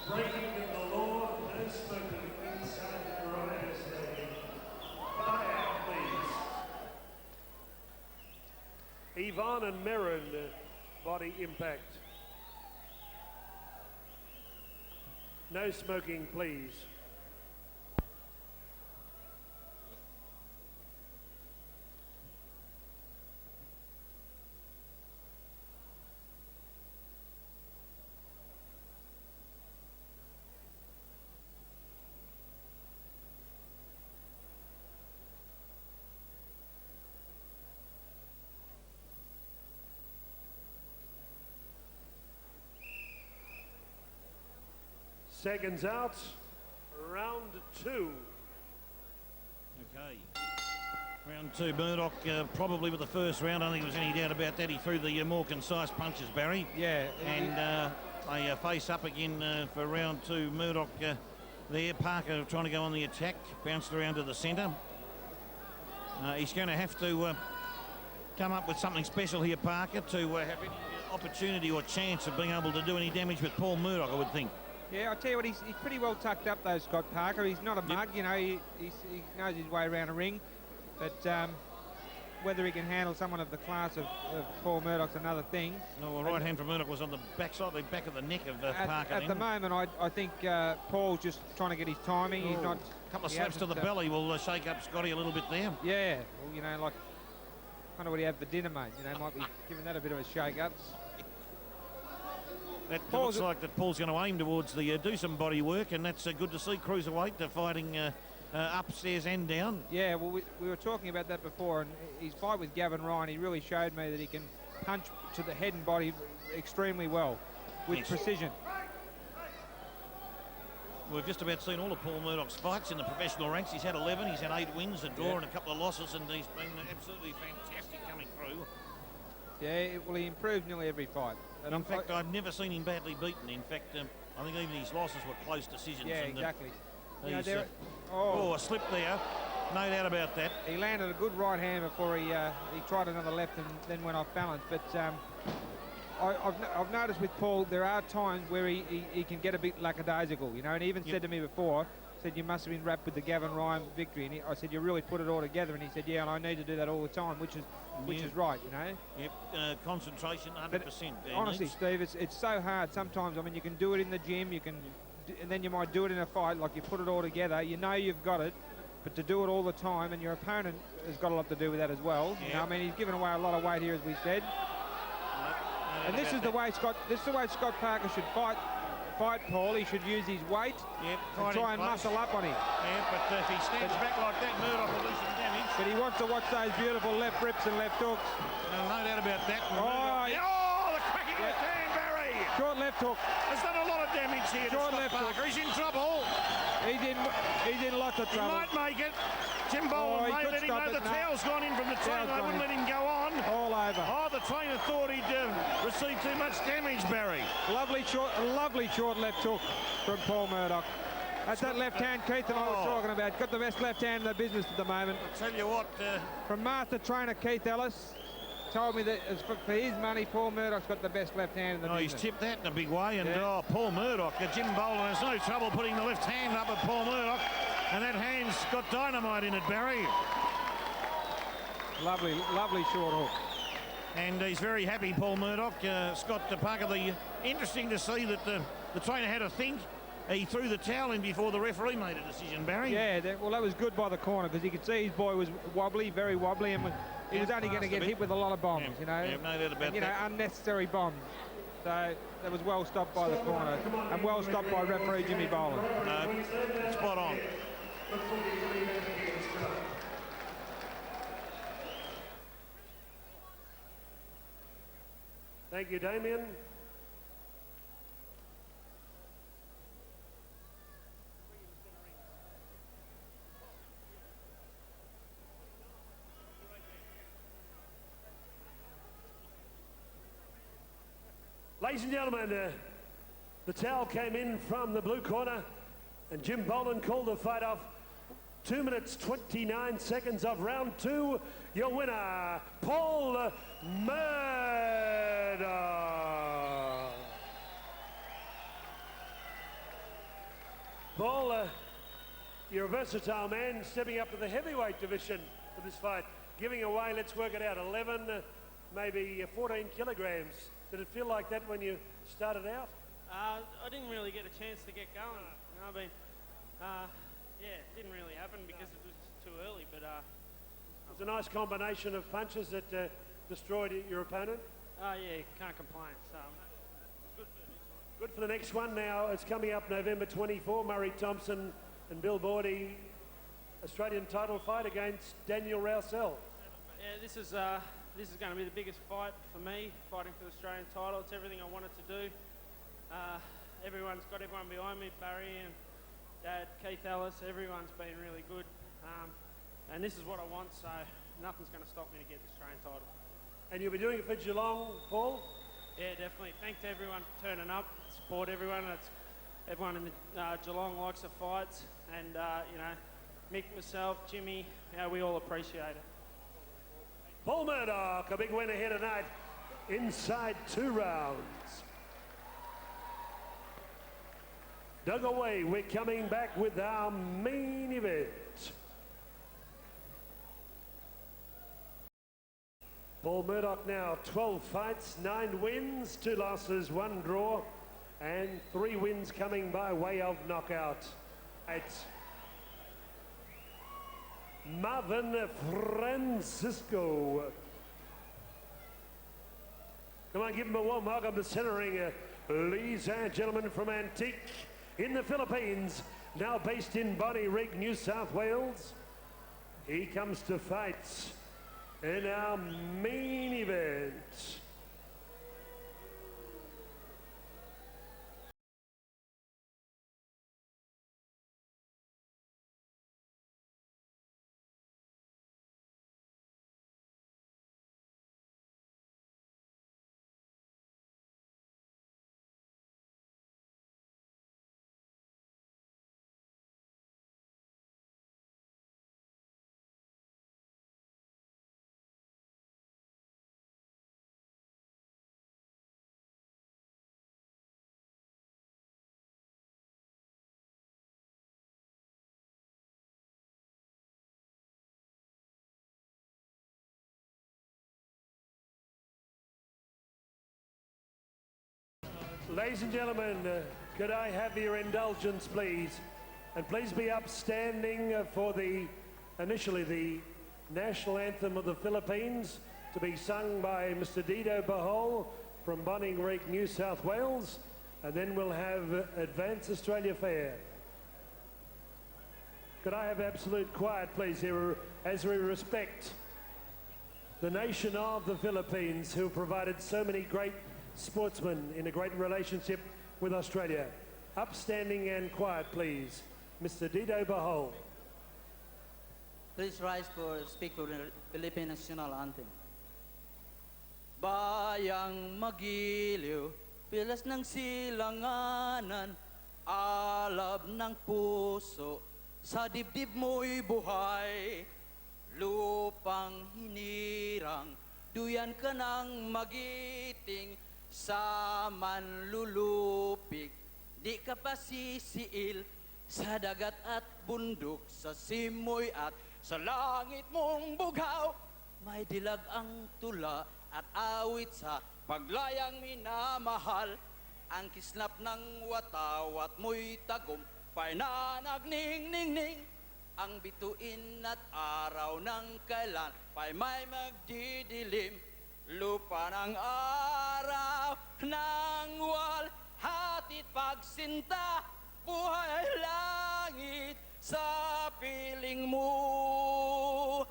Breaking the law, no smoking inside the Cario's stadium. Buyout, please. Yvonne and Merrin, body impact. No smoking, please. Seconds out, round 2.
Okay. Round 2, Murdoch probably with the first round. I don't think there was any doubt about that. He threw the more concise punches, Barry.
Yeah.
And a face up again for round 2. Murdoch there. Parker trying to go on the attack. Bounced around to the centre. He's going to have to come up with something special here, Parker, to have any opportunity or chance of being able to do any damage with Paul Murdoch, I would think.
Yeah, I'll tell you what, he's pretty well tucked up though, Scott Parker. He's not a mug, you know, he knows his way around a ring. But whether he can handle someone of the class of Paul Murdoch's another thing.
Well, right hand from Murdoch was on the backside, the back of the neck of Parker.
At the moment, I think Paul's just trying to get his timing. He's not...
A couple of slaps to the belly will shake up Scotty a little bit there.
Yeah, well, you know, like, kind of what he had for dinner, mate. You know, might be giving that a bit of a shake-up.
That looks like that Paul's going to aim towards the do some body work, and that's good to see. Cruiserweight fighting upstairs and down.
Yeah, well, we were talking about that before, and his fight with Gavin Ryan, he really showed me that he can punch to the head and body extremely well with precision.
We've just about seen all of Paul Murdoch's fights in the professional ranks. He's had 11, he's had 8 wins, a draw and a couple of losses, and he's been absolutely fantastic coming through.
Yeah, well, he improved nearly every fight.
And in fact, I've never seen him badly beaten. In fact, I think even his losses were close decisions.
Yeah, exactly.
You know, a slip there, no doubt about that.
He landed a good right hand before he tried another left and then went off balance. But I've noticed with Paul, there are times where he can get a bit lackadaisical, you know, and he even said to me before, said you must have been wrapped with the Gavin Ryan victory, and I said you really put it all together, and he said yeah, and I need to do that all the time, which is right, you know.
Yep, concentration 100%.
Honestly, Steve, it's so hard sometimes. I mean, you can do it in the gym, and then you might do it in a fight, like you put it all together, you know you've got it, but to do it all the time, and your opponent has got a lot to do with that as well.
Yep.
You know, I mean, he's given away a lot of weight here, as we said. And this is the way Scott Parker should fight Paul. He should use his weight and try and muscle up on him.
Yeah, but if he stands back like that, Murdoch will do some damage.
But he wants to watch those beautiful left rips and left hooks.
No doubt about that.
The
cracking left hand, Barry!
Short left hook.
Has done a lot of damage here to Scott Parker. He's in trouble.
He's in lots of trouble.
He might make it. Jim Boland may let him know. The towel's gone in from the trainer. They wouldn't let him go on.
All over.
Oh, the trainer thought he'd received too much damage, Barry.
Lovely short left hook from Paul Murdoch. That's that left hand Keith and I were talking about. Got the best left hand in the business at the moment.
I'll tell you what.
From master trainer Keith Ellis, told me that for his money, Paul Murdoch's got the best left hand in the business.
He's tipped that in a big way, and Paul Murdoch, Jim Boland has no trouble putting the left hand up at Paul Murdoch, and that hand's got dynamite in it, Barry.
Lovely short hook.
And he's very happy, Paul Murdoch. Scott Parker, interesting to see that the trainer had a think. He threw the towel in before the referee made a decision, Barry.
Yeah, that was good by the corner, because he could see his boy was wobbly, very wobbly, and he was only going to get hit with a lot of bombs, you know.
Yeah, no doubt about
that. You know, unnecessary bombs. So that was well stopped by the corner and well stopped by referee Jimmy Boland.
No, spot on.
Thank you, Damien. Ladies and gentlemen, the towel came in from the blue corner and Jim Boland called the fight off. 2 minutes 29 seconds of round 2. Your winner, Paul Murdoch. Paul, you're a versatile man stepping up to the heavyweight division for this fight, giving away, let's work it out, 11, maybe 14 kilograms. Did it feel like that when you started out?
I didn't really get a chance to get going. You know, yeah, it didn't really happen because it was too early, but...
it was a nice combination of punches that destroyed your opponent.
Yeah, can't complain, so... Good for the next one.
Good for the next one now. It's coming up November 24. Murray Thompson and Bill Bordy, Australian title fight against Daniel Rousell.
Yeah, this is going to be the biggest fight for me, fighting for the Australian title. It's everything I wanted to do. Everyone's got everyone behind me, Barry and Dad, Keith Ellis, everyone's been really good. And this is what I want, so nothing's going to stop me to get the Australian title.
And you'll be doing it for Geelong, Paul?
Yeah, definitely. Thanks to everyone for turning up, support everyone. Everyone in Geelong likes the fights, and you know, Mick, myself, Jimmy, we all appreciate it.
Paul Murdoch, a big winner here tonight, inside 2 rounds. Dug away, we're coming back with our main event. Paul Murdoch now, 12 fights, 9 wins, 2 losses, 1 draw, and 3 wins coming by way of knockout. It's Marvin Francisco. Come on, give him a warm welcome to centering, ladies and gentlemen, from Antique in the Philippines, now based in Bonnyrigg, New South Wales. He comes to fight in our main event. Ladies and gentlemen, could I have your indulgence, please? And please be upstanding for initially the national anthem of the Philippines, to be sung by Mr. Dido Bahol from Bonnyrigg, New South Wales, and then we'll have Advance Australia Fair. Could I have absolute quiet, please, here, as we respect the nation of the Philippines, who provided so many great sportsmen in a great relationship with Australia. Upstanding and quiet, please. Mr. Dido Bahol.
Please rise for speak for the Philippine National Anthem. Bayang magiliw, pilas ng silanganan, alab ng puso, sa dibdib mo'y buhay, lupang hinirang, duyan ka ng magiting, sa manlulupig, di ka pa sisiil, sa dagat at bundok, sa simoy at sa langit mong bughaw, may dilag ang tula at awit sa paglayang minamahal, ang kislap ng watawat mo'y tagum, painanagning-ning-ning, ang bituin at araw ng kailan, pa'y may magdidilim,
lupa ng araw ng walhatit pagsinta, buhay langit sa piling mo.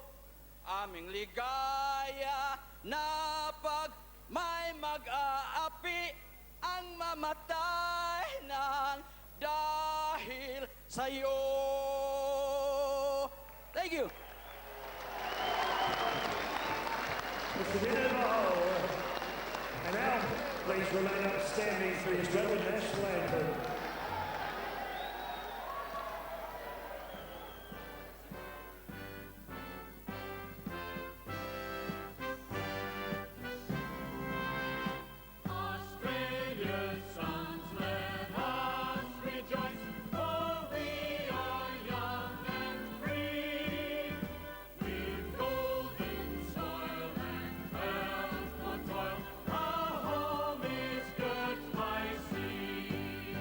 Aming ligaya na pag may mag-aapi ang mamatay ng dahil sa'yo. Thank you.
Mr. Beddoe, and now please remain upstanding for the Australian National Anthem.
Australia's sons, let us rejoice, for we are young and free. With golden soil and wealth for toil, our home is girt by sea.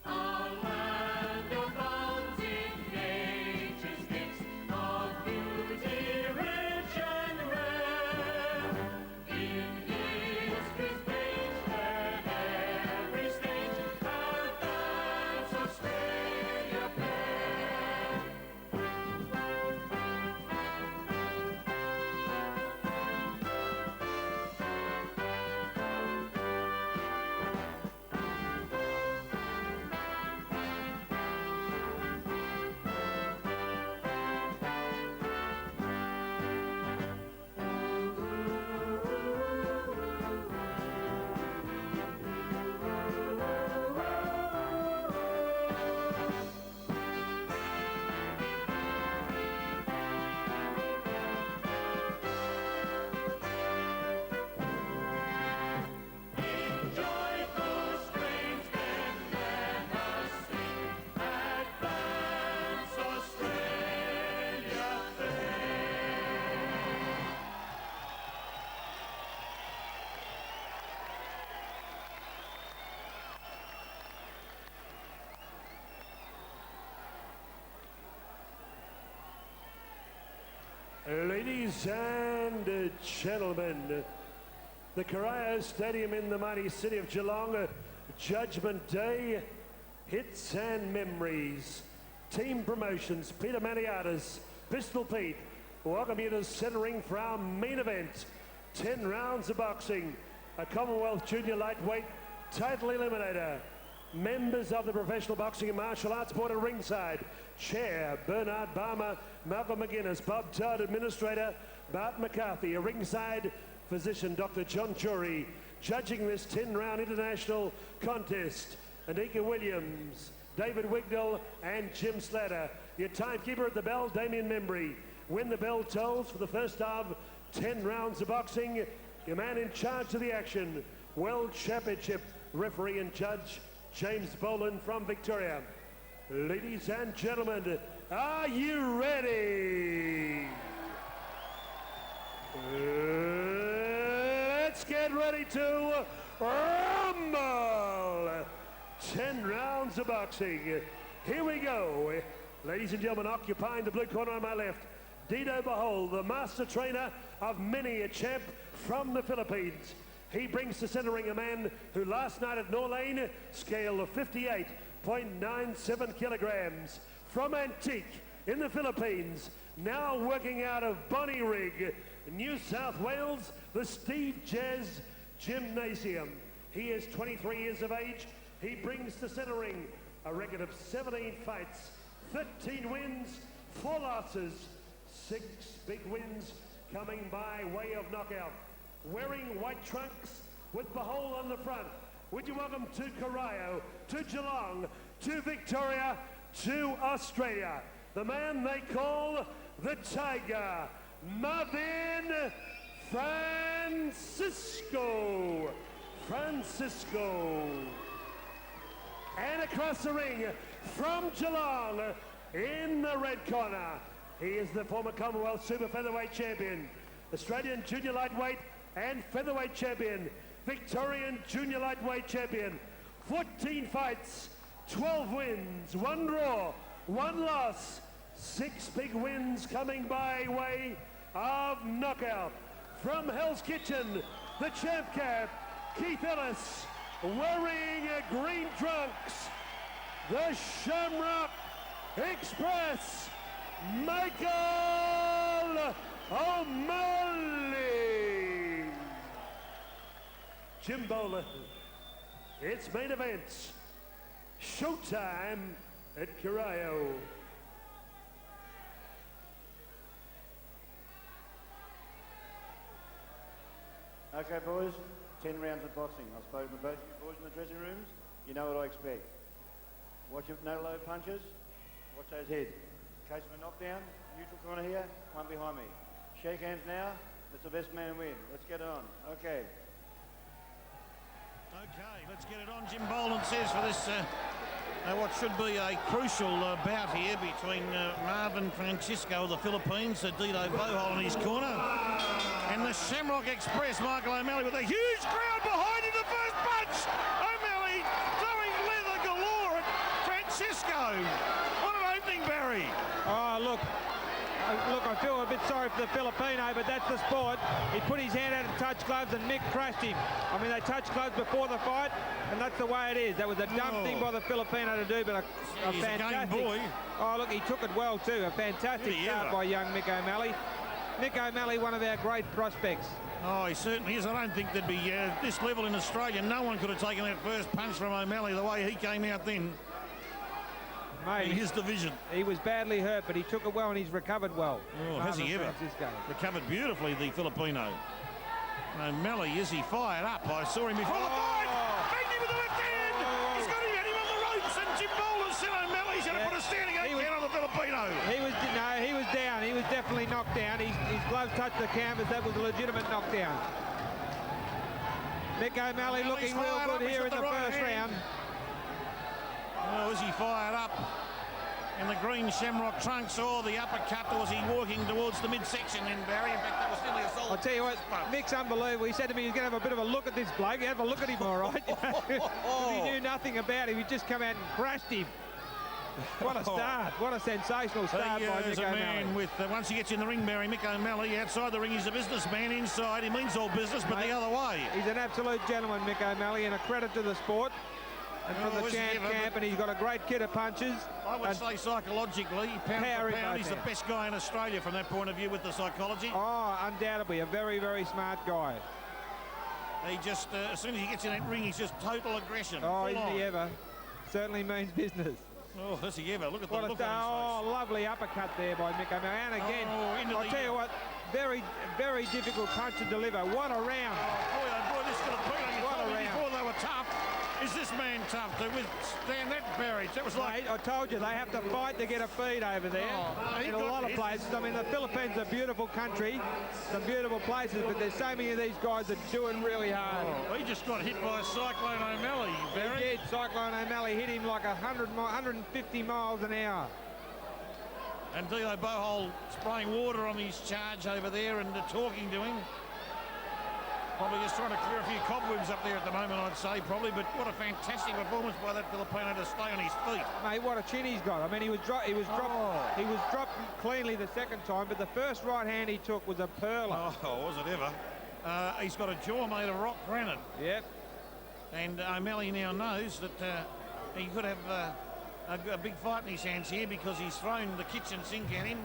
Our land abounds in nature's gifts, of beauty rich and rare. In history's page, turn every stage, advance Australia fair. Joyful strains then let us sing, advance Australia fair.
Ladies and gentlemen, the Cario Stadium in the mighty city of Geelong, Judgement Day, hits and memories. Team promotions, Peter Maniatis, Pistol Pete, welcome you to centering for our main event. 10 rounds of boxing, a Commonwealth Junior Lightweight title eliminator. Members of the Professional Boxing and Martial Arts Board at ringside. Chair, Bernard Barmer, Malcolm McGuinness, Bob Todd, Administrator, Bart McCarthy, a ringside physician, Dr. John Jury, judging this 10-round international contest, Anika Williams, David Wigdall, and Jim Slatter. Your timekeeper at the bell, Damien Membry. When the bell tolls for the first of 10 rounds of boxing, your man in charge of the action, World Championship referee and judge, James Boland from Victoria. Ladies and gentlemen, are you ready? Let's get ready to rumble! 10 rounds of boxing. Here we go. Ladies and gentlemen, occupying the blue corner on my left, Dido Behold, the master trainer of many a champ from the Philippines. He brings to centering a man who last night at Norlane scaled of 58.97 kilograms. From Antique in the Philippines, now working out of Bonnyrigg, New South Wales, the Steve Jazz Gymnasium. He is 23 years of age. He brings to centering a record of 17 fights, 13 wins, 4 losses, 6 big wins coming by way of knockout. Wearing white trunks with Behold on the front. Would you welcome to Cario, to Geelong, to Victoria, to Australia, the man they call the Tiger, Marvin Francisco. And across the ring from Geelong in the red corner, he is the former Commonwealth Super Featherweight Champion, Australian Junior Lightweight and Featherweight Champion, Victorian Junior Lightweight Champion, 14 fights, 12 wins, 1 draw, 1 loss, 6 big wins coming by way of knockout. from Hell's Kitchen, the champ cap, Keith Ellis, wearing green trunks, the Shamrock Express, Michael O'Malley. Jim Bowler, it's main event. Showtime at Cario.
Okay, boys, 10 rounds of boxing. I've spoken to both you boys in the dressing rooms. You know what I expect. Watch it, no low punches. Watch those heads. In case of a knockdown, neutral corner here, one behind me. Shake hands now. That's the best man win. Let's get it on. Okay.
Okay, let's get it on. Jim Boland says for this, what should be a crucial bout here between Marvin Francisco of the Philippines, Dito Bohol in his corner, and the Shamrock Express, Michael O'Malley, with a huge crowd behind him. The first punch! O'Malley throwing leather galore at Francisco. What an opening, Barry.
Oh, look, I feel a bit sorry for the Filipino, but that's the sport. He put his hand out and touched gloves, and Mick crushed him. I mean, they touched gloves before the fight, and that's the way it is. That was a dumb thing by the Filipino to do, but a fantastic...
Game boy.
Oh, look, he took it well, too. A fantastic start by young Mick O'Malley. Mick O'Malley, one of our great prospects.
Oh, he certainly is. I don't think there'd be this level in Australia. No one could have taken that first punch from O'Malley the way he came out then.
Mate,
in his division.
He was badly hurt, but he took it well and he's recovered well.
Oh, has he ever? Recovered beautifully, the Filipino. O'Malley, is he fired up? I saw him before the fight. Banged him with the left hand. He's got him, had him on the ropes, and Jim Boland said O'Malley's going to put a standing ovation on the Filipino.
He was down. He was definitely knocked down. His gloves touched the canvas. That was a legitimate knockdown. Mick O'Malley looking real good here in the first round.
Oh, is he fired up in the green Shamrock trunks or the uppercut, or was he walking towards the midsection in Barry? In fact, that was nearly a solid.
I'll tell you what, Mick's unbelievable. He said to me he's going to have a bit of a look at this bloke. He had a look at him all right. He knew nothing about him. He just come out and crashed him. What a start. What a sensational start by Mick O'Malley.
Man with, once he gets in the ring, Barry, Mick O'Malley, outside the ring, he's a businessman. Inside, he means all business, but the other way.
He's an absolute gentleman, Mick O'Malley, and a credit to the sport. And from the champ camp, and he's got a great kit of punches.
I would say psychologically, pound for pound, he's the best guy in Australia from that point of view with the psychology.
Oh, undoubtedly, a very, very smart guy.
He just, as soon as he gets in that ring, he's just total aggression.
Oh, isn't he ever? Certainly means business.
Oh, is he ever? Look at the look on his face.
Oh, lovely uppercut there by Mick O'Malley. And again, I'll tell you what, very, very difficult punch to deliver. What a round.
Oh, boy, this Filipino,
what a round.
Before they were tough. Is this man tough to withstand that barrage? That was like...
Mate, I told you, they have to fight to get a feed over there. In a lot of places. I mean, the Philippines are a beautiful country, some beautiful places, but there's so many of these guys that are doing really hard.
Oh, he just got hit by Cyclone O'Malley, Barry.
He did. Cyclone O'Malley hit him like 150 miles an hour.
And Dito Bohol spraying water on his charge over there and talking to him. Probably just trying to clear a few cobwebs up there at the moment, I'd say, probably. But what a fantastic performance by that Filipino to stay on his feet.
Mate, what a chin he's got. I mean, he was dropped cleanly the second time, but the first right hand he took was a perler.
Oh, was it ever? He's got a jaw made of rock granite.
Yep.
And O'Malley now knows that he could have a big fight in his hands here because he's thrown the kitchen sink at him.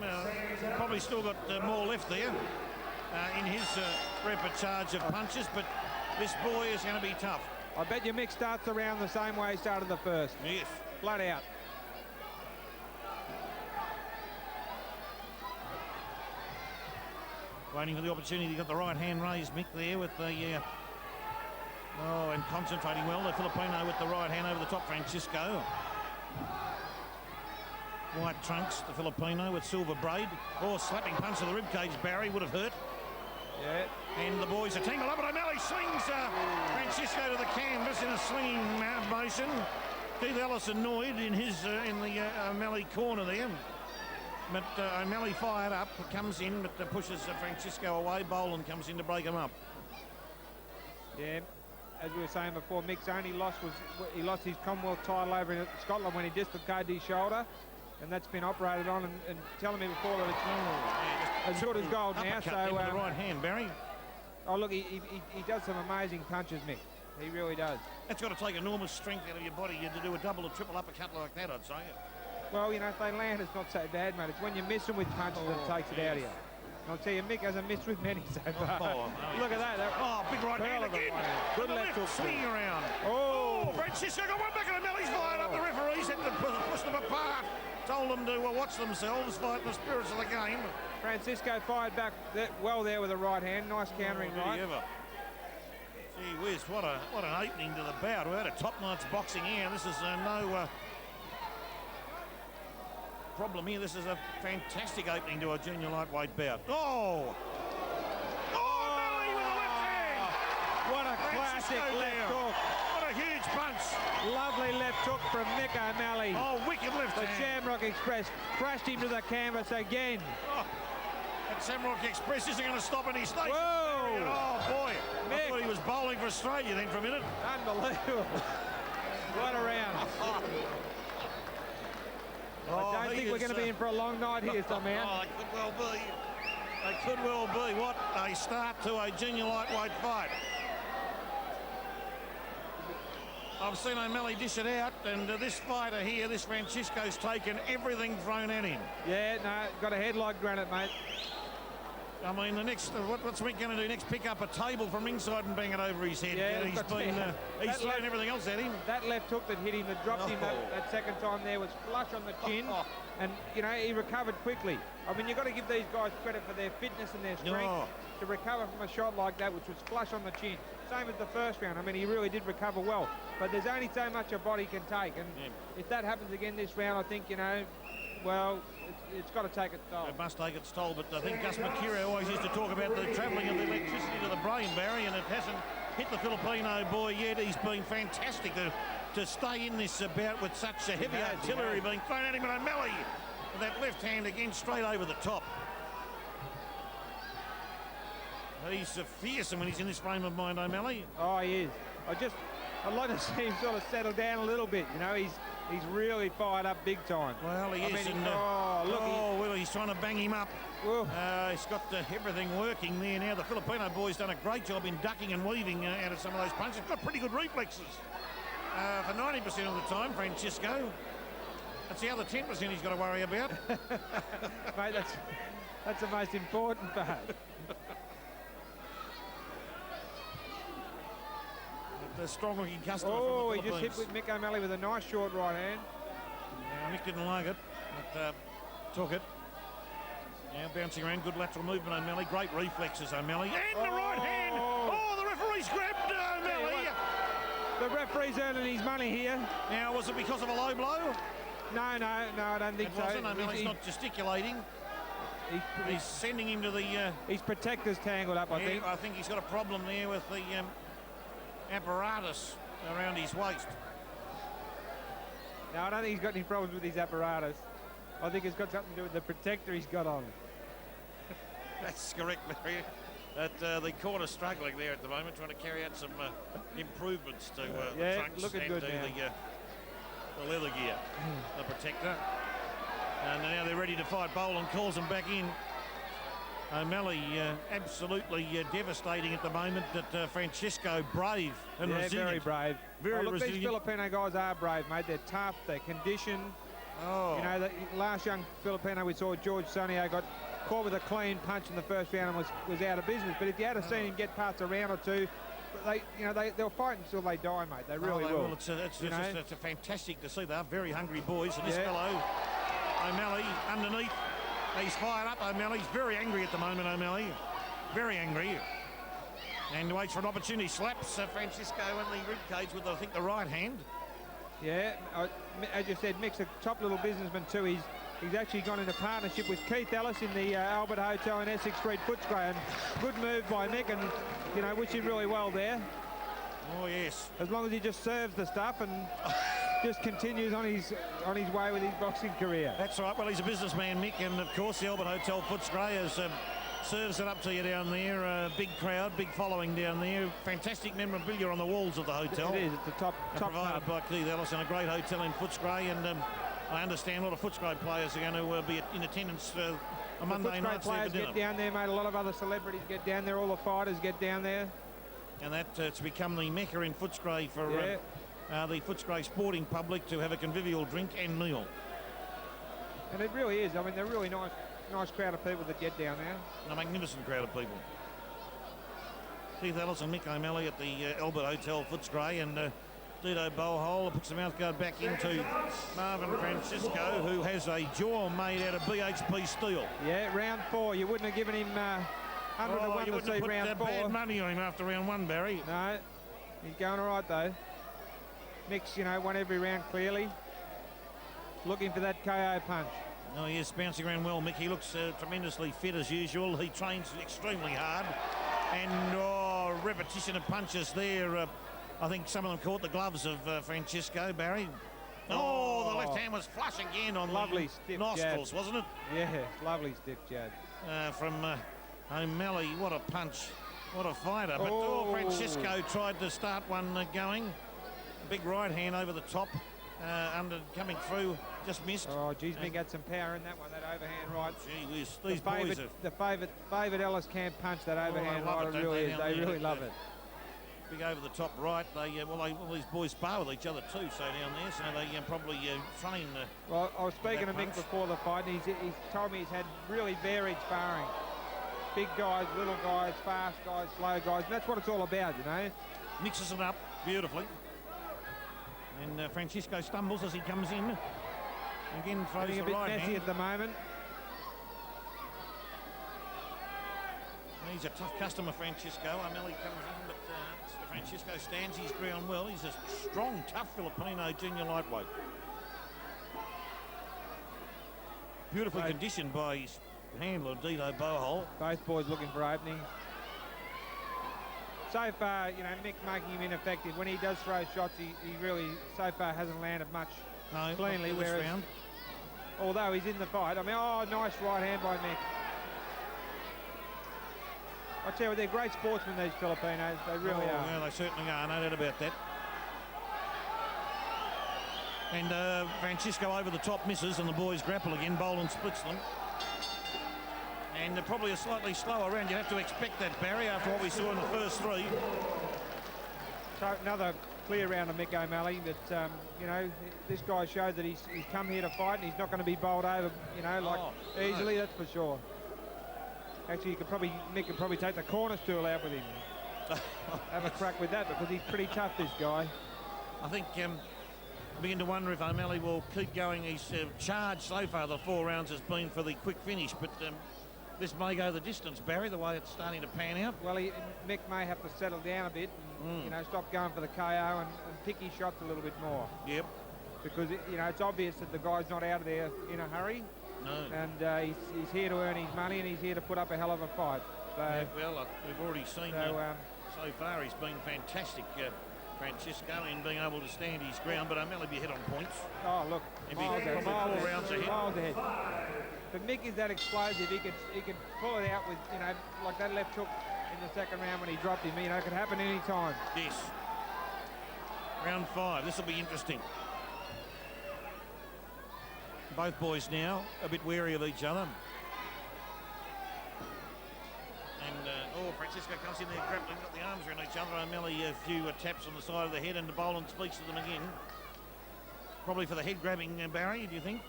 Probably still got more left there. In his repertoire of punches, but this boy is going to be tough.
I bet your Mick starts around the same way he started the first.
Yes.
Flat out.
Waiting for the opportunity. Got the right hand raised, Mick, there with the... and concentrating well. The Filipino with the right hand over the top, Francisco. White trunks, the Filipino with silver braid. Oh, slapping punch to the ribcage, Barry, would have hurt.
Yeah.
And the boys are tangled up, and O'Malley swings Francisco to the canvas in a swinging motion. Keith Ellis annoyed in his in the O'Malley corner there. But O'Malley fired up, comes in, but pushes Francisco away. Boland comes in to break him up.
Yeah, as we were saying before, Mick's only loss was he lost his Commonwealth title over in Scotland when he dislocated his shoulder. And that's been operated on, and telling me before that it's as good as gold now.
So the right hand, Barry.
Oh, look, he does some amazing punches, Mick. He really does.
That's got to take enormous strength out of your body to do a double or triple uppercut like that, I'd say.
Well, you know, if they land, it's not so bad, mate. It's when you miss them with punches that takes it out of you. And I'll tell you, Mick hasn't missed with many so far. Look at that.
Big right hand again.
Good left hook.
Swinging around.
Oh,
Francisco got one back in the belly's fired up. The referees had to push them apart. Told them to watch themselves, fight the spirits of the game.
Francisco fired back well there with a right hand. Nice countering right.
Gee whiz, what an opening to the bout. We had a top notch boxing here. This is no problem here. This is a fantastic opening to a junior lightweight bout. Melly with a left hand.
What a classic left hook.
What a huge punch.
Lovely left hook from Mick O'Malley.
Oh, wicked left
the
hand.
Shamrock Express crashed him to the canvas again.
That Shamrock Express isn't going to stop any station.
Whoa!
Oh, boy.
Mick.
I thought he was bowling for Australia then for a minute.
Unbelievable. What a round. I don't think we're going to be in for a long night here somehow.
It could well be. It could well be. What a start to a junior lightweight fight. I've seen O'Malley dish it out, and this fighter here, this Francisco's taken everything thrown at him.
Yeah, no, got a head like granite, mate.
I mean, the next, what's Mick going to do next? Pick up a table from ringside and bang it over his head.
Yeah,
he's thrown everything else at him.
That left hook that hit him, that dropped him that second time there was flush on the chin. And, you know, he recovered quickly. I mean, you've got to give these guys credit for their fitness and their strength to recover from a shot like that, which was flush on the chin. Same as the first round. I mean, he really did recover well. But there's only so much a body can take. And if that happens again this round, I think, you know, well, it's got to take its toll.
It must take its toll, but I think Gus Mercurio always used to talk about the travelling of the electricity to the brain, Barry, and it hasn't hit the Filipino boy yet. He's been fantastic to stay in this bout with such a heavy artillery being thrown at him. And O'Malley with that left hand again straight over the top. He's fearsome when he's in this frame of mind, O'Malley.
Oh, he is. I'd like to see him sort of settle down a little bit. You know, he's really fired up big time.
Well, he is.
Mean,
and, he's trying to bang him up. He's got everything working there now. The Filipino boy's done a great job in ducking and weaving out of some of those punches. Got pretty good reflexes for 90% of the time, Francisco. That's the other 10% he's got to worry about.
Mate, that's the most important part.
The strong-looking customer
from
the
he just hit with Mick O'Malley with a nice short right hand.
Mick didn't like it, but took it. Now bouncing around, good lateral movement, O'Malley. Great reflexes, O'Malley. And the right hand! Oh, the referee's grabbed O'Malley.
The referee's earning his money here.
Now, was it because of a low blow?
No, I don't think so.
O'Malley's not gesticulating. He's sending him to the...
his protector's tangled up, I think.
I think he's got a problem there with the... apparatus around his waist.
No, I don't think he's got any problems with his apparatus. I think it's got something to do with the protector he's got on.
That's correct, Mary. The corner's struggling there at the moment, trying to carry out some improvements to the trunks
looking
and
good
to
now.
The leather gear, the protector. And now they're ready to fight. Boland calls them back in. O'Malley absolutely devastating at the moment, but Francisco brave and resilient.
Very brave.
Very
look,
resilient.
These Filipino guys are brave, mate. They're tough, they're conditioned. You know, the last young Filipino we saw, George Sonio, got caught with a clean punch in the first round and was out of business. But if you had seen him get past a round or two, they'll fight until they die, mate. They really will.
It's a fantastic to see. They're very hungry boys. And this fellow, O'Malley, underneath. He's fired up, O'Malley. He's very angry at the moment, O'Malley. Very angry. And waits for an opportunity. Slaps Francisco in the ribcage with, I think, the right hand.
Yeah, as you said, Mick's a top little businessman too. He's actually gone into partnership with Keith Ellis in the Albert Hotel in Essex Street, Footscray. And good move by Mick, and, you know, wish him really well there.
Oh, yes.
As long as he just serves the stuff and... just continues on his way with his boxing career.
That's right. Well, he's a businessman, Mick, and of course the Albert Hotel Footscray serves it up to you down there. Big crowd, big following down there. Fantastic memorabilia on the walls of the hotel.
It is. It's a top
provided by Keith Ellis, and a great hotel in Footscray. And I understand a lot of Footscray players are going to be in attendance a Monday night
players get down there, mate. A lot of other celebrities get down there. All the fighters get down there.
And it's become the mecca in Footscray for the Footscray sporting public to have a convivial drink and meal.
And it really is. I mean, they're a really nice crowd of people that get down there.
A magnificent crowd of people. Keith Ellis and Mick O'Malley at the Albert Hotel, Footscray, and Dito Bowhole puts the mouthguard back into Marvin Francisco, who has a jaw made out of BHP steel.
Yeah, round 4. You wouldn't have given him 101
you
to
wouldn't
see
have
round
put
4.
bad money on him after round 1, Barry.
No, he's going all right, though. Mick's, won every round clearly. Looking for that KO punch.
Oh, yes, bouncing around well, Mick. He looks tremendously fit as usual. He trains extremely hard. And repetition of punches there. I think some of them caught the gloves of Francisco, Barry. Oh, the left hand was flush again on
lovely
the
stiff
nostrils,
jab.
wasn't it?
Yeah, lovely stiff jab.
From O'Malley, what a punch. What a fighter. But Francisco tried to start one going. Big right hand over the top. Coming through, just missed.
Oh, geez, Mick had some power in that one, that overhand right.
Gee whiz, these boys are...
The favourite Ellis can't punch that overhand right. It really is. They really love it.
Big over the top right. These boys spar with each other too, so down there, so they probably train.
Well, I was speaking to Mick before the fight, and he's told me he's had really varied sparring. Big guys, little guys, fast guys, slow guys, and that's what it's all about,
Mixes it up beautifully. And Francisco stumbles as he comes in. Again, throws the right hand.
A bit messy at the moment.
He's a tough customer, Francisco. O'Malley comes in, but Francisco stands his ground well. He's a strong, tough Filipino junior lightweight. Beautifully conditioned by his handler, Dito Bowhole.
Both boys looking for openings. So far, Mick making him ineffective. When he does throw shots, he really, so far, hasn't landed much cleanly.
Whereas, round.
Although he's in the fight. I mean, nice right hand by Mick. I tell you what, they're great sportsmen, these Filipinos. They really are.
Yeah, they certainly are. No doubt about that. And Francisco over the top misses, and the boys grapple again. Boland splits them. And probably a slightly slower round. You'd have to expect that, Barry, after what we saw in the first 3.
So another clear round of Mick O'Malley. That this guy showed that he's come here to fight, and he's not going to be bowled over, easily. That's for sure. Actually, Mick could probably take the corner stool out with him. Have a crack with that, because he's pretty tough, this guy.
I think I begin to wonder if O'Malley will keep going. His charge so far, the 4 rounds, has been for the quick finish, but this may go the distance, Barry, the way it's starting to pan out.
Well, Mick may have to settle down a bit and, stop going for the KO and pick his shots a little bit more.
Yep.
Because, it's obvious that the guy's not out of there in a hurry.
No.
And he's here to earn his money, and he's here to put up a hell of a fight. So,
yeah, well, we've already seen so far he's been fantastic, Francisco, in being able to stand his ground, but O'Malley be ahead on points.
Oh, look,
miles ahead.
Miles ahead. But Mick is that explosive. He can pull it out with, like that left hook in the second round when he dropped him. It could happen any time.
Yes. Round 5. This will be interesting. Both boys now a bit wary of each other. And Francisco comes in there grappling, got the arms around each other. O'Malley a few taps on the side of the head, and Boland speaks to them again. Probably for the head grabbing, Barry, do you think?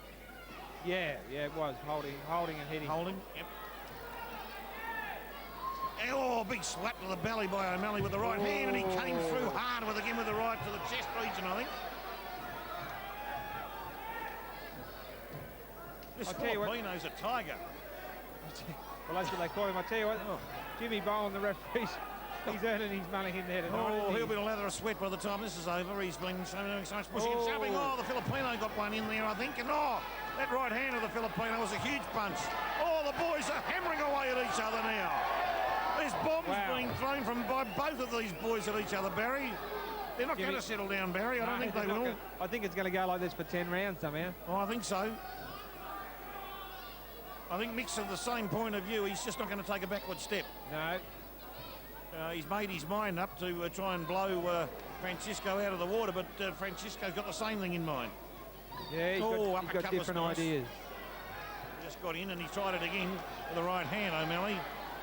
Yeah, it was holding and hitting.
Holding, yep. Oh, big slap to the belly by O'Malley with the right hand, and he came through hard with the right to the chest region, I think. This Filipino's a tiger.
Well, that's what they call him. I tell you what, Jimmy Bowen, the referee, he's earning his money in there tonight.
Oh, he'll be a lather of sweat by the time this is over. He's been doing so much pushing and shoving. Oh, the Filipino got one in there, I think. And that right hand of the Filipino was a huge punch. Oh, the boys are hammering away at each other now. There's bombs being thrown by both of these boys at each other, Barry. They're not going to settle down, Barry. I don't think they will.
I think it's going to go like this for 10 rounds somehow.
Oh, I think so. I think Mick's of the same point of view. He's just not going to take a backward step.
No.
He's made his mind up to try and blow Francisco out of the water, but Francisco's got the same thing in mind.
Yeah, he's got different ideas.
just got in and he tried it again with the right hand, O'Malley.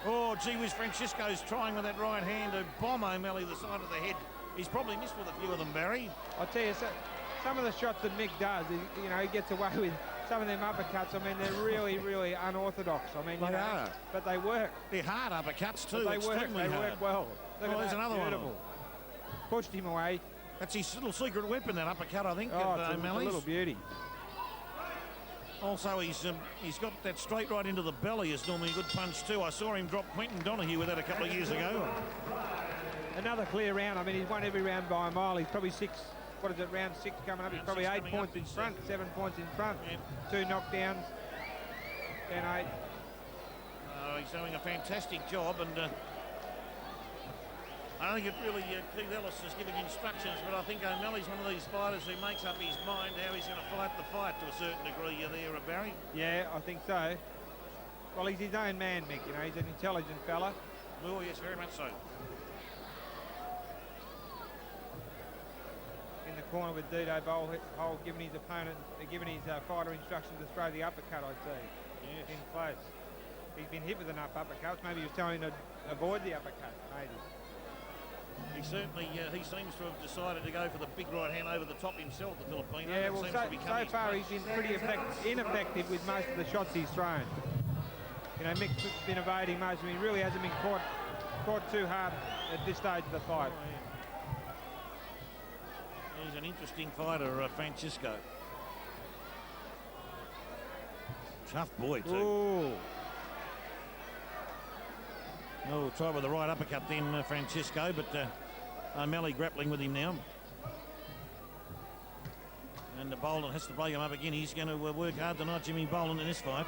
Oh, gee whiz, Francisco's trying with that right hand to bomb O'Malley the side of the head. He's probably missed with a few of them, Barry.
I'll tell you, some of the shots that Mick does, he gets away with some of them uppercuts. I mean, they're really, really unorthodox. I mean,
They are.
But they work.
They're hard uppercuts too.
But they work well. Look at
There's
that,
another
beautiful.
one.
Pushed him away.
That's his little secret weapon, that uppercut, I think.
Oh, it's a
O'Malley's.
little beauty.
Also, he's got that straight right into the belly is normally a good punch too. I saw him drop Quentin Donahue with that a couple of years ago.
Another clear round. I mean, he's won every round by a mile. He's probably round 6 coming up. He's probably 8 points in front, 7 points in front. Yeah. 2 knockdowns, 10-8.
He's doing a fantastic job, and I don't think it really, Keith Ellis is giving instructions, but I think O'Malley's one of these fighters who makes up his mind how he's going to fight the fight to a certain degree there, Barry.
Yeah, I think so. Well, he's his own man, Mick, he's an intelligent fella.
Oh, yes, very much so.
In the corner with Beddoe Hole giving his opponent, giving his fighter instructions to throw the uppercut, I'd say. Yes. In close. He's been hit with enough uppercuts. Maybe he was telling him to avoid the uppercut, maybe.
He certainly, he seems to have decided to go for the big right hand over the top himself, the Filipino.
Yeah, well, so far he's been pretty ineffective with most of the shots he's thrown. Mick's been evading most of them. He really hasn't been caught too hard at this stage of the fight.
Oh, yeah. He's an interesting fighter, Francisco. Tough boy, too.
Ooh.
Oh, try with the right uppercut then, Francisco, but O'Malley grappling with him now. And Boland has to break him up again. He's going to work hard tonight, Jimmy Boland, in this fight.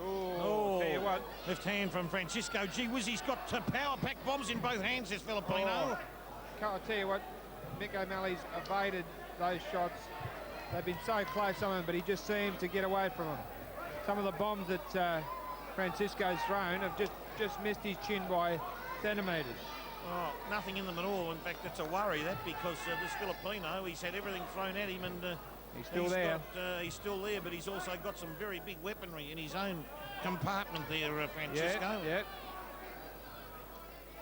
Oh, tell you what.
Left hand from Francisco. Gee whiz, he's got power-packed bombs in both hands, this Filipino.
Oh. I'll tell you what, Mick O'Malley's evaded those shots. They've been so close, some of them, but he just seemed to get away from them. Some of the bombs that Francisco's thrown have just missed his chin by centimetres.
Oh, nothing in them at all. In fact, it's a worry, that, because this Filipino, he's had everything thrown at him, and
he's still there.
He's still there, but he's also got some very big weaponry in his own compartment there, Francisco.
Yeah.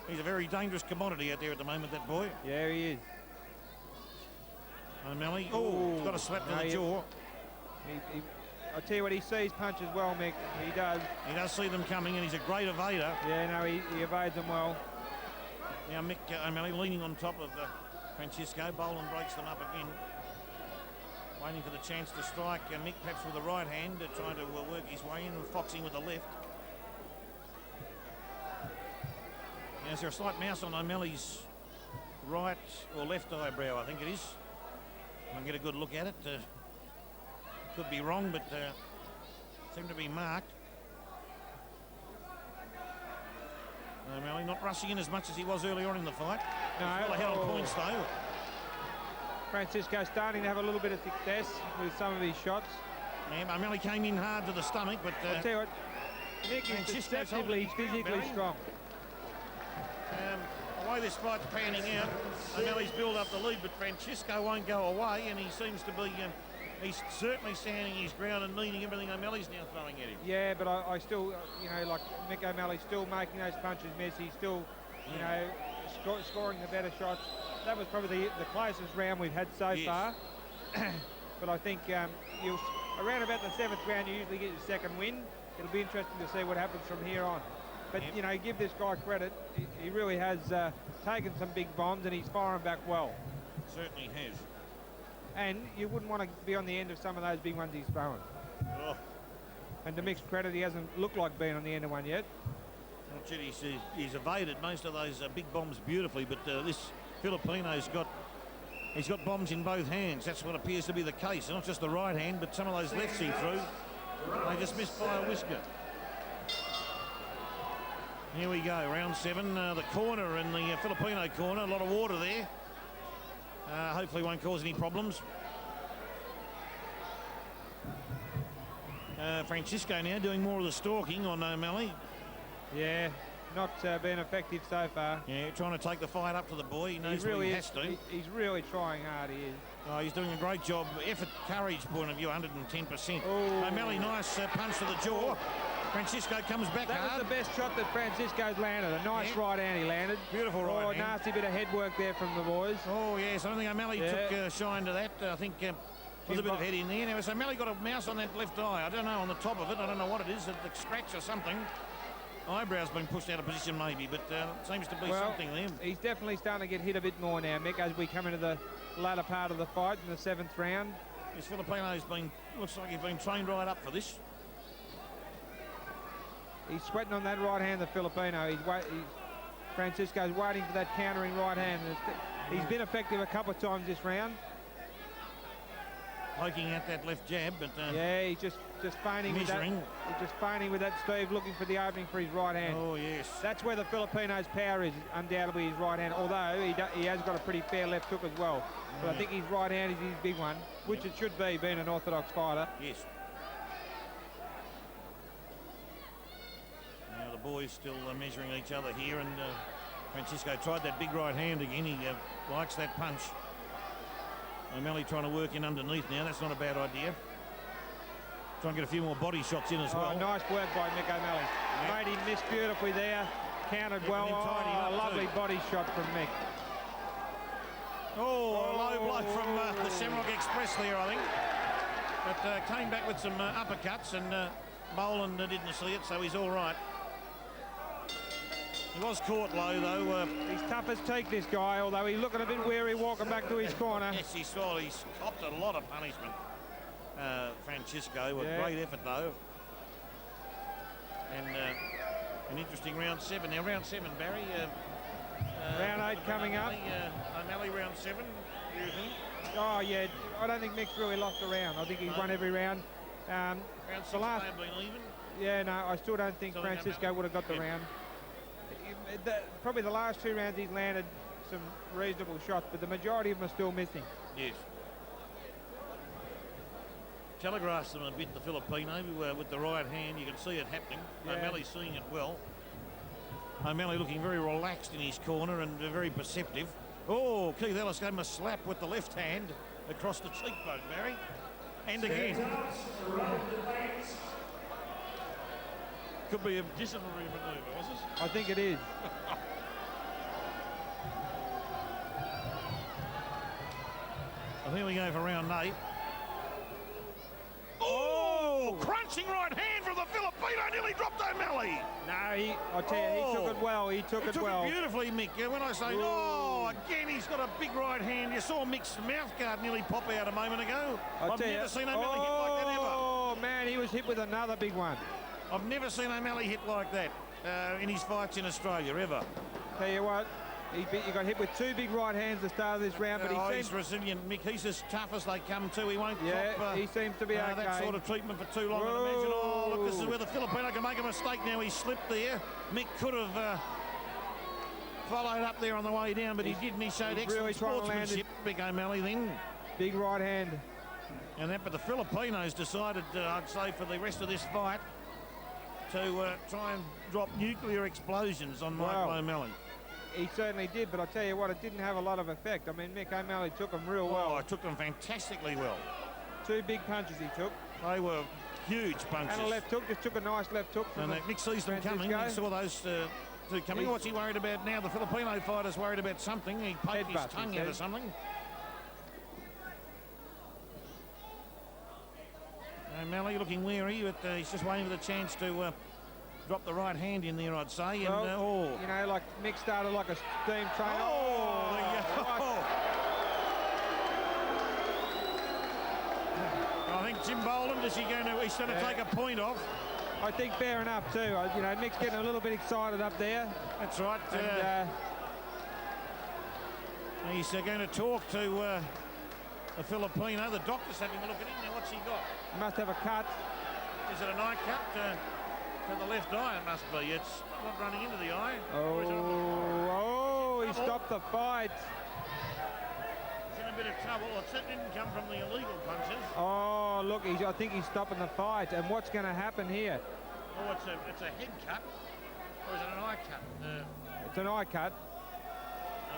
He's a very dangerous commodity out there at the moment, that boy.
Yeah, he is.
O'Malley. Oh, he's got a slap to the jaw.
I'll tell you what, he sees punches well, Mick. He does.
He does see them coming, and he's a great evader.
Yeah, no, he evades them well.
Now Mick O'Malley leaning on top of Francisco. Boland breaks them up again. Waiting for the chance to strike. Mick perhaps with the right hand, trying to work his way in, and foxing with the left. Now, is there a slight mouse on O'Malley's right or left eyebrow? I think it is. I'll get a good look at it. Could be wrong, but seem to be marked. O'Malley not rushing in as much as he was earlier on in the fight.
No.
Well ahead on points, though.
Francisco starting to have a little bit of success with some of his shots.
Yeah, O'Malley came in hard to the stomach, but
I'll tell you what, Mick is deceptively physically strong.
The way this fight's panning out, O'Malley's built up the lead, but Francisco won't go away, and he seems to be, he's certainly standing his ground and meeting everything O'Malley's now throwing at him.
Yeah, but I still, like Mick O'Malley's still making those punches miss. He's still, scoring the better shots. That was probably the closest round we've had so far. But I think around about the 7th round, you usually get your second win. It'll be interesting to see what happens from here on. But, give this guy credit. He really has taken some big bombs, and he's firing back well.
Certainly has.
And you wouldn't want to be on the end of some of those big ones he's throwing.
Oh.
And to Mick's credit, he hasn't looked like being on the end of one yet.
Well, he's evaded most of those big bombs beautifully, but this Filipino's got bombs in both hands. That's what appears to be the case. Not just the right hand, but some of those lefts he threw, they just missed by a whisker. Here we go, round 7. The corner in the Filipino corner, a lot of water there. Hopefully won't cause any problems. Francisco now doing more of the stalking on O'Malley.
Yeah, not been effective so far.
Yeah, trying to take the fight up to the boy. He knows he really has to.
He's really trying hard, he is.
Oh, he's doing a great job. Effort, courage point of view, 110%. O'Malley, nice punch to the jaw. Francisco comes back
That
hard.
was the best shot that Francisco's landed. A nice right hand he landed.
Beautiful right hand.
Nasty bit of head work there from the boys.
Oh, yes. I don't think O'Malley took shine to that. I think was a bit of head in there. Now, so O'Malley got a mouse on that left eye. I don't know, on the top of it. I don't know what it is. A scratch or something. Eyebrow's been pushed out of position maybe, but seems to be something there.
He's definitely starting to get hit a bit more now, Mick, as we come into the latter part of the fight in the 7th round.
This Filipino's looks like he's been trained right up for this.
He's sweating on that right hand, the Filipino. Francisco's waiting for that countering right hand. He's been effective a couple of times this round.
Poking at that left jab, but
yeah, he's just feigning with that. He's just feigning with that, Steve, looking for the opening for his right hand.
Oh yes,
that's where the Filipino's power is, undoubtedly his right hand. Although he has got a pretty fair left hook as well. But I think his right hand is his big one, which it should be, being an orthodox fighter.
Yes. Now the boys still measuring each other here, and Francisco tried that big right hand again. He likes that punch. O'Malley trying to work in underneath now. That's not a bad idea. Try and get a few more body shots in as well.
Nice work by Mick O'Malley. Made him miss beautifully there. Countered well. A lovely body shot from Mick.
Oh, a low blow from the Shamrock Express there, I think. But came back with some uppercuts, and Boland didn't see it, so he's all right. He was caught low, though.
He's tough as teak, this guy, although he's looking a bit weary walking back to his corner.
Yes, he's copped a lot of punishment, Francisco. A great effort, though. And an interesting round 7. Now, round 7, Barry.
Round 8 coming up.
O'Malley round 7, do you think?
Oh, yeah. I don't think Mick's really lost a round. I think he's won every round.
Round 6 may have been even.
Yeah, no, I still don't think Francisco would have got the round. Probably the last 2 rounds he's landed some reasonable shots, but the majority of them are still missing.
Yes. Telegraphs them a bit, the Filipino, with the right hand. You can see it happening.
Yeah.
O'Malley's seeing it well. O'Malley looking very relaxed in his corner and very perceptive. Oh, Keith Ellis gave him a slap with the left hand across the cheekbone, Barry. And again. Could be a disciplinary manoeuvre, was it?
I think it is.
Well, here we go for round 8. Oh, crunching right hand from the Filipino, nearly dropped O'Malley.
No, I tell you, he took it well. He took it well.
It beautifully, Mick. When I say, again, he's got a big right hand. You saw Mick's mouth guard nearly pop out a moment ago. I've never seen O'Malley hit like that ever.
Oh, man, he was hit with another big one.
I've never seen O'Malley hit like that in his fights in Australia, ever.
Tell you what, he got hit with 2 big right hands at the start of this round, but
he's resilient, Mick. He's as tough as they come to. He won't
cop, he seems to be okay.
That sort of treatment for too long, I'd imagine. Oh, look, this is where the Filipino can make a mistake now. He slipped there. Mick could have followed up there on the way down, but he didn't. He showed excellent
really
sportsmanship, Big O'Malley, then.
Big right hand.
And but the Filipinos decided, I'd say, for the rest of this fight, to try and drop nuclear explosions on Michael O'Malley.
He certainly did, but I tell you what, it didn't have a lot of effect. I mean, Mick O'Malley took them real well.
Oh, took them fantastically well.
2 big punches he took.
They were huge punches.
And a left hook, just took a nice left hook from
Mick sees them coming. He saw those 2 coming. What's he worried about now? The Filipino fighter's worried about something. He poked his tongue out of something. O'Malley looking wary, but he's just waiting for the chance to drop the right hand in there, I'd say. And,
well, you know, like Mick started like a steam train.
I think Jim Boland, he's going to take a point off.
I think fair enough too. You know, Mick's getting a little bit excited up there.
That's right. And, he's going to talk to the Filipino. The doctor's having a look at him. Now, what's he got?
He must have a cut.
Is it an eye cut? To the left eye, it must be. It's not running into the eye.
Oh, he stopped the fight.
He's in a bit of trouble. It didn't come from the illegal punches.
Oh, look, I think he's stopping the fight. And what's going to happen here?
Oh, it's a head cut. Or is it an eye cut?
It's an eye cut.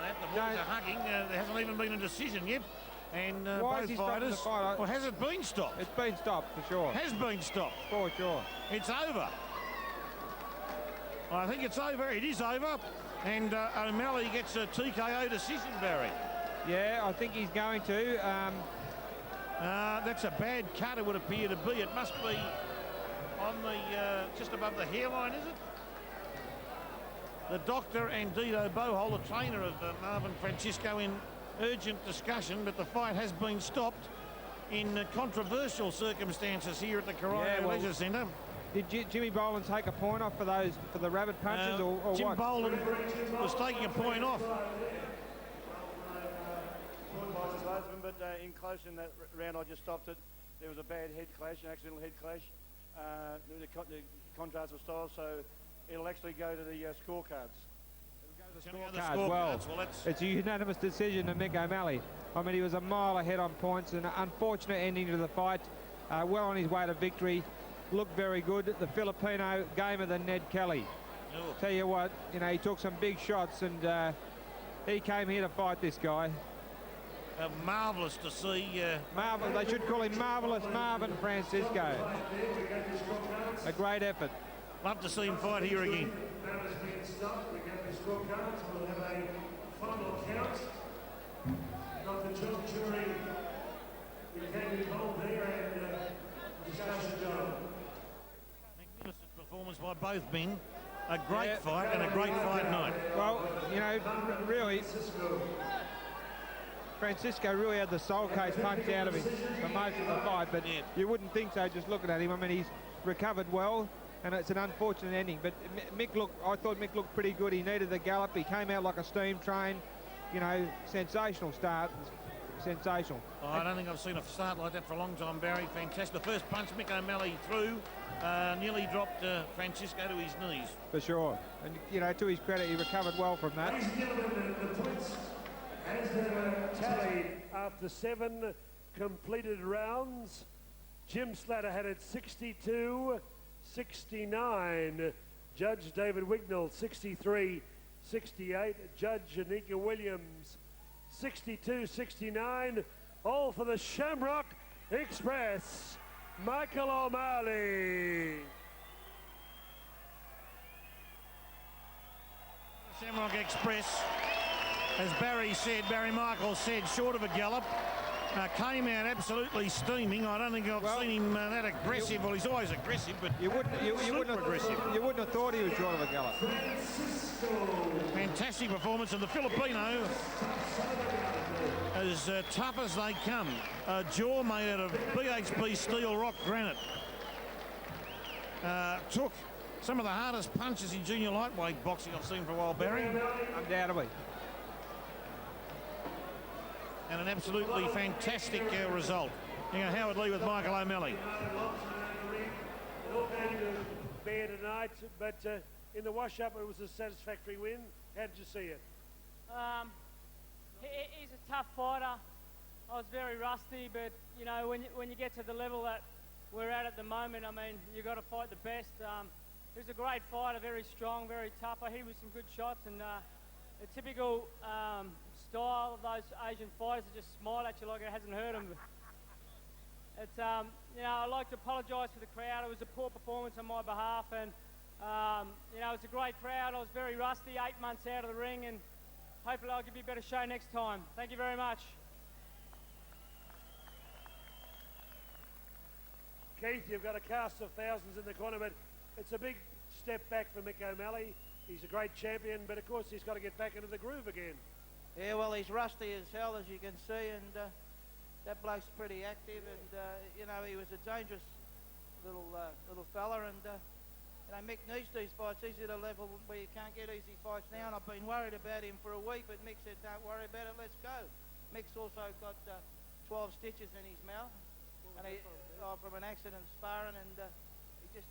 The boys are hugging. There hasn't even been a decision yet. And
Why is
both
he stopping
fighters...
the fight?
Well, has it been stopped?
It's been stopped, for sure.
Has been stopped.
For sure.
It's over. I think it's over. It is over. And O'Malley gets a TKO decision, Barry.
Yeah, I think he's going to.
That's a bad cut, it would appear to be. It must be on the just above the hairline, is it? The doctor and Dito Bohol, the trainer of Marvin Francisco, in urgent discussion, but the fight has been stopped in controversial circumstances here at the Cario Leisure Centre.
Did Jimmy Boland take a point off for the rabbit punches, or
Jim
what?
Boland was taking a point off.
But in close in that round, I just stopped it. There was a bad head clash, an accidental head clash. The contrast of styles, so it'll actually go to the scorecards.
Well, it's a unanimous decision to Mick O'Malley. I mean, he was a mile ahead on points, and an unfortunate ending to the fight. Well on his way to victory. Looked very good. The Filipino gamer than Ned Kelly. Tell you what, you know, he took some big shots, and he came here to fight this guy.
Marvellous to see.
They should call him Marvellous Marvin Francisco. A great effort.
Love to see him fight here again.
We'll have a final count. Dr. John Jury, we came involved there and discussion John.
Magnificent performance by both men. A great fight and a great fight night.
Well, you know, really, Francisco really had the soul case punched out of him for most of the fight, but you wouldn't think so just looking at him. I mean, he's recovered well, and it's an unfortunate ending. But I thought Mick looked pretty good. He needed the gallop. He came out like a steam train. You know, sensational start. Sensational.
Oh, I don't think I've seen a start like that for a long time, Barry. Fantastic. The first punch Mick O'Malley threw nearly dropped Francisco to his knees.
For sure. And, you know, to his credit, he recovered well from that.
Ladies and gentlemen, the points as tallied after 7 completed rounds. Jim Slatter had it 62-69. Judge David Wignall 63-68. Judge Anika Williams 62-69. All for the Shamrock Express. Michael O'Malley.
Shamrock Express, as Barry Michael said, short of a gallop. Came out absolutely steaming. I don't think I've seen him that aggressive. Well, he's always aggressive, but
you wouldn't have thought he was short of a gallop.
Fantastic performance of the Filipino. As tough as they come. A jaw made out of BHP steel rock granite. Took some of the hardest punches in junior lightweight boxing I've seen for a while, Barry.
Undoubtedly.
And an absolutely fantastic result. You know, Howard Lee with Michael O'Malley.
It all came to bear tonight, but in the wash-up it was a satisfactory win. How did you see it?
He's a tough fighter. I was very rusty, but you know, when you get to the level that we're at the moment, I mean, you've got to fight the best. He was a great fighter, very strong, very tough. I hit him with some good shots, and a typical style of those Asian fighters that just smile at you like it hasn't hurt them. It's, you know, I'd like to apologise for the crowd. It was a poor performance on my behalf, and you know, it's a great crowd. I was very rusty, 8 months out of the ring, and hopefully I'll give you a better show next time. Thank you very much.
Keith, you've got a cast of thousands in the corner, but it's a big step back for Mick O'Malley. He's a great champion, but of course he's got to get back into the groove again.
Yeah, well, he's rusty as hell, as you can see, and that bloke's pretty active, and you know, he was a dangerous little fella, and you know, Mick needs these fights. He's at a level where you can't get easy fights now, and I've been worried about him for a week, but Mick said, don't worry about it, let's go. Mick's also got 12 stitches in his mouth, and from an accident sparring, and he just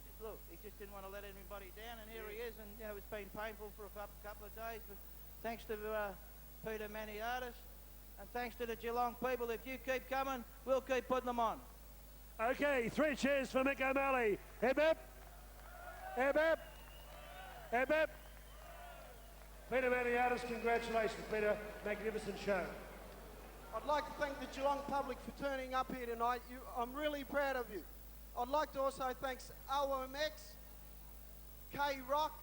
didn't want to let anybody down, and here he is, and you know, it's been painful for a couple of days, but thanks to Peter Maniatis, and thanks to the Geelong people, if you keep coming, we'll keep putting them on.
Okay, 3 cheers for Mick O'Malley. Hip hip. Hip hip. Hip hip. Peter Maniatis, congratulations, Peter. Magnificent show.
I'd like to thank the Geelong public for turning up here tonight. I'm really proud of you. I'd like to also thank OMX, K-Rock,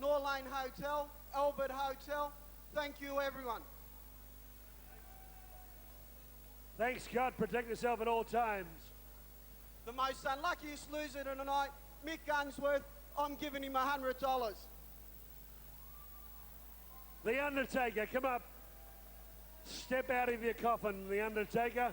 Norlane Hotel, Albert Hotel. Thank you, everyone.
Thanks, Scott. Protect yourself at all times.
The most unluckiest loser tonight, Mick Unsworth. I'm giving him $100.
The Undertaker, come up. Step out of your coffin, The Undertaker,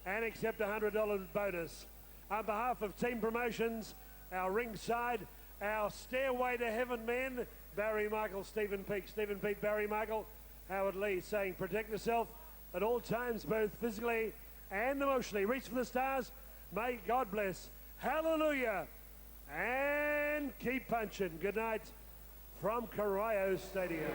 and accept $100 bonus. On behalf of Team Promotions, our ringside, our Stairway to Heaven men, Barry Michael, Stephen Peake, Barry Michael, Howard Lee, saying protect yourself at all times, both physically and emotionally. Reach for the stars. May God bless. Hallelujah. And keep punching. Good night from Cario Stadium.